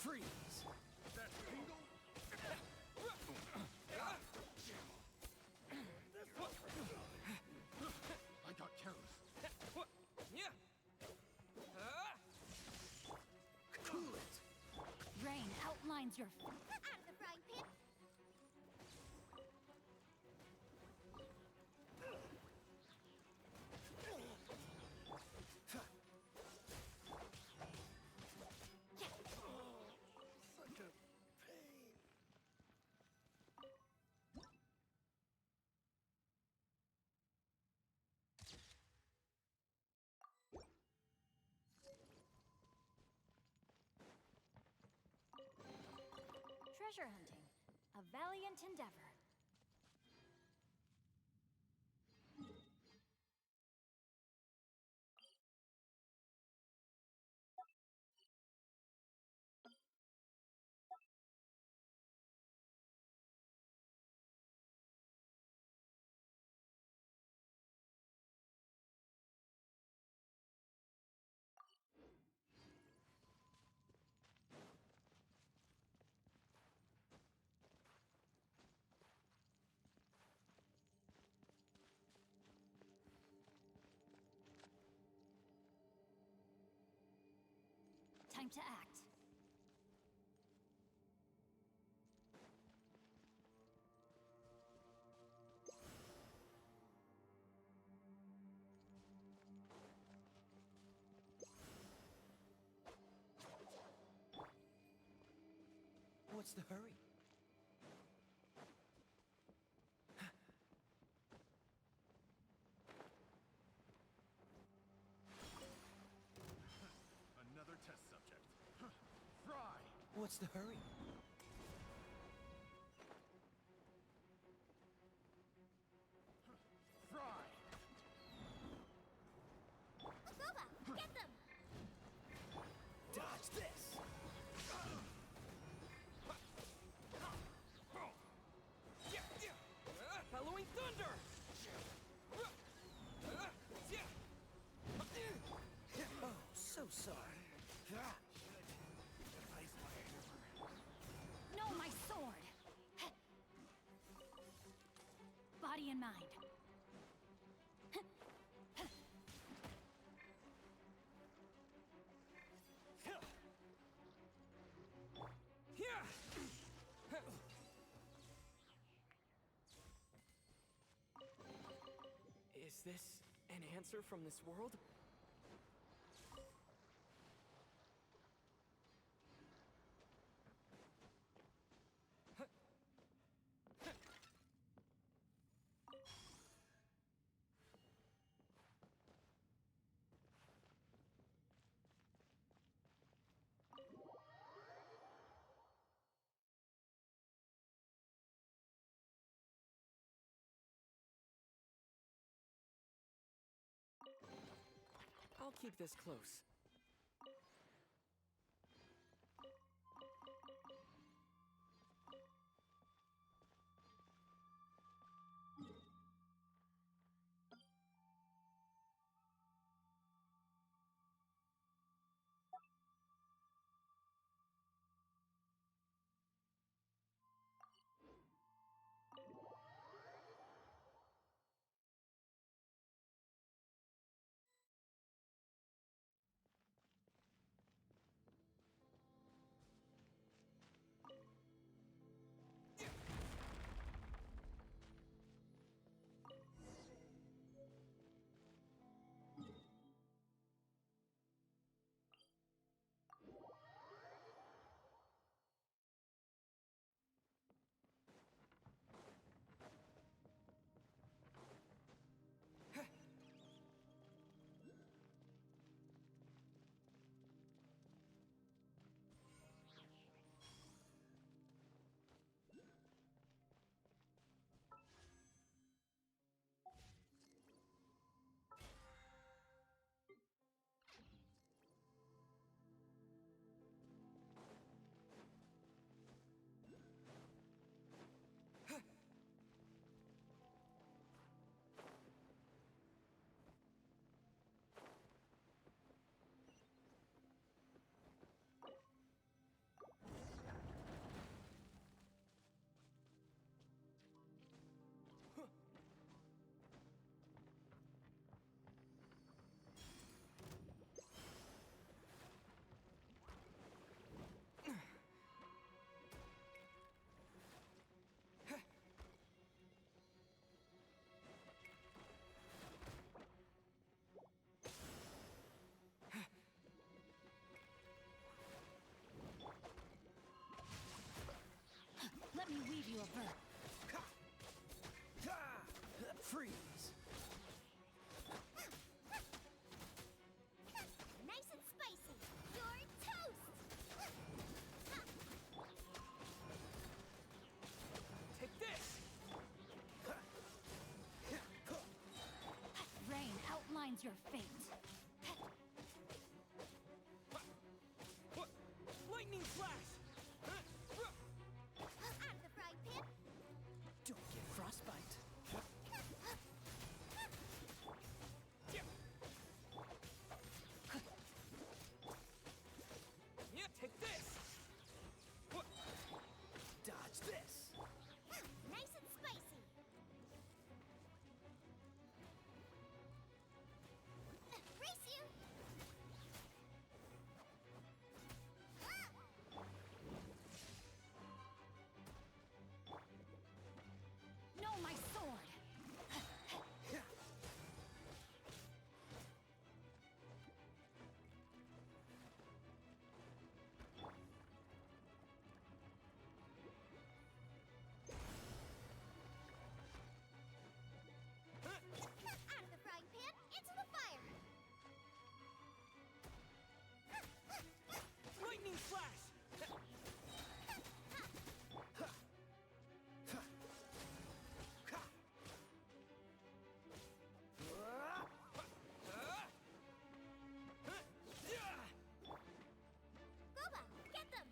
Freeze! That tingle? I got careless. Cool it! Rain outlines your... Out of the frying pan! Such a pain. Treasure hunting. A valiant endeavor. Time to act. What's the hurry? Another test subject. Fry! What's the hurry? Fry! Agoba, get them! Dodge this! Bellowing thunder! Oh, so sorry. No, my sword! Body and mind. Is this an answer from this world? I'll keep this close. your fate. What? Lightning flash! Out of the frying pan. Don't get frostbite. Yeah, take this! What? Dodge this! Nice and spicy. Race you. No, my sword! Out of the frying pan, into the fire. Lightning flash! Boba, get them.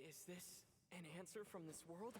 Is this an answer from this world?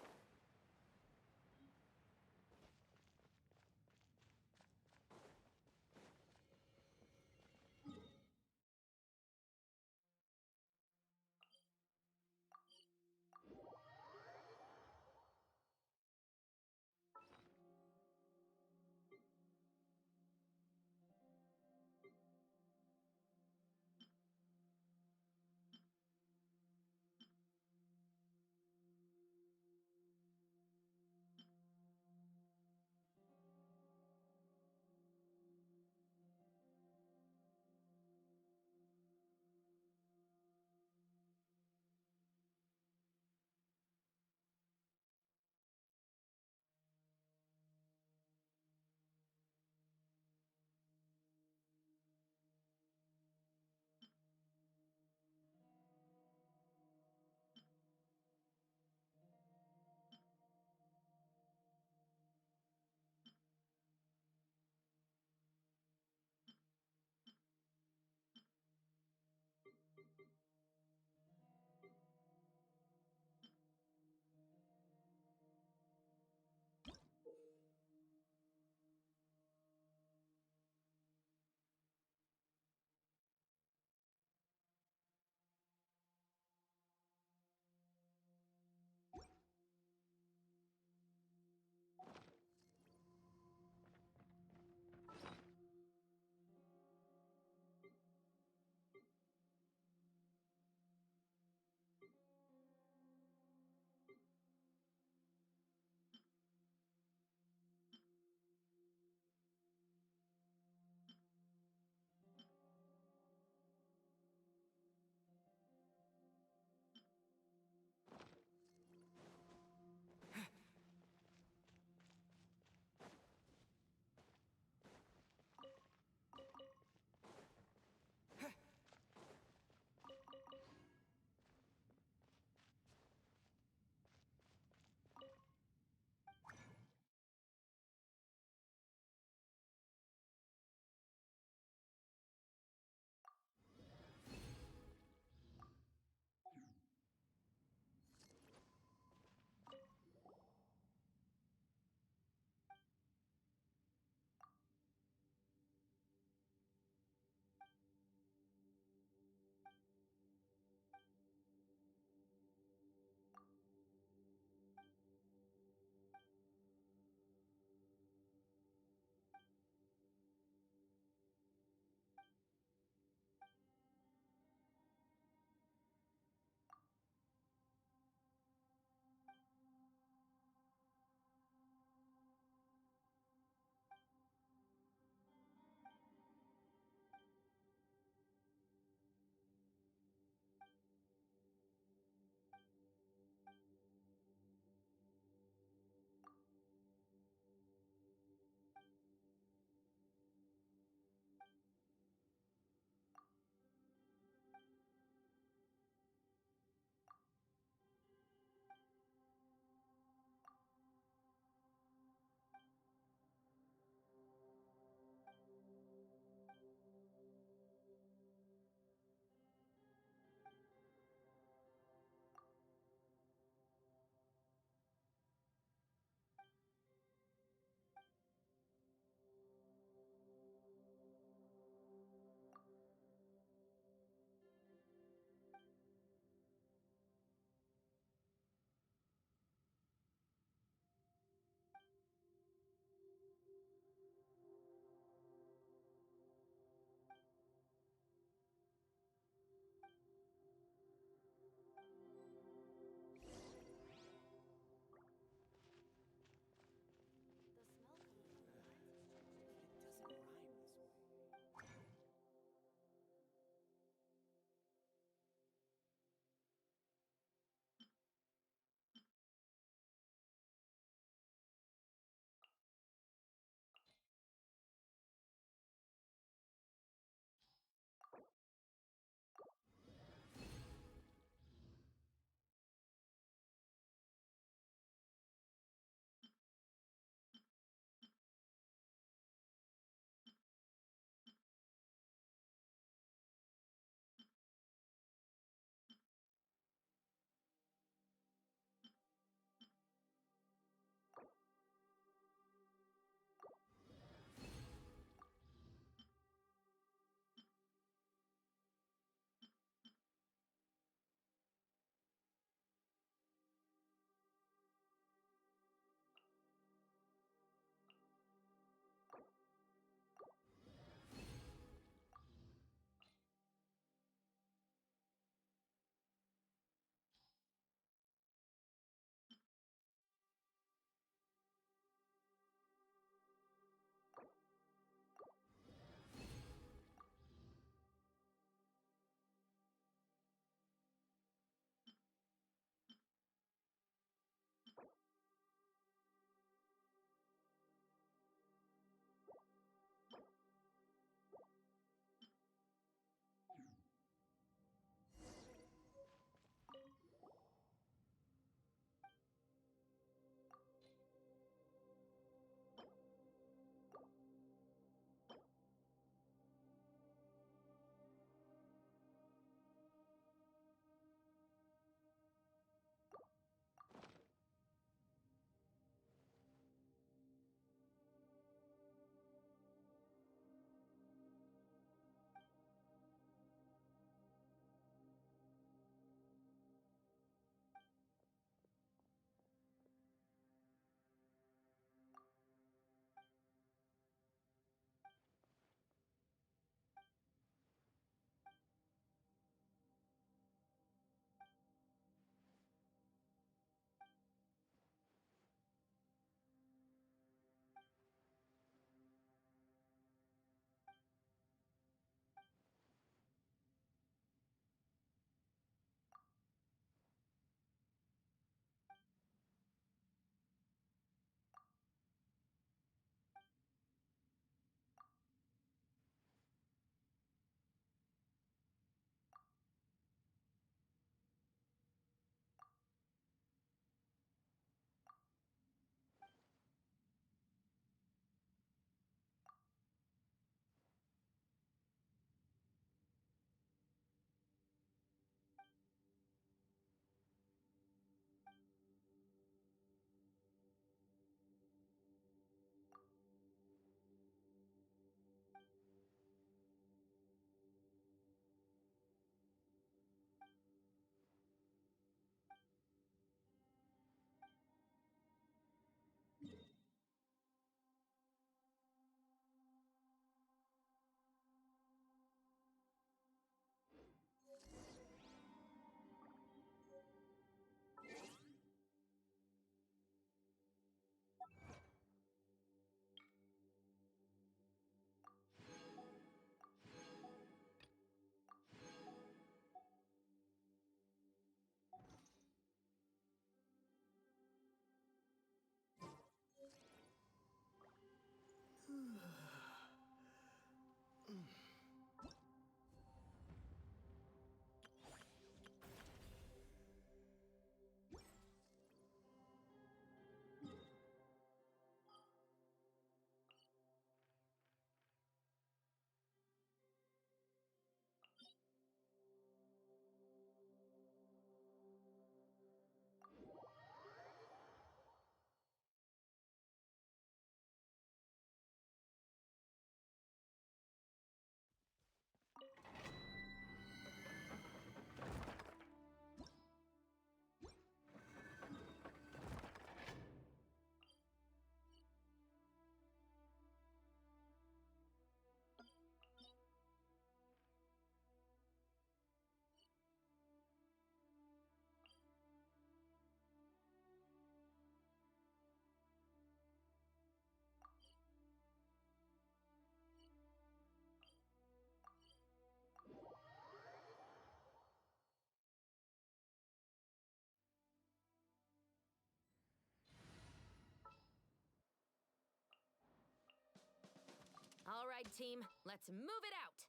right, team. Let's move it out.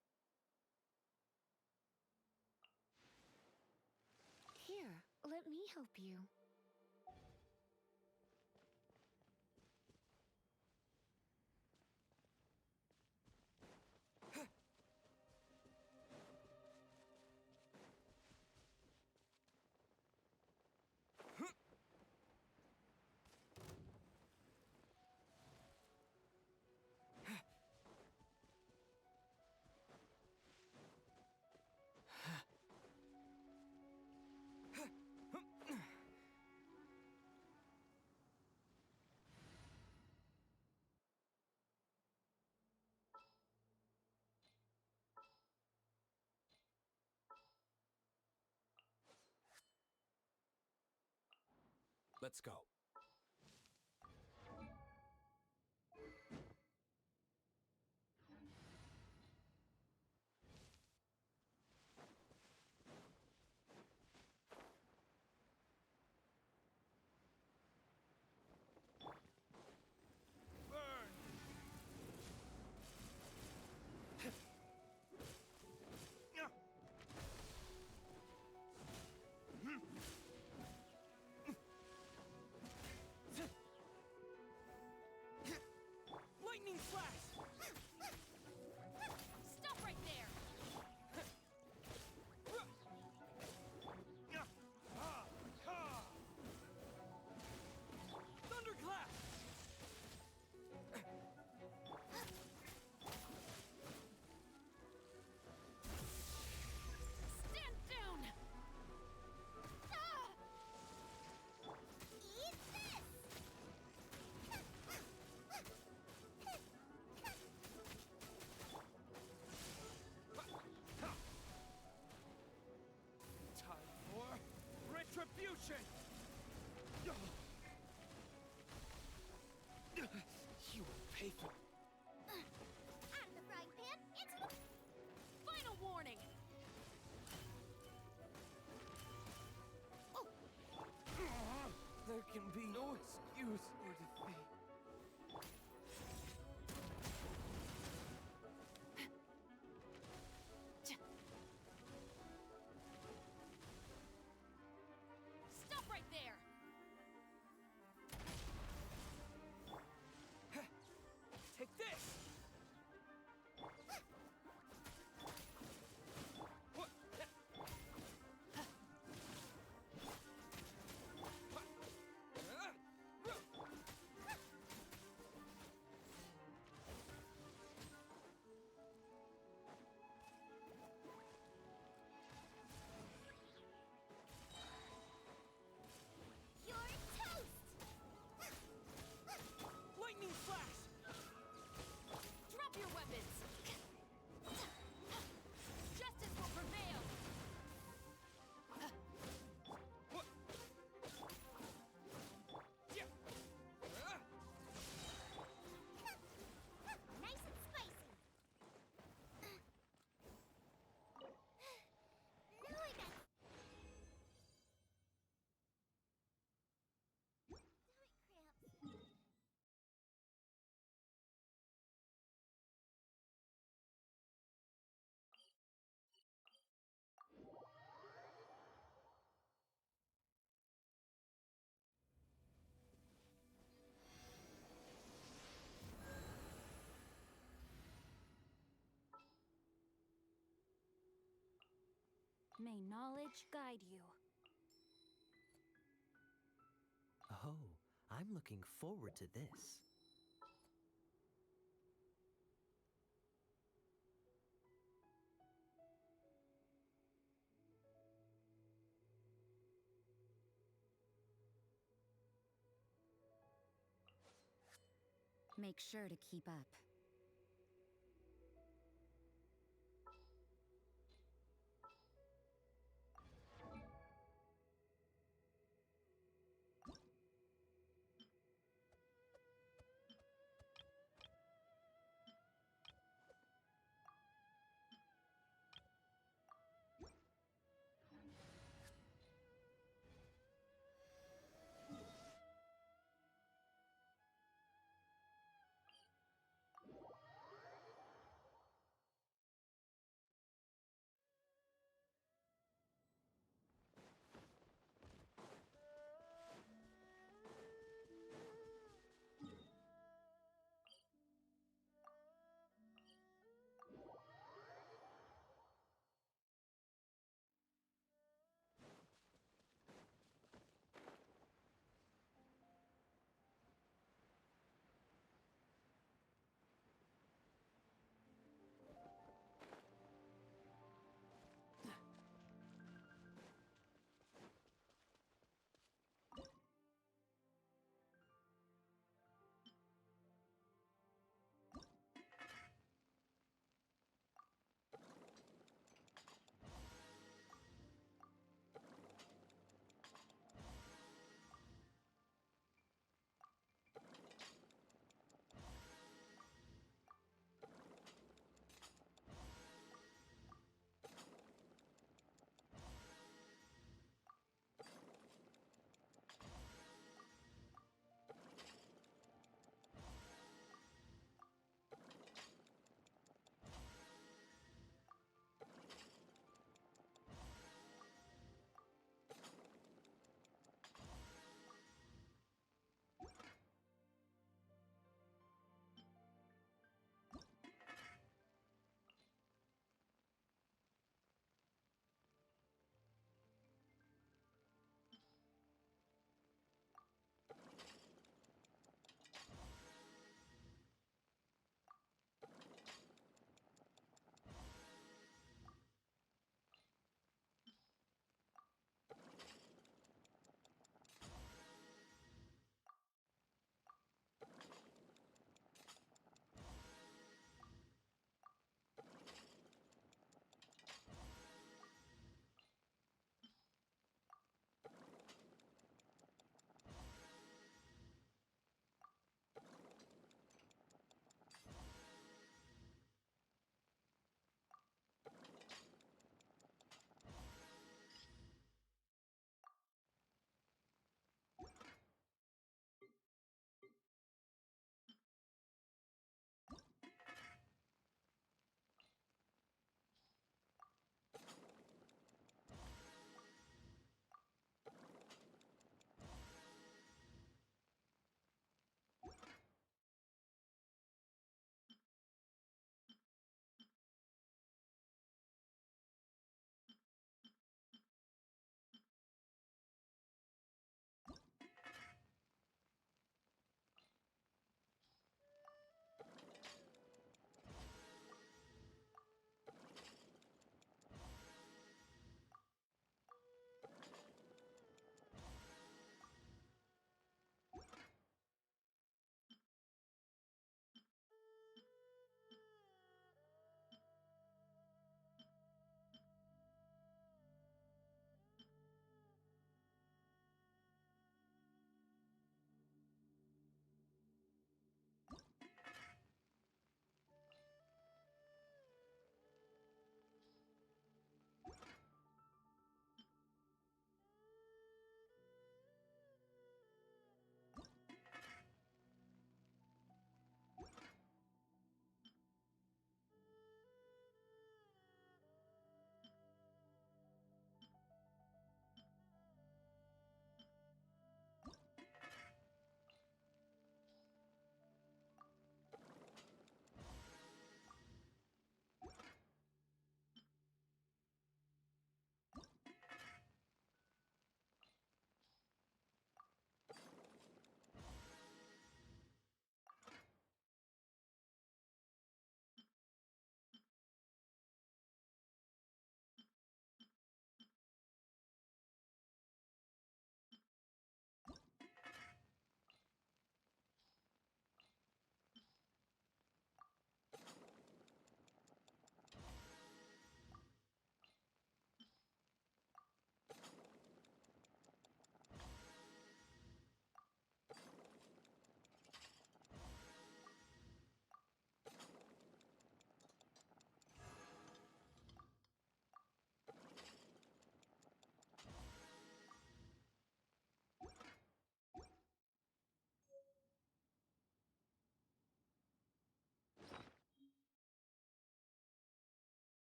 Here, let me help you. Let's go. Lightning flash! Stop right there! Thunderclap! Stand down! Eat this! Time for retribution! You will pay for Out of the frying pan, into the... Final warning! There can be no excuse for defeat. Stop right there! Take this! You're toast! Lightning flash! Drop your weapons! Justice will prevail! Nice and spicy. Now I got... Stomach cramps. May knowledge guide you. Oh, I'm looking forward to this. Make sure to keep up.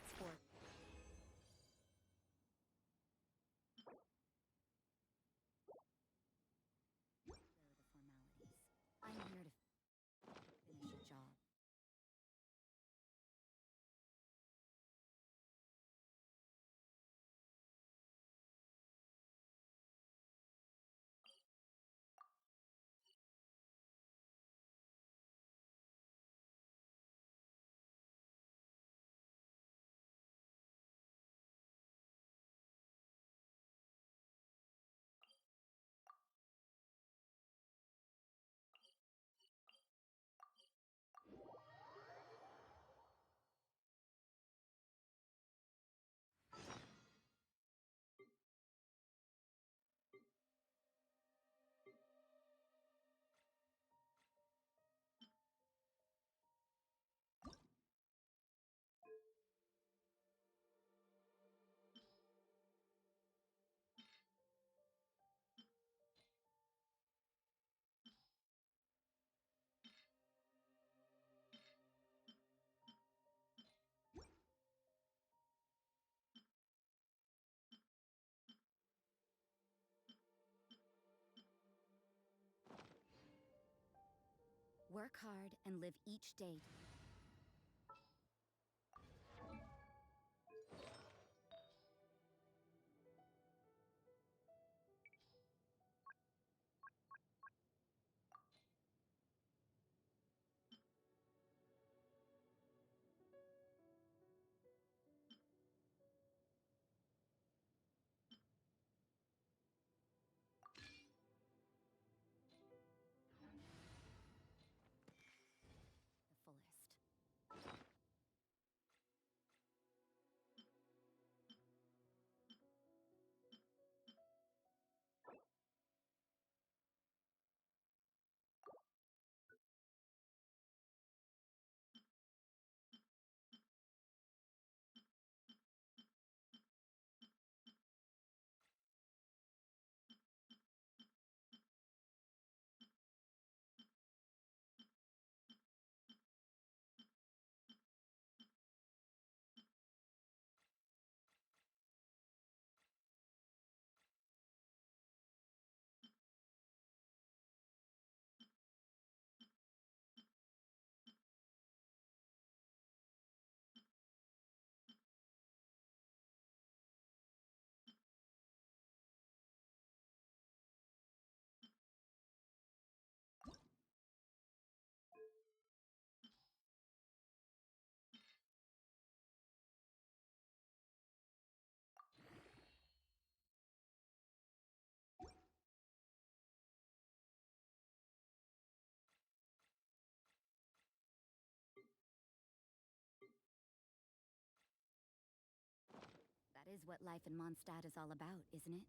Let's forge. I'm here to finish a job. Work hard and live each day. The fullest. That is what life in Mondstadt is all about, isn't it?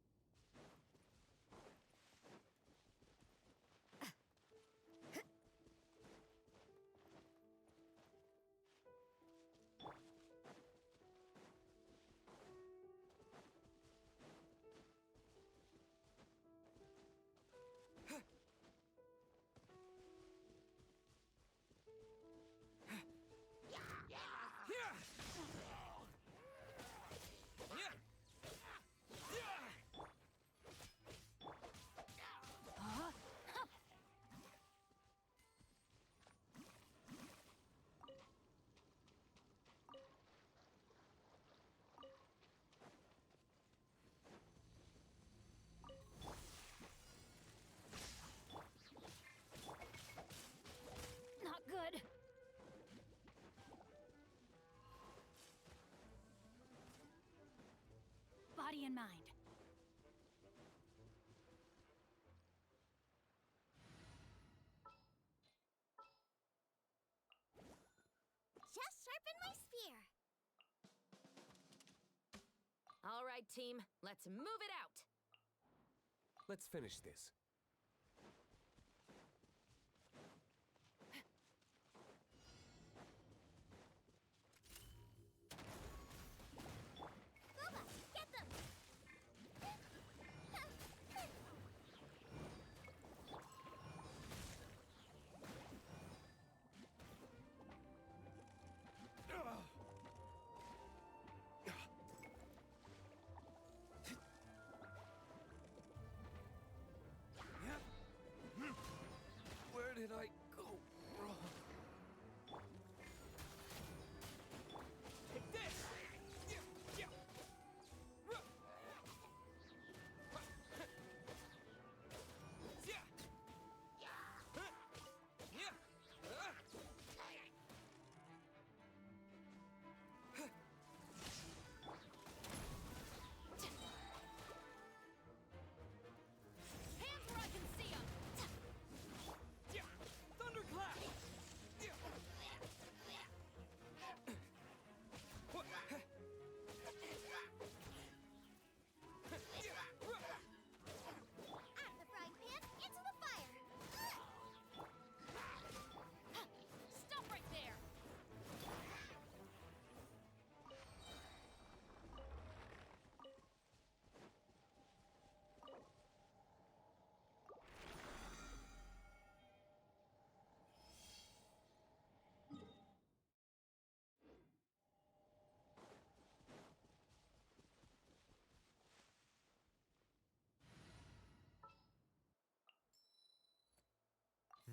Not good. Body and mind. Just sharpen my spear. All right, team, let's move it out. Let's finish this. Boba, get them! did I go wrong? Take this! Hands where I can see 'em! Thunderclap! Out of the frying pan, into the fire! Stop right there!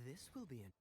This will be an